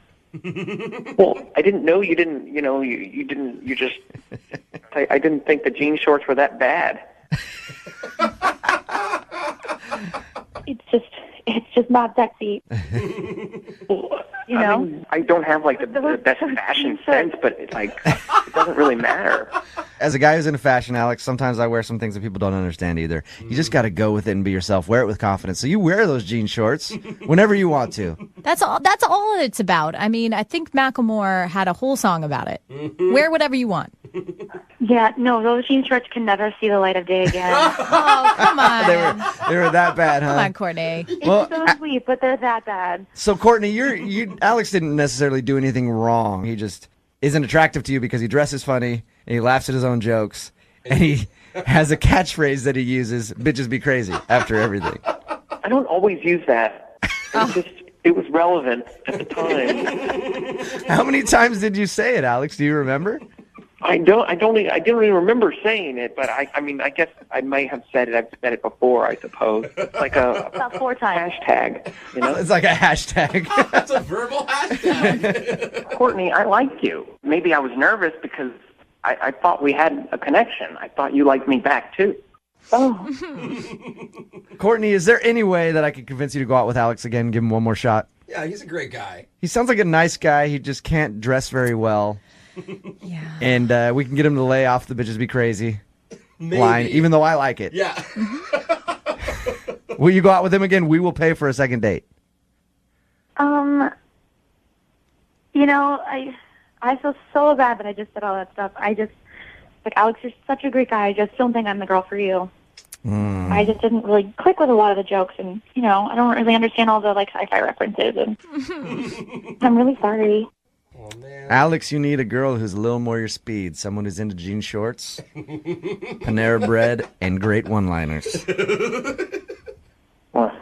well, I didn't know you didn't, you didn't, you just, I didn't think the jean shorts were that bad. It's just not sexy. You know? I mean, I don't have like the best fashion sense, but it's like, it doesn't really matter. As a guy who's into fashion, Alex, sometimes I wear some things that people don't understand either. You just got to go with it and be yourself. Wear it with confidence. So you wear those jean shorts whenever you want to. That's all it's about. I mean, I think Macklemore had a whole song about it. Wear whatever you want. Yeah, no, those jean shorts can never see the light of day again. Oh, come on. They were that bad, huh? Come on, Courtney. It's so sweet, but they're that bad. So Courtney, Alex didn't necessarily do anything wrong. He just isn't attractive to you because he dresses funny and he laughs at his own jokes and he has a catchphrase that he uses, "bitches be crazy," after everything. I don't always use that. It was relevant at the time. How many times did you say it, Alex? Do you remember? I don't even remember saying it, but I mean, I guess I might have said it. I've said it before, I suppose. It's like about 4 times. Hashtag, you know? It's like a hashtag. That's a verbal hashtag. Courtney, I like you. Maybe I was nervous because I thought we had a connection. I thought you liked me back, too. Oh. Courtney, is there any way that I could convince you to go out with Alex again, give him one more shot? Yeah, he's a great guy. He sounds like a nice guy. He just can't dress very well. Yeah. And we can get him to lay off the "bitches be crazy" line, even though I like it. Yeah. Will you go out with him again? We will pay for a second date. You know, I feel so bad that I just said all that stuff. Alex, you're such a great guy. I just don't think I'm the girl for you. I just didn't really click with a lot of the jokes, and, I don't really understand all the, sci-fi references, and I'm really sorry. Alex, you need a girl who's a little more your speed. Someone who's into jean shorts, Panera Bread, and great one-liners. Well,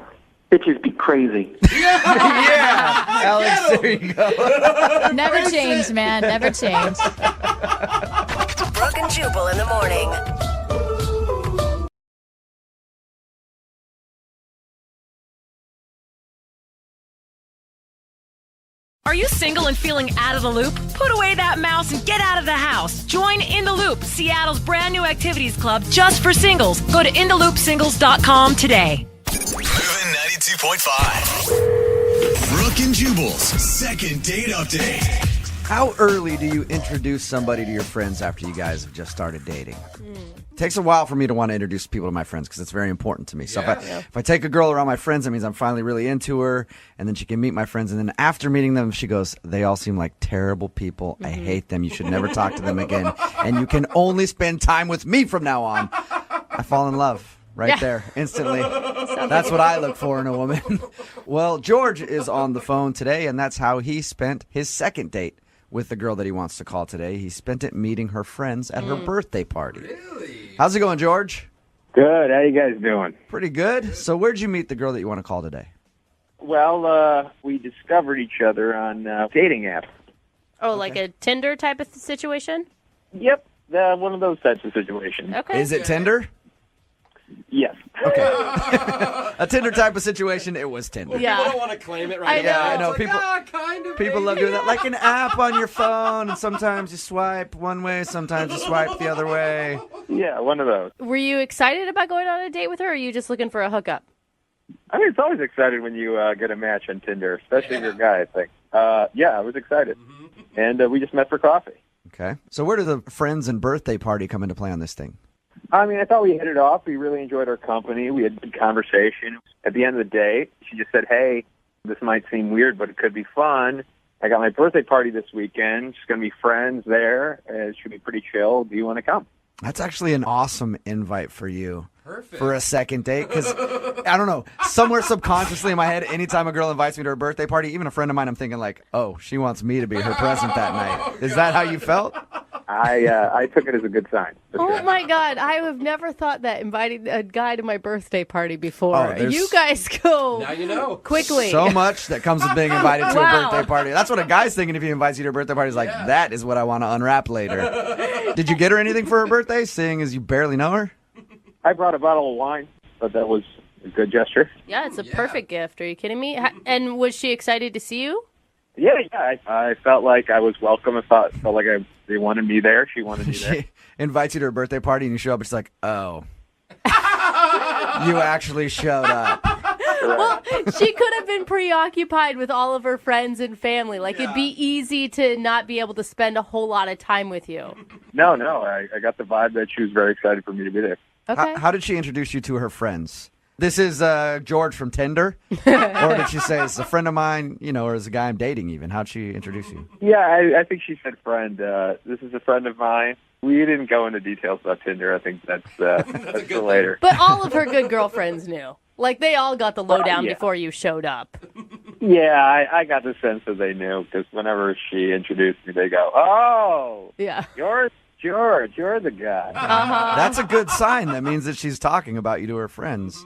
bitches be crazy. Yeah, Alex, there you go. Never change, man. Never change. Brooke and Jubal in the morning. Are you single and feeling out of the loop? Put away that mouse and get out of the house. Join In the Loop, Seattle's brand new activities club just for singles. Go to intheloopsingles.com today. Moving 92.5. Brooke and Jubal's second date update. How early do you introduce somebody to your friends after you guys have just started dating? Takes a while for me to want to introduce people to my friends because it's very important to me. So if I take a girl around my friends, that means I'm finally really into her, and then she can meet my friends. And then after meeting them, she goes, they all seem like terrible people. I hate them. You should never talk to them again. And you can only spend time with me from now on. I fall in love right there instantly. That's what I look for in a woman. Well, George is on the phone today, and that's how he spent his second date with the girl that he wants to call today. He spent it meeting her friends at her birthday party. Really? How's it going, George? Good. How you guys doing? Pretty good. So where'd you meet the girl that you want to call today? Well, we discovered each other on dating apps. Oh, like a Tinder type of situation? Yep, one of those types of situations. Okay. Is it Tinder? Yes. Okay. A Tinder type of situation, it was Tinder. Yeah. People don't want to claim it right I now. know. I know. It's like, kind of. People love doing that. Like an app on your phone, and sometimes you swipe one way, sometimes you swipe the other way. Yeah, one of those. Were you excited about going on a date with her, or are you just looking for a hookup? I mean, it's always exciting when you get a match on Tinder, especially if you're a guy, I think. Yeah, I was excited. And we just met for coffee. Okay. So where do the friends and birthday party come into play on this thing? I mean, I thought we hit it off. We really enjoyed our company. We had good conversation. At the end of the day, she just said, hey, this might seem weird, but it could be fun. I got my birthday party this weekend. It's going to be friends there. It should be pretty chill. Do you want to come? That's actually an awesome invite for you. Perfect. For a second date, because I don't know, somewhere subconsciously in my head, anytime a girl invites me to her birthday party, even a friend of mine, I'm thinking like, oh, she wants me to be her present that night. Is that how you felt? I took it as a good sign. Oh my God, I have never thought that inviting a guy to my birthday party before. Oh, You guys go Now you know. quickly. So much that comes with being invited to Wow. a birthday party. That's what a guy's thinking if he invites you to a birthday party. He's like, that is what I want to unwrap later. Did you get her anything for her birthday, seeing as you barely know her? I brought a bottle of wine, but that was a good gesture. Yeah, it's a perfect gift. Are you kidding me? And was she excited to see you? Yeah. I felt like I was welcome. I felt like they wanted me there. She wanted me there. She invites you to her birthday party, and you show up, it's like, oh. You actually showed up. Well, she could have been preoccupied with all of her friends and family. Like, it'd be easy to not be able to spend a whole lot of time with you. No, I got the vibe that she was very excited for me to be there. Okay. How did she introduce you to her friends? This is George from Tinder? Or did she say, it's a friend of mine, or is a guy I'm dating even? How'd she introduce you? Yeah, I think she said friend. This is a friend of mine. We didn't go into details about Tinder. I think that's for later. But all of her good girlfriends knew. Like, they all got the lowdown yeah. before you showed up. Yeah, I got the sense that they knew, because whenever she introduced me, they go, oh, yeah, you're George, you're the guy. Uh-huh. That's a good sign. That means that she's talking about you to her friends.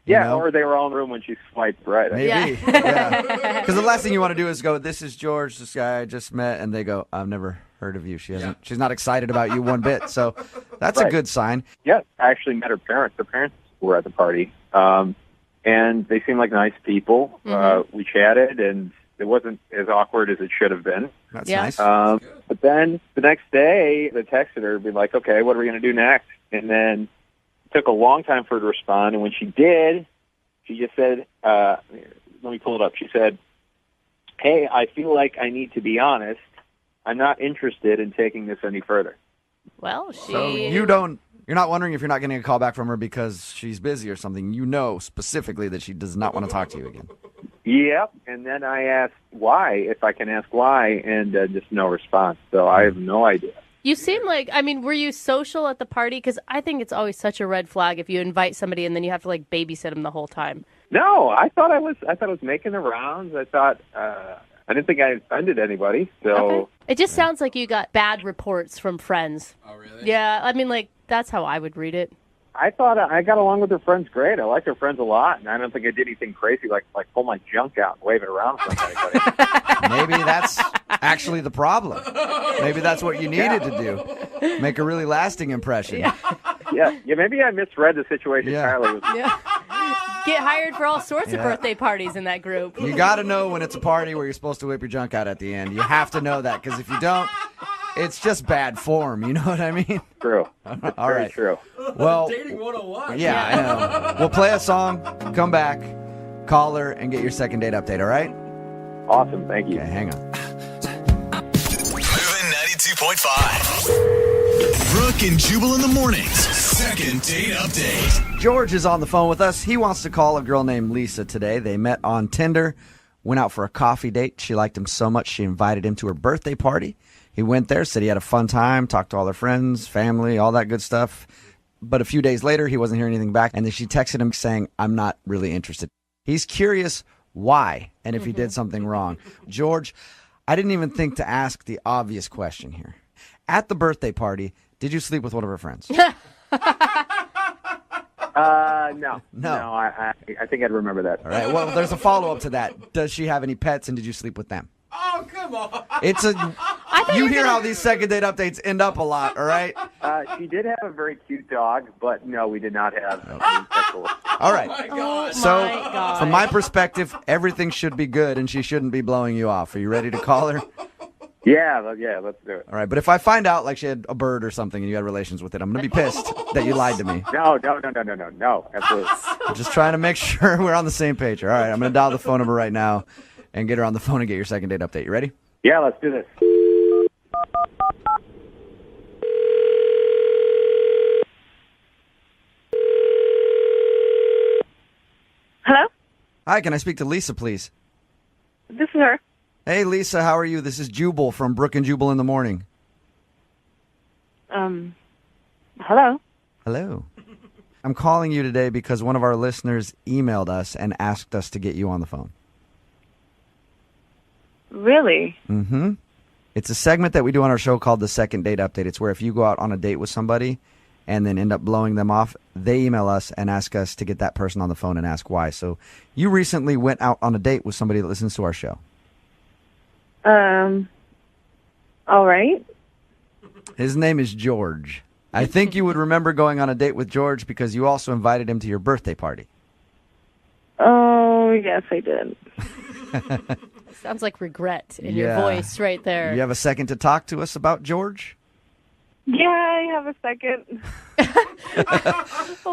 Yeah, or they were all in the room when she swiped right. Maybe. Yeah. Because the last thing you want to do is go, this is George, this guy I just met, and they go, I've never heard of you. She's not excited about you one bit. So that's a good sign. Yeah, I actually met her parents. The parents were at the party. And they seemed like nice people. We chatted, and it wasn't as awkward as it should have been. That's nice. But then the next day, they texted her, be like, okay, what are we going to do next? And then it took a long time for her to respond. And when she did, she just said, let me pull it up. She said, hey, I feel like I need to be honest. I'm not interested in taking this any further. Well, So you're not wondering if you're not getting a call back from her because she's busy or something. You know specifically that she does not want to talk to you again. Yep. And then I asked why, if I can ask why, and just no response. So I have no idea. You seem like, I mean, were you social at the party? Because I think it's always such a red flag if you invite somebody and then you have to like babysit them the whole time. No, I thought I was making the rounds. I thought I didn't think I offended anybody. So Okay. It just sounds like you got bad reports from friends. Oh, really? Yeah, I mean, like, that's how I would read it. I thought I got along with her friends great. I liked her friends a lot, and I don't think I did anything crazy like pull my junk out and wave it around for anybody. Maybe that's actually the problem. Maybe that's what you needed to do. Make a really lasting impression. Yeah, maybe I misread the situation entirely. Yeah. Get hired for all sorts of birthday parties in that group. You got to know when it's a party where you're supposed to whip your junk out at the end. You have to know that, because if you don't, it's just bad form. You know what I mean? True. All Very right. true. Well, Dating 101. yeah, I know. We'll play a song, come back, call her, and get your second date update, all right? Awesome. Thank you. Okay, hang on. Moving 92.5. Brooke and Jubal in the mornings. Second date update. George is on the phone with us. He wants to call a girl named Lisa today. They met on Tinder, went out for a coffee date. She liked him so much she invited him to her birthday party. He went there, said he had a fun time, talked to all their friends, family, all that good stuff. But a few days later, he wasn't hearing anything back, and then she texted him saying, I'm not really interested. He's curious why and if he did something wrong. George, I didn't even think to ask the obvious question here. At the birthday party, did you sleep with one of her friends? No. I think I'd remember that. All right. Well, there's a follow-up to that. Does she have any pets, and did you sleep with them? Oh, come on. It's a. You hear how these second date updates end up a lot, all right? She did have a very cute dog, but no, we did not have any sexual. All right. Oh, my God. So, from my perspective, everything should be good, and she shouldn't be blowing you off. Are you ready to call her? Yeah, let's do it. All right, but if I find out like she had a bird or something and you had relations with it, I'm going to be pissed that you lied to me. No, absolutely. I'm just trying to make sure we're on the same page. All right, I'm going to dial the phone number right now and get her on the phone and get your second date update. You ready? Yeah, let's do this. Hello? Hi, can I speak to Lisa, please? This is her. Hey, Lisa, how are you? This is Jubal from Brooke and Jubal in the morning. Hello? Hello. I'm calling you today because one of our listeners emailed us and asked us to get you on the phone. Really? Mm-hmm. It's a segment that we do on our show called the Second Date Update. It's where if you go out on a date with somebody and then end up blowing them off, they email us and ask us to get that person on the phone and ask why. So you recently went out on a date with somebody that listens to our show. All right. His name is George. I think you would remember going on a date with George because you also invited him to your birthday party. Oh, yes, I did. Sounds like regret in your voice right there. You have a second to talk to us about George? Yeah, I have a second.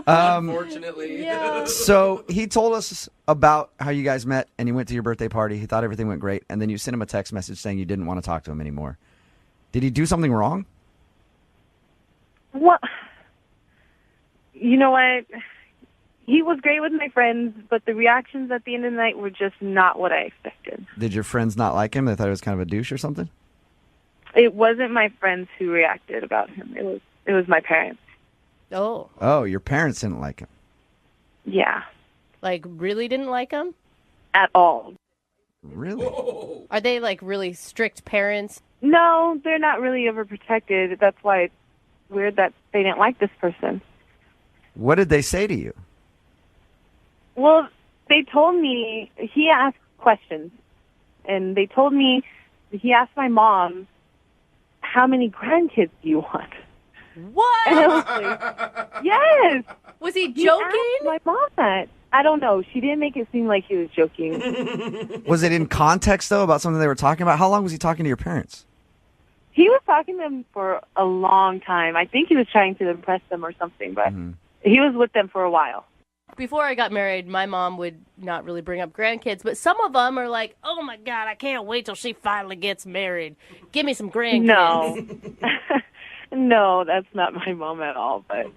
Unfortunately. Yeah. So he told us about how you guys met and he went to your birthday party. He thought everything went great. And then you sent him a text message saying you didn't want to talk to him anymore. Did he do something wrong? What? You know what? He was great with my friends, but the reactions at the end of the night were just not what I expected. Did your friends not like him? They thought he was kind of a douche or something? It wasn't my friends who reacted about him. It was my parents. Oh. Oh, your parents didn't like him. Yeah. Like, really didn't like him? At all. Really? Are they, like, really strict parents? No, they're not really overprotected. That's why it's weird that they didn't like this person. What did they say to you? Well, they told me, he asked questions, and they told me, he asked my mom, how many grandkids do you want? What? And I was like, yes. Was he joking? He asked my mom that. I don't know. She didn't make it seem like he was joking. Was it in context, though, about something they were talking about? How long was he talking to your parents? He was talking to them for a long time. I think he was trying to impress them or something, but he was with them for a while. Before I got married, my mom would not really bring up grandkids, but some of them are like, oh my God, I can't wait till she finally gets married. Give me some grandkids. No. No, that's not my mom at all, but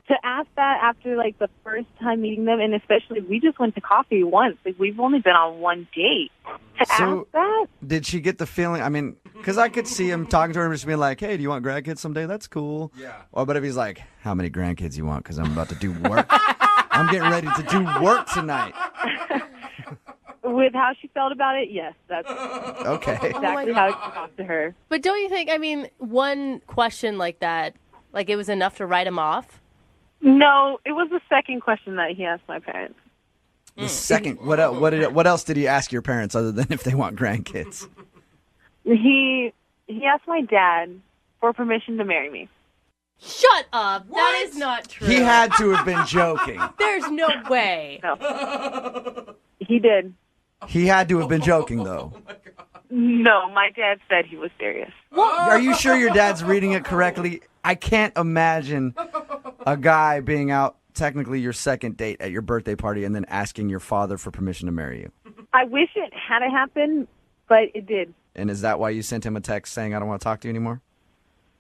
to ask that after like the first time meeting them, and especially we just went to coffee once. Like we've only been on one date. To ask that? Did she get the feeling? I mean, because I could see him talking to her and just being like, "Hey, do you want grandkids someday? That's cool." Yeah. Or but if he's like, "How many grandkids you want? Because I'm about to do work. I'm getting ready to do work tonight." With how she felt about it, yes, that's Okay. exactly how I talked to her. But don't you think, I mean, one question like that, like it was enough to write him off? No, it was the second question that he asked my parents. The second, what else did he ask your parents other than if they want grandkids? He asked my dad for permission to marry me. Shut up. That is not true. He had to have been joking. There's no way. No. He did. He had to have been joking, though. No, my dad said he was serious. Are you sure your dad's reading it correctly? I can't imagine a guy being out, technically your second date at your birthday party, and then asking your father for permission to marry you. I wish it had happened, but it did. And is that why you sent him a text saying, "I don't want to talk to you anymore"?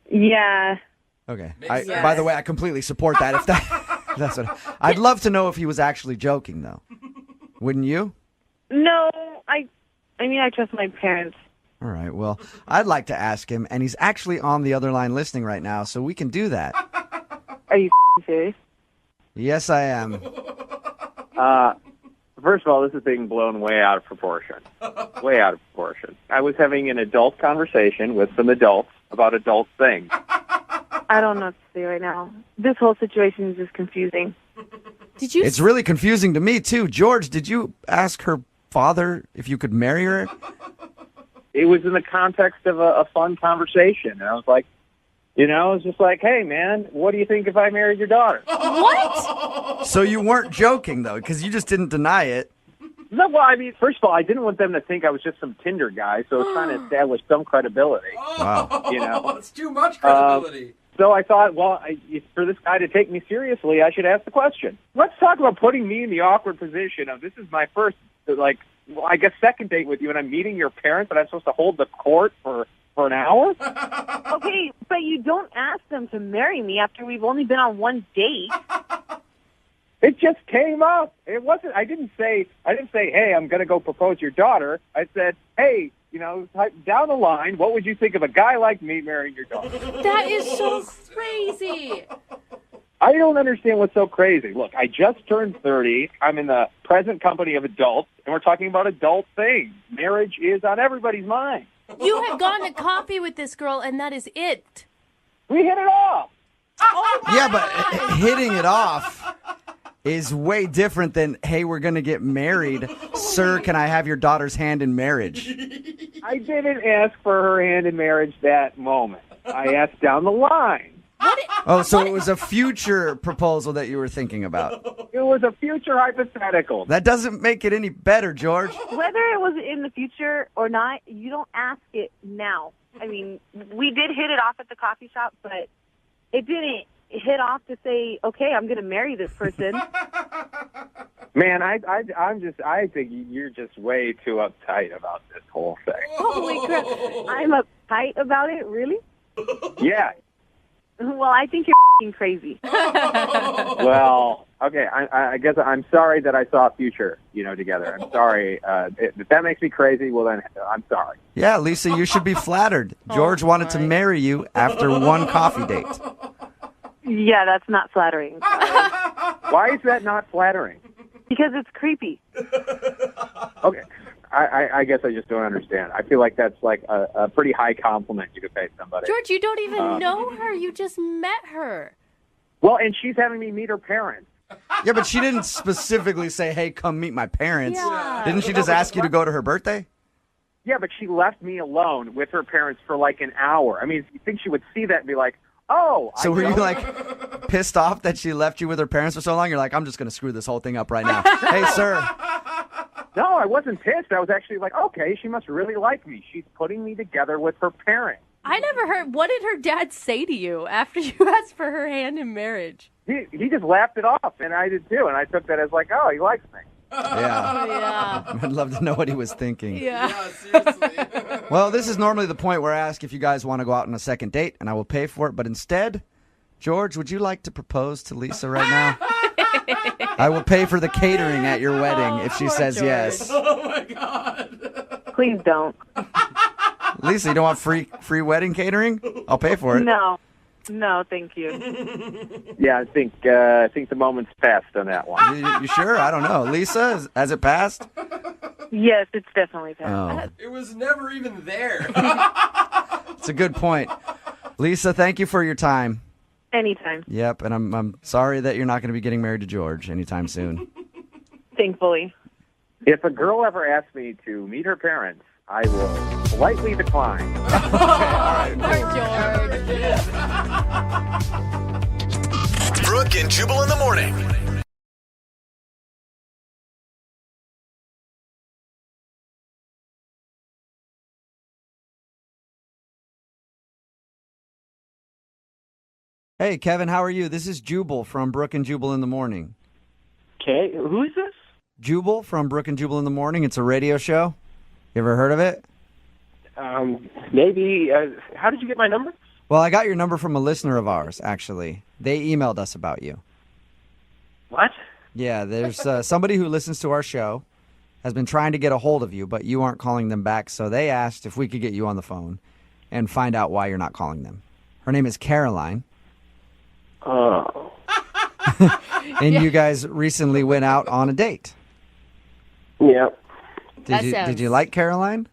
Yeah. Okay. Makes sense. By the way, I completely support that. If that's what I'd love to know if he was actually joking, though. Wouldn't you? No, I mean, I trust my parents. All right. Well, I'd like to ask him, and he's actually on the other line listening right now, so we can do that. Are you serious? Yes, I am. First of all, this is being blown way out of proportion. Way out of proportion. I was having an adult conversation with some adults about adult things. I don't know what to say right now. This whole situation is just confusing. Did you? It's really confusing to me, too. George, did you ask her father if you could marry her? It was in the context of a fun conversation. And I was like, you know, I was just like, "Hey, man, what do you think if I married your daughter?" What? So you weren't joking, though, because you just didn't deny it. No, well, I mean, first of all, I didn't want them to think I was just some Tinder guy, so I was trying to establish some credibility. Wow. You know? It's too much credibility. So I thought, well, for this guy to take me seriously, I should ask the question. Let's talk about putting me in the awkward position of this is my first, like, well, I guess second date with you, and I'm meeting your parents, and I'm supposed to hold the court for an hour? Okay, but you don't ask them to marry me after we've only been on one date. It just came up. It wasn't. I didn't say, "Hey, I'm going to go propose your daughter." I said, "Hey, you know, down the line, what would you think of a guy like me marrying your daughter?" That is so crazy. I don't understand what's so crazy. Look, I just turned 30. I'm in the present company of adults, and we're talking about adult things. Marriage is on everybody's mind. You have gone to coffee with this girl, and that is it. We hit it off. Oh my Yeah, but God. hitting it off is way different than, "Hey, we're going to get married. Sir, can I have your daughter's hand in marriage?" I didn't ask for her hand in marriage that moment. I asked down the line. Oh, so it was a future proposal that you were thinking about. It was a future hypothetical. That doesn't make it any better, George. Whether it was in the future or not, you don't ask it now. I mean, we did hit it off at the coffee shop, but it didn't hit off to say, "Okay, I'm going to marry this person." Man, I think you're just way too uptight about this whole thing. Holy crap. I'm uptight about it? Really? Yeah. Well, I think you're f***ing crazy. Well, okay. I guess I'm sorry that I saw a future, together. I'm sorry. If that makes me crazy, well then I'm sorry. Yeah, Lisa, you should be flattered. George wanted to marry you after one coffee date. Yeah, that's not flattering. Why is that not flattering? Because it's creepy. Okay. I guess I just don't understand. I feel like that's like a pretty high compliment you could pay somebody. George, you don't even know her. You just met her. Well, and she's having me meet her parents. Yeah, but she didn't specifically say, "Hey, come meet my parents." Yeah. Didn't she just ask you to go to her birthday? Yeah, but she left me alone with her parents for like an hour. I mean, you think she would see that and be like, "Oh." So were you like pissed off that she left you with her parents for so long? You're like, "I'm just going to screw this whole thing up right now." Hey, sir. No, I wasn't pissed. I was actually like, okay, she must really like me. She's putting me together with her parents. I never heard. What did her dad say to you after you asked for her hand in marriage? He just laughed it off, and I did too. And I took that as like, oh, he likes me. Yeah. Yeah. I'd love to know what he was thinking. Yeah. Seriously. Well, this is normally the point where I ask if you guys want to go out on a second date, and I will pay for it. But instead, George, would you like to propose to Lisa right now? I will pay for the catering at your wedding if she says yes. Oh my God. Please don't. Lisa, you don't want free wedding catering? I'll pay for it. No, thank you. Yeah, I think the moment's passed on that one. You sure? I don't know. Lisa, has it passed? Yes, it's definitely passed. Oh. It was never even there. It's a good point. Lisa, thank you for your time. Anytime. Yep, and I'm sorry that you're not going to be getting married to George anytime soon. Thankfully. If a girl ever asks me to meet her parents, I will politely decline. Brooke and Jubal in the morning. Hey, Kevin, how are you? This is Jubal from Brooke and Jubal in the morning. Okay, who is this? Jubal from Brooke and Jubal in the morning. It's a radio show. You ever heard of it? Maybe. How did you get my number? Well, I got your number from a listener of ours, actually. They emailed us about you. What? Yeah, there's somebody who listens to our show, has been trying to get a hold of you, but you aren't calling them back, so they asked if we could get you on the phone and find out why you're not calling them. Her name is Caroline. Oh. And you guys recently went out on a date. Yep. Did you like Caroline?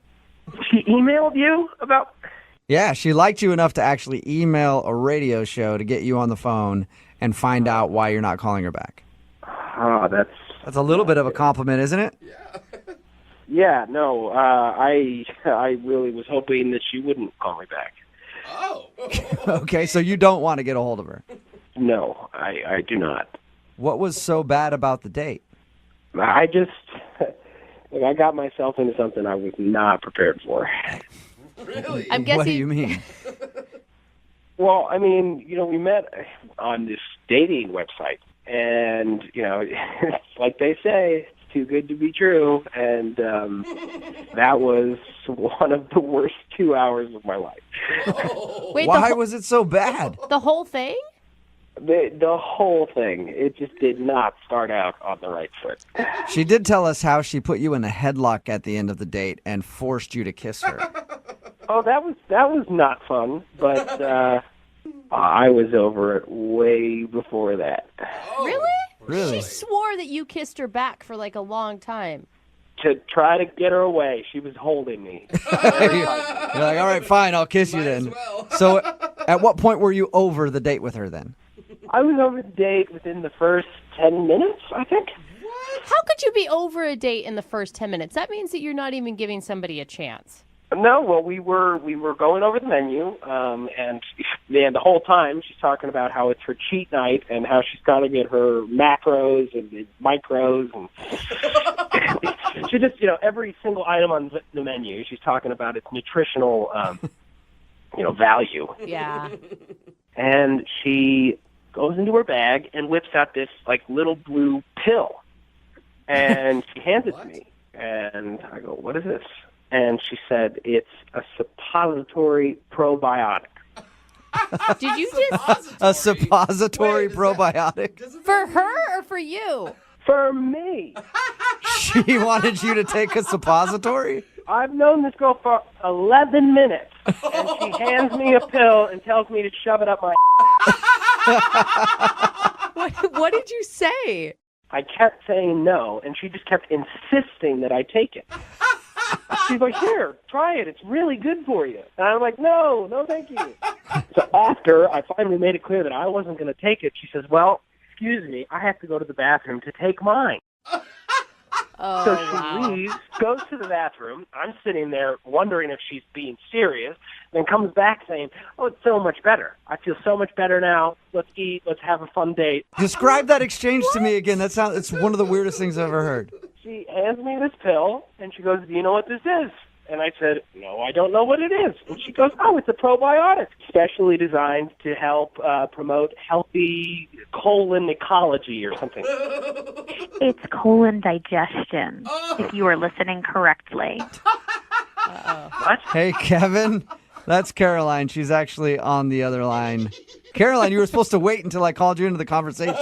She emailed you about... Yeah, she liked you enough to actually email a radio show to get you on the phone and find out why you're not calling her back. Oh, That's a little bit of a compliment, isn't it? Yeah, no, I really was hoping that she wouldn't call me back. Oh. Okay, so you don't want to get a hold of her. No, I do not. What was so bad about the date? I got myself into something I was not prepared for. Really? I'm guessing. What do you mean? Well, I mean, we met on this dating website, and, it's like they say, it's too good to be true, and that was one of the worst 2 hours of my life. Wait, why was it so bad? The whole thing? The whole thing, it just did not start out on the right foot. She did tell us how she put you in a headlock at the end of the date and forced you to kiss her. Oh, that was not fun, but I was over it way before that. Really? Really? She swore that you kissed her back for like a long time. To try to get her away, she was holding me. You're like, all right, fine, I'll kiss you then. So at what point were you over the date with her then? I was over the date within the first 10 minutes, I think. How could you be over a date in the first 10 minutes? That means that you're not even giving somebody a chance. No, well, we were going over the menu, and the whole time she's talking about how it's her cheat night and how she's got to get her macros and micros, and she just, every single item on the menu, she's talking about its nutritional, value. Yeah. And she goes into her bag and whips out this little blue pill, and she hands it to me, and I go, "What is this?" And she said, "It's a suppository probiotic." Did you just... A suppository probiotic? For her or for you? For me. She wanted you to take a suppository? I've known this girl for 11 minutes, and she hands me a pill and tells me to shove it up my What did you say? I kept saying no, and she just kept insisting that I take it. She's like, "Here, try it. It's really good for you." And I'm like, no, thank you. So after I finally made it clear that I wasn't going to take it, she says, "Well, excuse me, I have to go to the bathroom to take mine." Oh, so she leaves, goes to the bathroom. I'm sitting there wondering if she's being serious, then comes back saying, "Oh, it's so much better. I feel so much better now. Let's eat. Let's have a fun date." Describe that exchange to me again. It's one of the weirdest things I've ever heard. She hands me this pill, and she goes, "Do you know what this is?" And I said, "No, I don't know what it is." And she goes, "Oh, it's a probiotic, specially designed to help promote healthy colon ecology or something." It's colon digestion, if you were listening correctly. What? Hey, Kevin, that's Caroline. She's actually on the other line. Caroline, you were supposed to wait until I called you into the conversation.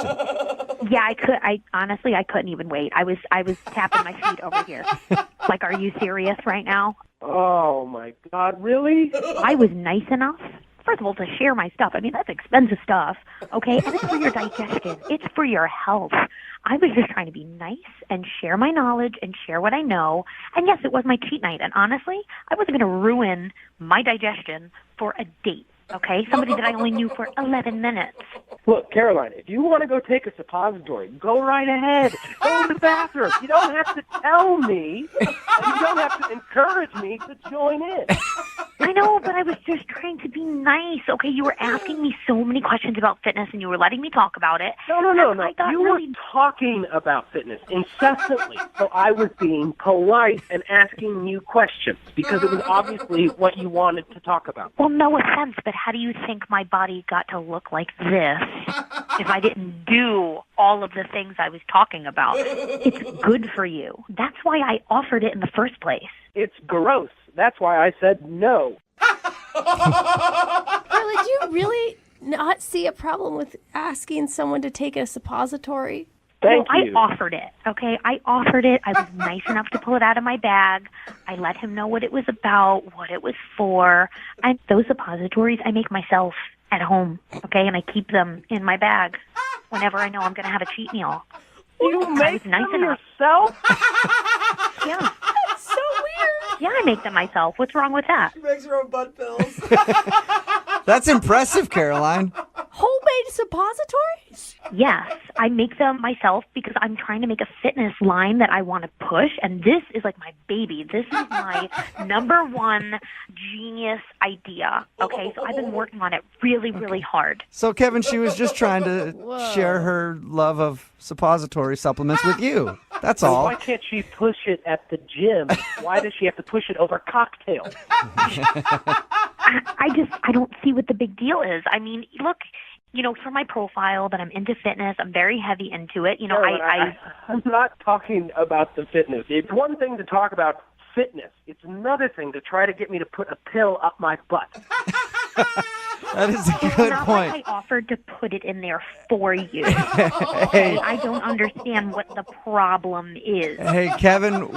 Yeah, I honestly couldn't even wait. I was tapping my feet over here. Like, are you serious right now? Oh my God, really? I was nice enough, first of all, to share my stuff. I mean, that's expensive stuff, okay? And it's for your digestion. It's for your health. I was just trying to be nice and share my knowledge and share what I know. And yes, it was my cheat night. And honestly, I wasn't going to ruin my digestion for a date, okay? Somebody that I only knew for 11 minutes. Look, Caroline, if you want to go take a suppository, go right ahead. Go to the bathroom. You don't have to tell me. And you don't have to encourage me to join in. I know, but I was just trying to be nice, okay? You were asking me so many questions about fitness, and you were letting me talk about it. No. You were talking about fitness incessantly, so I was being polite and asking you questions because it was obviously what you wanted to talk about. Well, no offense, but how do you think my body got to look like this if I didn't do all of the things I was talking about? It's good for you. That's why I offered it in the first place. It's gross. That's why I said no. Carly, do you really not see a problem with asking someone to take a suppository? Thank you. I offered it, okay? I offered it. I was nice enough to pull it out of my bag. I let him know what it was about, what it was for. And those suppositories I make myself at home, okay? And I keep them in my bag whenever I know I'm going to have a cheat meal. You make them yourself? Yeah. That's so weird. Yeah, I make them myself. What's wrong with that? She makes her own butt pills. That's impressive, Caroline. Homemade suppositories? Yes, I make them myself because I'm trying to make a fitness line that I want to push, and this is like my baby. This is my number one genius idea, okay? So I've been working on it really, really hard. So, Kevin, she was just trying to share her love of suppository supplements with you. That's all. Why can't she push it at the gym? Why does she have to push it over cocktails? I don't see what the big deal is. I mean, look, you know, for my profile that I'm into fitness, I'm very heavy into it. You know, I'm not talking about the fitness. It's one thing to talk about fitness. It's another thing to try to get me to put a pill up my butt. That is a good point. Like I offered to put it in there for you. Okay? I don't understand what the problem is. Hey, Kevin,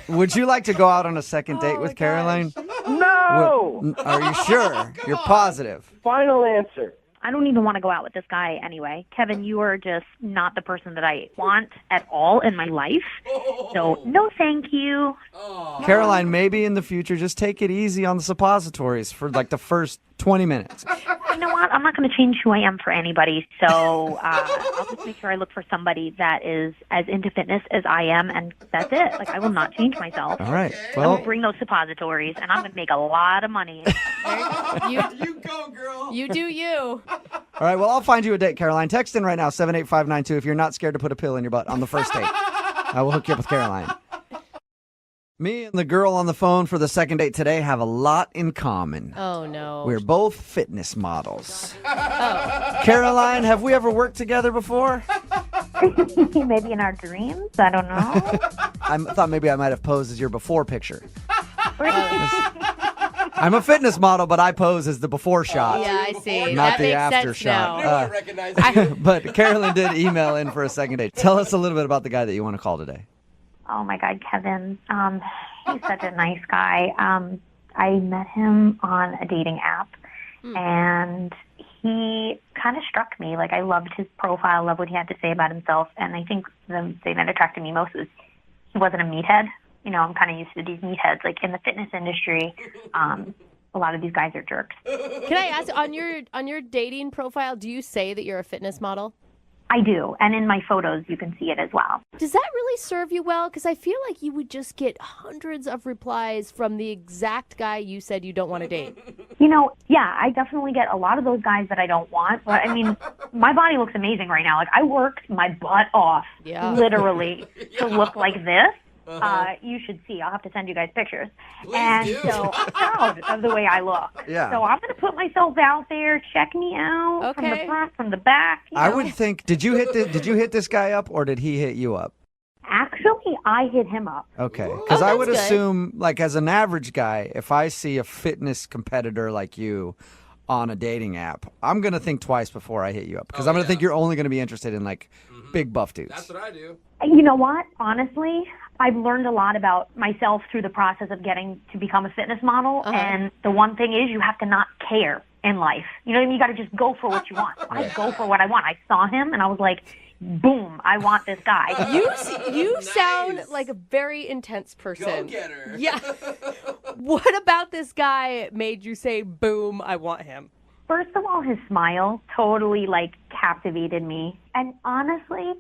would you like to go out on a second date with Caroline? No! Are you sure? You're positive? Final answer. I don't even want to go out with this guy anyway. Kevin, you are just not the person that I want at all in my life. So, no thank you. Caroline, maybe in the future, just take it easy on the suppositories for like the first 20 minutes. You know what? I'm not going to change who I am for anybody. So I'll just make sure I look for somebody that is as into fitness as I am, and that's it. Like, I will not change myself. All right. I will bring those suppositories, and I'm going to make a lot of money. You go, girl. You do you. All right, well, I'll find you a date, Caroline. Text in right now, 78592, if you're not scared to put a pill in your butt on the first date. I will hook you up with Caroline. Me and the girl on the phone for the second date today have a lot in common. Oh, no. We're both fitness models. Oh. Caroline, have we ever worked together before? Maybe in our dreams. I don't know. I thought maybe I might have posed as your before picture. I'm a fitness model, but I pose as the before shot. Yeah, I see. Not That the makes after sense shot. now. I recognize it. But Carolyn did email in for a second date. Tell us a little bit about the guy that you want to call today. Oh, my God, Kevin. He's such a nice guy. I met him on a dating app, and he kind of struck me. Like, I loved his profile, loved what he had to say about himself, and I think the thing that attracted me most was he wasn't a meathead. You know, I'm kind of used to these meatheads. Like, in the fitness industry, a lot of these guys are jerks. Can I ask, on your dating profile, do you say that you're a fitness model? I do, and in my photos, you can see it as well. Does that really serve you well? Because I feel like you would just get hundreds of replies from the exact guy you said you don't want to date. You know, yeah, I definitely get a lot of those guys that I don't want. But, I mean, my body looks amazing right now. Like, I worked my butt off, literally, to look like this. You should see. I'll have to send you guys pictures. So I'm proud of the way I look. Yeah. So I'm going to put myself out there. Check me out from the front, from the back. I would think. Did you hit this guy up, or did he hit you up? Actually, I hit him up. Okay, because I would assume, like, as an average guy, if I see a fitness competitor like you on a dating app, I'm going to think twice before I hit you up because I'm going to think you're only going to be interested in like big buff dudes. That's what I do. You know what? Honestly, I've learned a lot about myself through the process of getting to become a fitness model. And the one thing is you have to not care in life. You know what I mean? You got to just go for what you want. I go for what I want. I saw him and I was like, boom, I want this guy. You sound like a very intense person. Go get her. Yeah. What about this guy made you say, boom, I want him? First of all, his smile totally like captivated me. And honestly,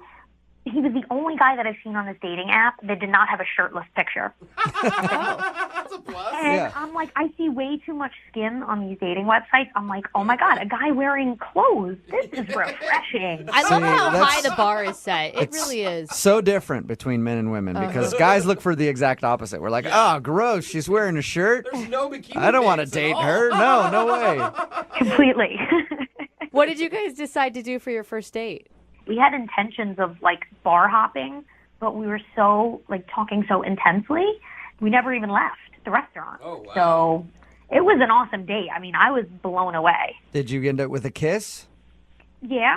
he was the only guy that I've seen on this dating app that did not have a shirtless picture. That's a plus. And I'm like, I see way too much skin on these dating websites. I'm like, oh my God, a guy wearing clothes. This is refreshing. I love how high the bar is set. It really is. So different between men and women because guys look for the exact opposite. We're like, gross, she's wearing a shirt. There's no bikini I don't want to pics date at her. all. No way. Completely. What did you guys decide to do for your first date? We had intentions of like bar hopping, but we were so like talking so intensely, we never even left the restaurant. Oh, wow. So it was an awesome date. I mean, I was blown away. Did you end up with a kiss? Yeah,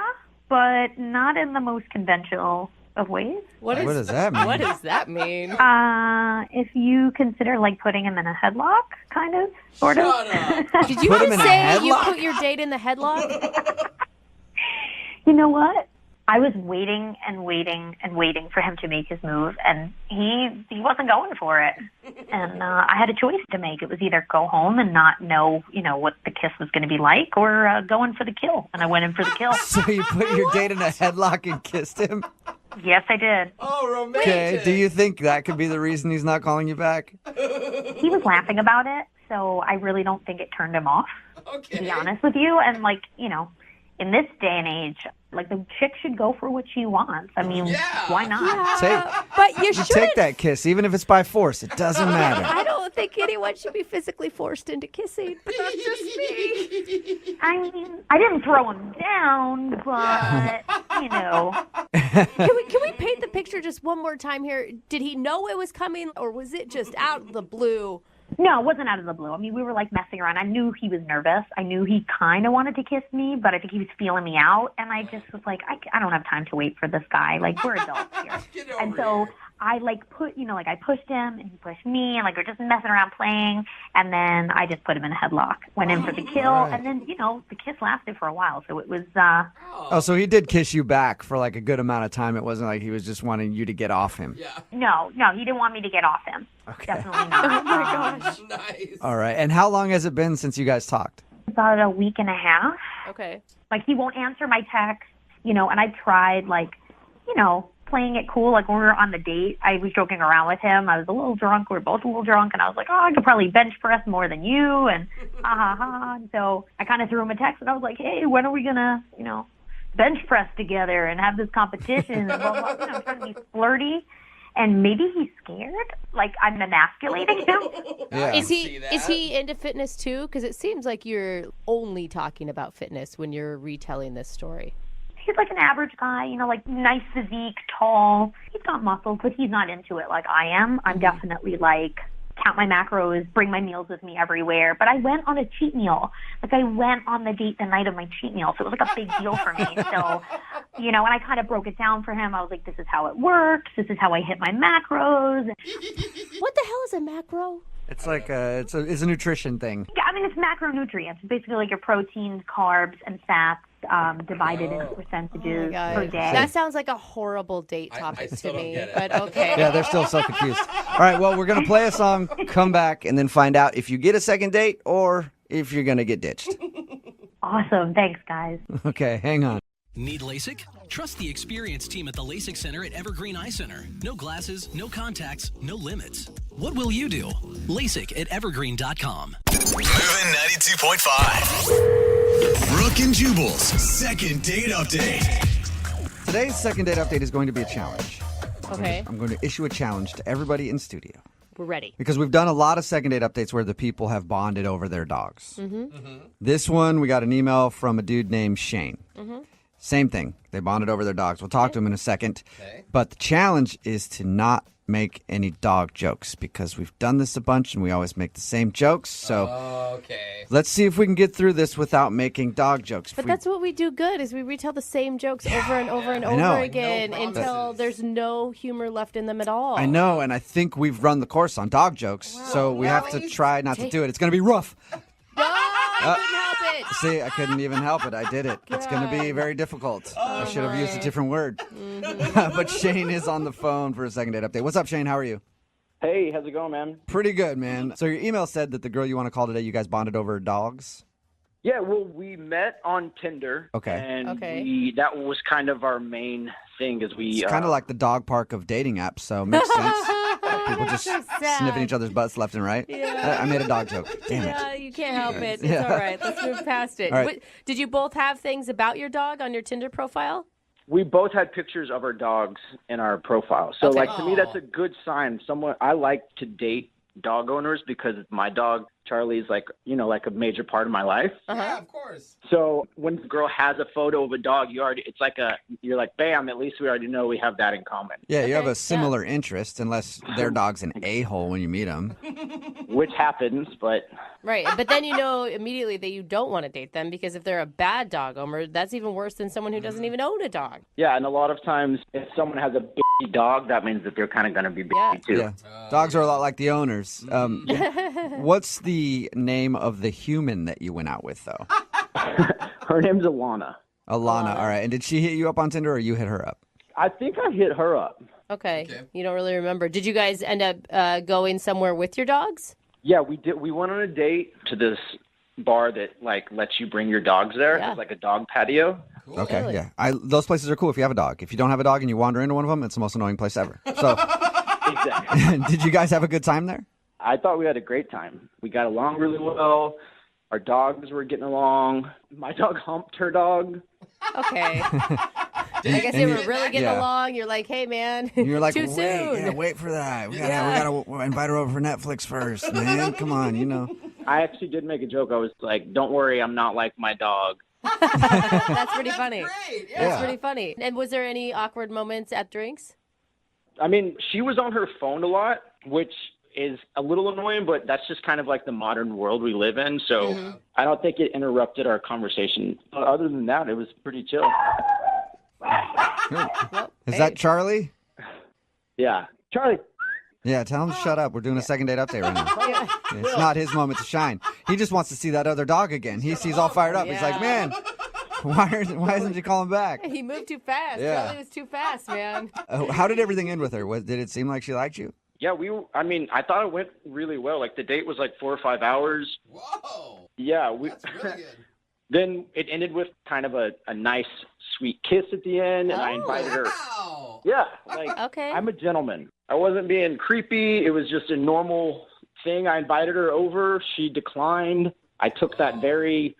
but not in the most conventional of ways. What does that mean? What does that mean? If you consider like putting him in a headlock, kind of, sort of. Did you Put him just in a say you headlock? put your date in the headlock? You know what? I was waiting and waiting and waiting for him to make his move, and he wasn't going for it. And I had a choice to make. It was either go home and not know, what the kiss was going to be like, or go in for the kill. And I went in for the kill. So you put your date in a headlock and kissed him? Yes, I did. Oh, romantic. Okay, do you think that could be the reason he's not calling you back? He was laughing about it, so I really don't think it turned him off, to be honest with you. And, in this day and age, the chick should go for what she wants. I mean, why not? But you You shouldn't. take that kiss, even if it's by force. It doesn't matter. I don't think anyone should be physically forced into kissing, but that's just me. I mean, I didn't throw him down, but, Can we paint the picture just one more time here? Did he know it was coming, or was it just out of the blue? No, it wasn't out of the blue. I mean, we were messing around. I knew he was nervous. I knew he kind of wanted to kiss me, but I think he was feeling me out. And I just was like, I don't have time to wait for this guy. We're adults here. And so I I pushed him and he pushed me, and we're just messing around playing. And then I just put him in a headlock, went in for the kill. Right. And then, the kiss lasted for a while. So it was, Oh, so he did kiss you back for a good amount of time. It wasn't like he was just wanting you to get off him. Yeah. no, he didn't want me to get off him. Okay. Definitely not. Oh my gosh. Nice. All right. And how long has it been since you guys talked? About a week and a half. Okay. He won't answer my text, and I tried, playing it cool. When we were on the date, I was joking around with him. I was a little drunk. We were both a little drunk, and I was like, I could probably bench press more than you, and And so I kind of threw him a text, and I was like, hey, when are we going to, bench press together and have this competition? And blah, blah. Trying to be flirty. And maybe he's scared, I'm emasculating him. Yeah. Is he into fitness too? Because it seems like you're only talking about fitness when you're retelling this story. He's an average guy, nice physique, tall. He's got muscles, but he's not into it like I am. I'm definitely count my macros, bring my meals with me everywhere. But I went on a cheat meal. I went on the date the night of my cheat meal. So it was a big deal for me. So, and I kind of broke it down for him. I was like, this is how it works. This is how I hit my macros. What the hell is a macro? It's it's a nutrition thing. Yeah, I mean, it's macronutrients. Basically your proteins, carbs, and fats divided into percentages per day. That sounds like a horrible date topic to me, but okay. Yeah, they're still so confused. All right, well, we're going to play a song, come back, and then find out if you get a second date or if you're going to get ditched. Awesome. Thanks, guys. Okay, hang on. Need LASIK? Trust the experienced team at the LASIK Center at Evergreen Eye Center. No glasses, no contacts, no limits. What will you do? LASIK at evergreen.com. Moving 92.5. Brooke and Jubal's second date update. Today's second date update is going to be a challenge. Okay. I'm going to issue a challenge to everybody in studio. We're ready. Because we've done a lot of second date updates where the people have bonded over their dogs. Mm-hmm. This one, we got an email from a dude named Shane. Mm-hmm. Same thing. They bonded over their dogs. We'll talk to him in a second. But the challenge is to not make any dog jokes because we've done this a bunch and we always make the same jokes. So okay. Let's see if we can get through this without making dog jokes. But that's what we do good is we retell the same jokes over and over and over again until there's no humor left in them at all. I know, and I think we've run the course on dog jokes, so we have to try not to do it. It's going to be rough. No, I couldn't help it. See, I couldn't even help it. I did it. It's going to be very difficult. I should have used a different word. But Shane is on the phone for a second date update. What's up, Shane? How are you? Hey, how's it going, man? Pretty good, man. So your email said that the girl you want to call today, you guys bonded over dogs? Yeah, well, we met on Tinder. Okay. And that was kind of our main thing is we... It's kind of like the dog park of dating apps, so it makes sense. People just sniffing each other's butts left and right. Yeah. I made a dog joke. Damn it. Yeah, you can't help it. It's Yeah. all right. Let's move past it. All right. What, did you both have things about your dog on your Tinder profile? We both had pictures of our dogs in our profile. So, like, to me, that's a good sign. I like to date dog owners because my dog, Charlie, is like, like a major part of my life. Yeah, of course. So when the girl has a photo of a dog, you're like, bam, at least we already know we have that in common. Yeah, you have a similar interest, unless their dog's an a-hole when you meet them. Which happens, but... Right, but then you know immediately that you don't want to date them because if they're a bad dog owner, that's even worse than someone who doesn't even own a dog. Yeah, and a lot of times if someone has a baby dog, that means that they're kind of going to be baby too. Yeah. Dogs are a lot like the owners. What's the name of the human that you went out with, though? Her name's Alana. Alana, all right. And did she hit you up on Tinder or you hit her up? I think I hit her up. Okay. You don't really remember. Did you guys end up going somewhere with your dogs? Yeah, we did. We went on a date to this bar that lets you bring your dogs there. It's like a dog patio. Okay, yeah. Those places are cool if you have a dog. If you don't have a dog and you wander into one of them, it's the most annoying place ever. So, Exactly. Did you guys have a good time there? I thought we had a great time. We got along really well. Our dogs were getting along. My dog humped her dog. Okay. I guess they were really getting along. You're like, hey, man, You're like, too soon. wait for that. We gotta invite her over for Netflix first, man. Come on, I actually did make a joke. I was like, don't worry, I'm not like my dog. That's pretty funny. great. That's pretty funny. And was there any awkward moments at drinks? I mean, she was on her phone a lot, which is a little annoying, but that's just kind of like the modern world we live in. So I don't think it interrupted our conversation. Other than that, it was pretty chill. Is that Charlie? Yeah. Charlie. Yeah, tell him to shut up. We're doing a second date update right now. It's not his moment to shine. He just wants to see that other dog again. He's all fired up. He's like, man, why isn't he calling back? He moved too fast. Yeah. Charlie was too fast, man. How did everything end with her? Did it seem like she liked you? Yeah, I thought it went really well. Like, the date was like 4 or 5 hours. Whoa. Yeah. That's really good. Then it ended with kind of a nice, sweet kiss at the end, and I invited her. Yeah. Okay. I'm a gentleman. I wasn't being creepy. It was just a normal thing. I invited her over. She declined. I took that very,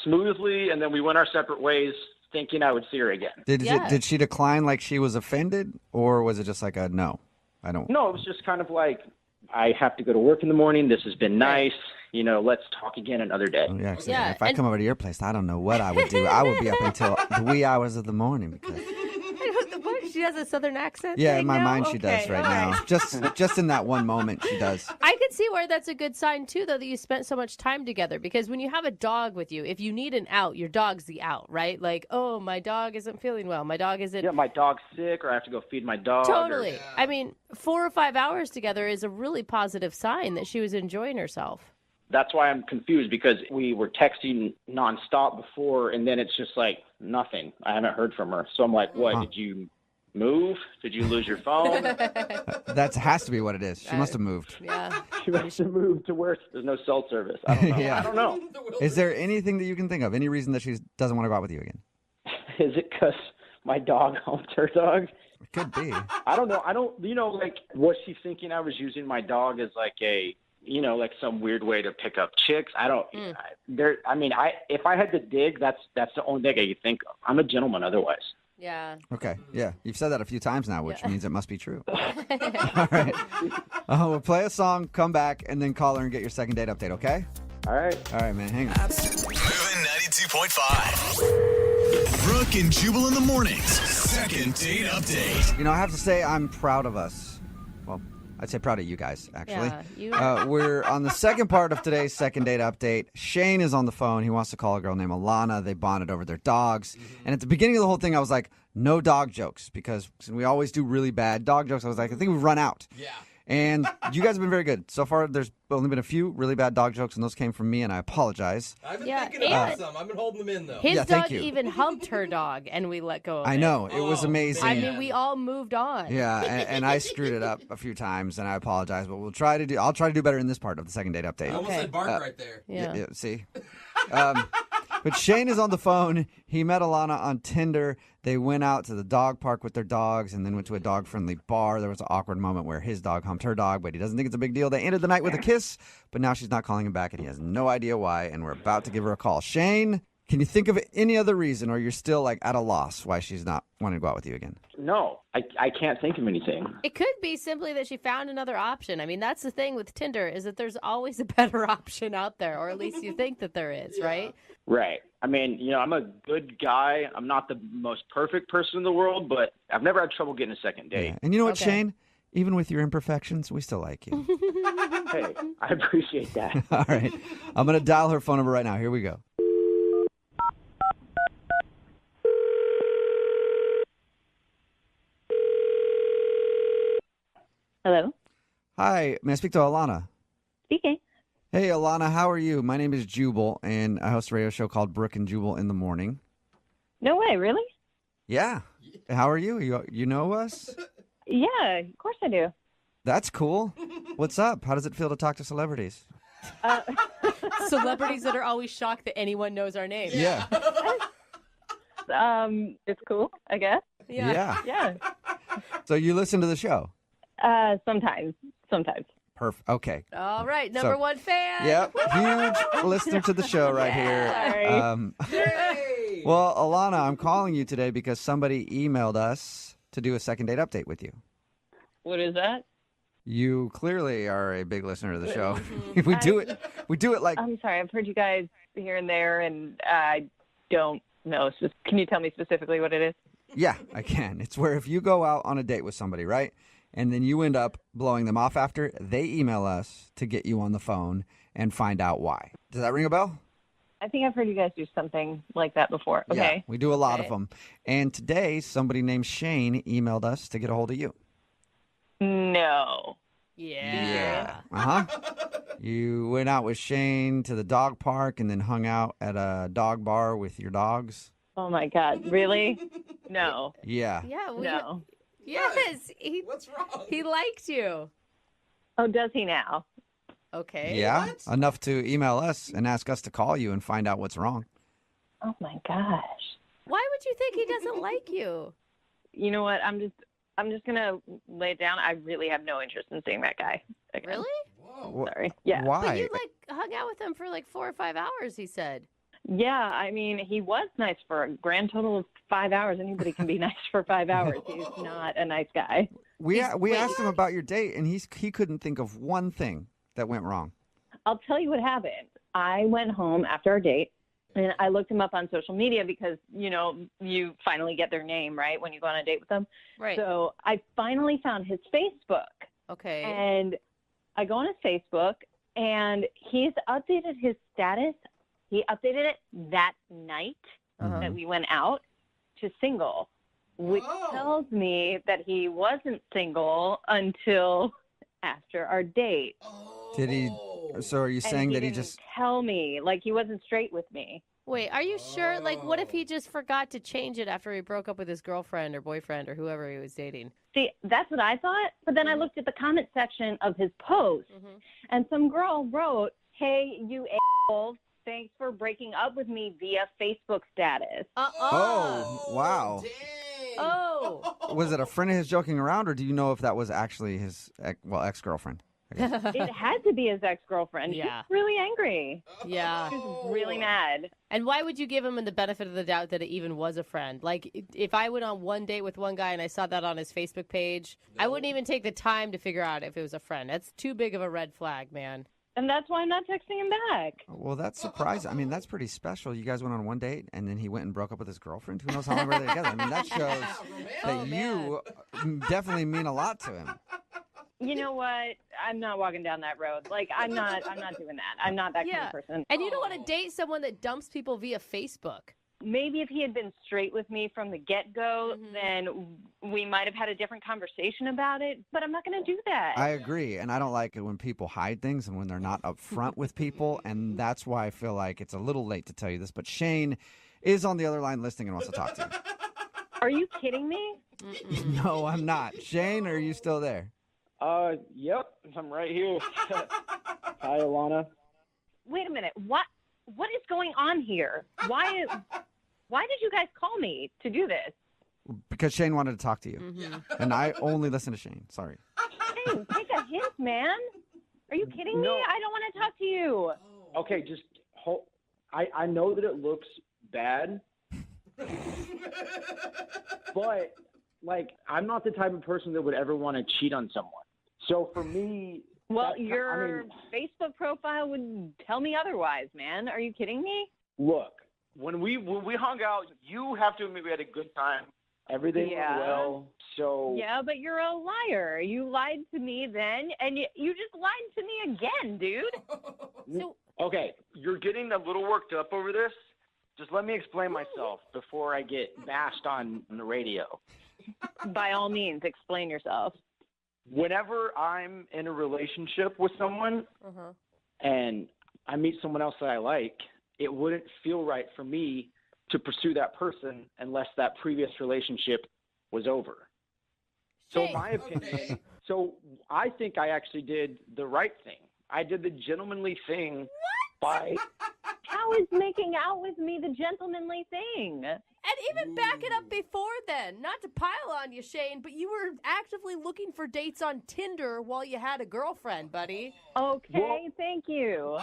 smoothly, and then we went our separate ways thinking I would see her again. Did she decline like she was offended, or was it just like a no? I don't. No, it was just kind of like, I have to go to work in the morning. This has been nice. Let's talk again another day. Oh, yeah, if I come over to your place, I don't know what I would do. I would be up until the wee hours of the morning because. She has a southern accent. Yeah, thing in my now? mind she does Okay, right all now. Just in that one moment she does. I could see where that's a good sign too, though, that you spent so much time together. Because when you have a dog with you, if you need an out, your dog's the out, right? Like, oh, my dog isn't feeling well. My dog isn't. Yeah, my dog's sick, or I have to go feed my dog. Totally. I mean, 4 or 5 hours together is a really positive sign that she was enjoying herself. That's why I'm confused, because we were texting nonstop before, and then it's just like nothing. I haven't heard from her. So I'm like, what, did you move? Did you lose your phone? That has to be what it is. She must have moved. Yeah. She must have moved to where there's no cell service. I don't know. Yeah. I don't know. Is there anything that you can think of? Any reason that she doesn't want to go out with you again? Is it because my dog humped her dog? It could be. I don't know. Was she thinking I was using my dog as like a, like some weird way to pick up chicks? I don't. If I had to dig, that's the only thing I could think of. I'm a gentleman otherwise. Yeah. Okay. Yeah. You've said that a few times now, which means it must be true. All right. We'll play a song, come back, and then call her and get your second date update, okay? All right. All right, man. Hang on. Moving 92.5. Brooke and Jubal in the mornings. Second date update. I have to say I'm proud of us. Well, I'd say proud of you guys, actually. Yeah, we're on the second part of today's second date update. Shane is on the phone. He wants to call a girl named Alana. They bonded over their dogs. And at the beginning of the whole thing, I was like, no dog jokes, because we always do really bad dog jokes. I was like, I think we've run out. Yeah. And you guys have been very good. So far, there's only been a few really bad dog jokes, and those came from me, and I apologize. I've been thinking about some. I've been holding them in, though. His thank dog you. even hugged her dog, and we let go of it. I know. It was amazing. I mean, we all moved on. Yeah, and I screwed it up a few times, and I apologize. But I'll try to do better in this part of the second date update. I almost said bark right there. Yeah. See? But Shane is on the phone. He met Alana on Tinder. They went out to the dog park with their dogs and then went to a dog-friendly bar. There was an awkward moment where his dog humped her dog, but he doesn't think it's a big deal. They ended the night with a kiss, but now she's not calling him back, and he has no idea why, and we're about to give her a call. Shane, can you think of any other reason, or you're still like at a loss why she's not wanting to go out with you again? No, I can't think of anything. It could be simply that she found another option. I mean, that's the thing with Tinder is that there's always a better option out there, or at least you think that there is, right? Right. I mean, I'm a good guy. I'm not the most perfect person in the world, but I've never had trouble getting a second date. And you know what, Shane? Even with your imperfections, we still like you. Hey, I appreciate that. All right. I'm going to dial her phone number right now. Here we go. Hello. Hi. May I speak to Alana? Speaking. Hey, Alana. How are you? My name is Jubal, and I host a radio show called Brooke and Jubal in the morning. No way, really? Yeah. How are you? You know us? Yeah, of course I do. That's cool. What's up? How does it feel to talk to celebrities? Celebrities that are always shocked that anyone knows our name. Yeah. It's cool, I guess. Yeah. Yeah. So you listen to the show? Sometimes. Perfect. Okay. All right, number one fan. Yep. Huge listener to the show right here. Well, Alana, I'm calling you today because somebody emailed us to do a second date update with you. What is that? You clearly are a big listener to the show. We do it like. I'm sorry, I've heard you guys here and there, and I don't know. Can you tell me specifically what it is? Yeah, I can. It's where if you go out on a date with somebody, right? And then you end up blowing them off after, they email us to get you on the phone and find out why. Does that ring a bell? I think I've heard you guys do something like that before. Okay. Yeah, we do a lot of them. And today, somebody named Shane emailed us to get a hold of you. No. Yeah. You went out with Shane to the dog park and then hung out at a dog bar with your dogs. Oh my God! Really? No. Yeah. Yeah. No. Yes. What's wrong? He liked you. Oh, does he now? Okay. Yeah. Enough to email us and ask us to call you and find out what's wrong. Oh my gosh. Why would you think he doesn't like you? You know what? I'm just gonna lay it down. I really have no interest in seeing that guy again. Really? Whoa. Sorry. Yeah. Why? But you hung out with him for 4 or 5 hours, he said. Yeah, I mean, he was nice for a grand total of 5 hours. Anybody can be nice for 5 hours. He's not a nice guy. We asked him about your date, and he couldn't think of one thing that went wrong. I'll tell you what happened. I went home after our date, and I looked him up on social media because, you finally get their name, right, when you go on a date with them. Right. So I finally found his Facebook. Okay. And I go on his Facebook, and he's updated his status. He updated it that night that we went out to single, which tells me that he wasn't single until after our date. Did he? So are you saying that he just tell me, he wasn't straight with me? Wait, are you sure? What if he just forgot to change it after he broke up with his girlfriend or boyfriend or whoever he was dating? See, that's what I thought. But then I looked at the comment section of his post, and some girl wrote, "Hey, you a**hole. Thanks for breaking up with me via Facebook status." Oh, wow. Oh. Was it a friend of his joking around, or do you know if that was actually his ex-girlfriend? It had to be his ex-girlfriend. Yeah. She's really angry. Yeah. She's really mad. And why would you give him the benefit of the doubt that it even was a friend? If I went on one date with one guy and I saw that on his Facebook page, I wouldn't even take the time to figure out if it was a friend. That's too big of a red flag, man. And that's why I'm not texting him back. Well, that's surprising. I mean, that's pretty special. You guys went on one date, and then he went and broke up with his girlfriend. Who knows how long were they together? I mean, that shows that you definitely mean a lot to him. You know what? I'm not walking down that road. Like, I'm not doing that. I'm not that kind of person. And you don't want to date someone that dumps people via Facebook. Maybe if he had been straight with me from the get-go, then we might have had a different conversation about it, but I'm not going to do that. I agree, and I don't like it when people hide things and when they're not upfront with people, and that's why I feel like it's a little late to tell you this, but Shane is on the other line listening and wants to talk to you. Are you kidding me? No, I'm not. Shane, are you still there? Yep, I'm right here. Hi, Alana. Wait a minute. What is going on here? Why did you guys call me to do this? Because Shane wanted to talk to you, and I only listen to Shane. Sorry. Shane, take a hint, man. Are you kidding me? No. I don't want to talk to you. Okay, just hold. I know that it looks bad, but like I'm not the type of person that would ever want to cheat on someone. So for me, well, your Facebook profile would tell me otherwise, man. Are you kidding me? Look, when we hung out, you have to admit we had a good time. Everything went well. So yeah, but you're a liar. You lied to me then, and you just lied to me again, dude. Okay, you're getting a little worked up over this. Just let me explain myself before I get bashed on the radio. By all means, explain yourself. Whenever I'm in a relationship with someone and I meet someone else that I like, it wouldn't feel right for me to pursue that person unless that previous relationship was over. So in my opinion, so I think I actually did the right thing. I did the gentlemanly thing by... How is making out with me the gentlemanly thing? And even back it up before then. Not to pile on you, Shane, but you were actively looking for dates on Tinder while you had a girlfriend, buddy. Okay, thank you.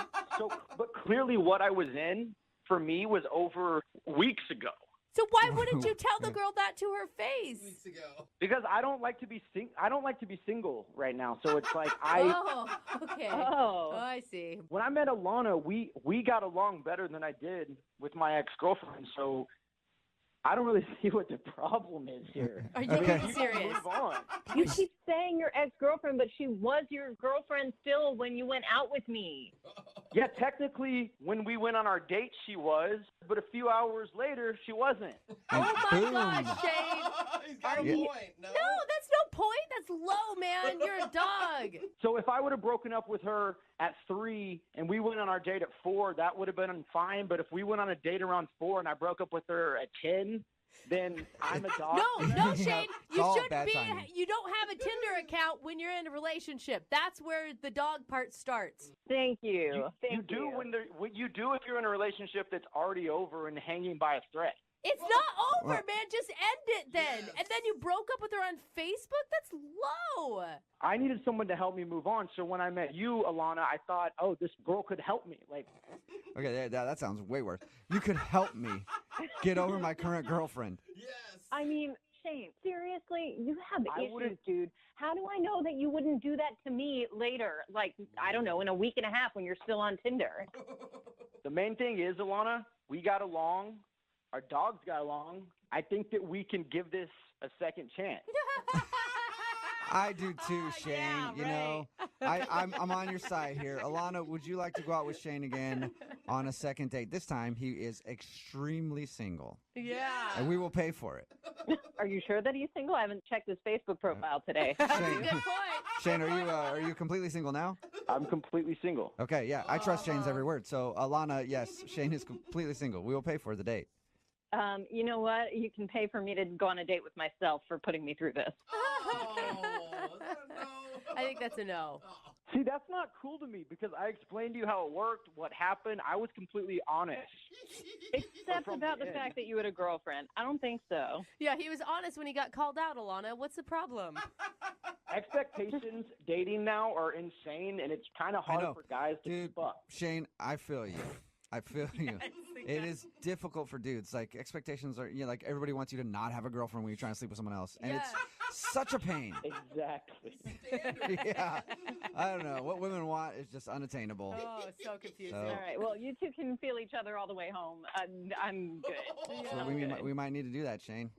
But clearly what I was in, for me, was over weeks ago. So why wouldn't you tell the girl that to her face? Weeks ago. Because I don't like to be single right now. So it's like Oh, okay. Oh, I see. When I met Alana, we got along better than I did with my ex-girlfriend. So I don't really see what the problem is here. Are you being serious? Move on. You keep saying your ex-girlfriend, but she was your girlfriend still when you went out with me. Yeah, technically, when we went on our date, she was, but a few hours later, she wasn't. Oh my gosh, Shane! He's got a point. No, that's no point. That's low, man. You're a dog. So if I would have broken up with her at 3 and we went on our date at 4, that would have been fine. But if we went on a date around 4 and I broke up with her at 10, then I'm a dog. No, Shane. You all shouldn't bad be. timing. You don't have a Tinder account when you're in a relationship. That's where the dog part starts. Thank you. You do what you do if you're in a relationship that's already over and hanging by a thread. It's not over, man. Just end it then. Yes. And then you broke up with her on Facebook? That's low. I needed someone to help me move on. So when I met you, Alana, I thought, oh, this girl could help me. Like, okay, that sounds way worse. You could help me get over my current girlfriend. Yes. I mean, Shane, seriously, you have issues, dude. How do I know that you wouldn't do that to me later? Like, I don't know, in a week and a half when you're still on Tinder. The main thing is, Alana, we got along. Our dogs got along. I think that we can give this a second chance. I do too, Shane. Yeah, you know, I'm on your side here. Alana, would you like to go out with Shane again on a second date? This time, he is extremely single. Yeah. And we will pay for it. Are you sure that he's single? I haven't checked his Facebook profile today. Good point. Shane, are you completely single now? I'm completely single. Okay, yeah. I trust Shane's every word. So, Alana, yes, Shane is completely single. We will pay for the date. You know what? You can pay for me to go on a date with myself for putting me through this. I think that's a no. See, that's not cool to me because I explained to you how it worked, what happened. I was completely honest. Except about the fact that you had a girlfriend. I don't think so. Yeah, he was honest when he got called out, Alana. What's the problem? Expectations dating now are insane, and it's kind of hard for guys to keep up. Shane, I feel you. I feel you. It is difficult for dudes. Like, expectations are, like, everybody wants you to not have a girlfriend when you're trying to sleep with someone else. And it's such a pain. Exactly. Yeah. I don't know. What women want is just unattainable. Oh, so confusing. So- All right. Well, you two can feel each other all the way home. I'm good. So we might need to do that, Shane.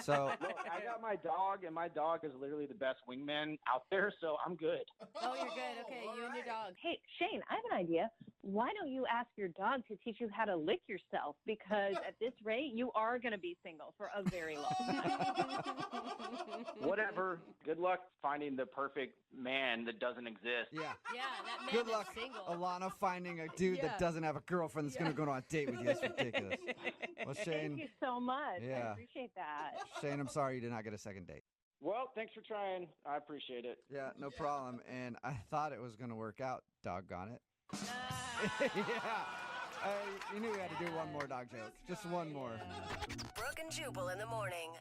So Look, I got my dog, and my dog is literally the best wingman out there, so I'm good. Oh, you're good. Okay, you and your dog. Hey, Shane, I have an idea. Why don't you ask your dog to teach you how to lick yourself? Because at this rate, you are going to be single for a very long time. Whatever. Good luck finding the perfect man that doesn't exist. Yeah. Yeah, that man Good is luck, single. Alana, finding a dude that doesn't have a girlfriend that's going to go on a date with you. That's ridiculous. Well, Shane. Thank you so much. Yeah. I appreciate that. Shane, I'm sorry you did not get a second date. Well, thanks for trying. I appreciate it. Yeah, no problem. And I thought it was going to work out. Doggone it. Yeah. You knew we had to do one more dog joke. Just one more. Brooke and Jubal in the morning.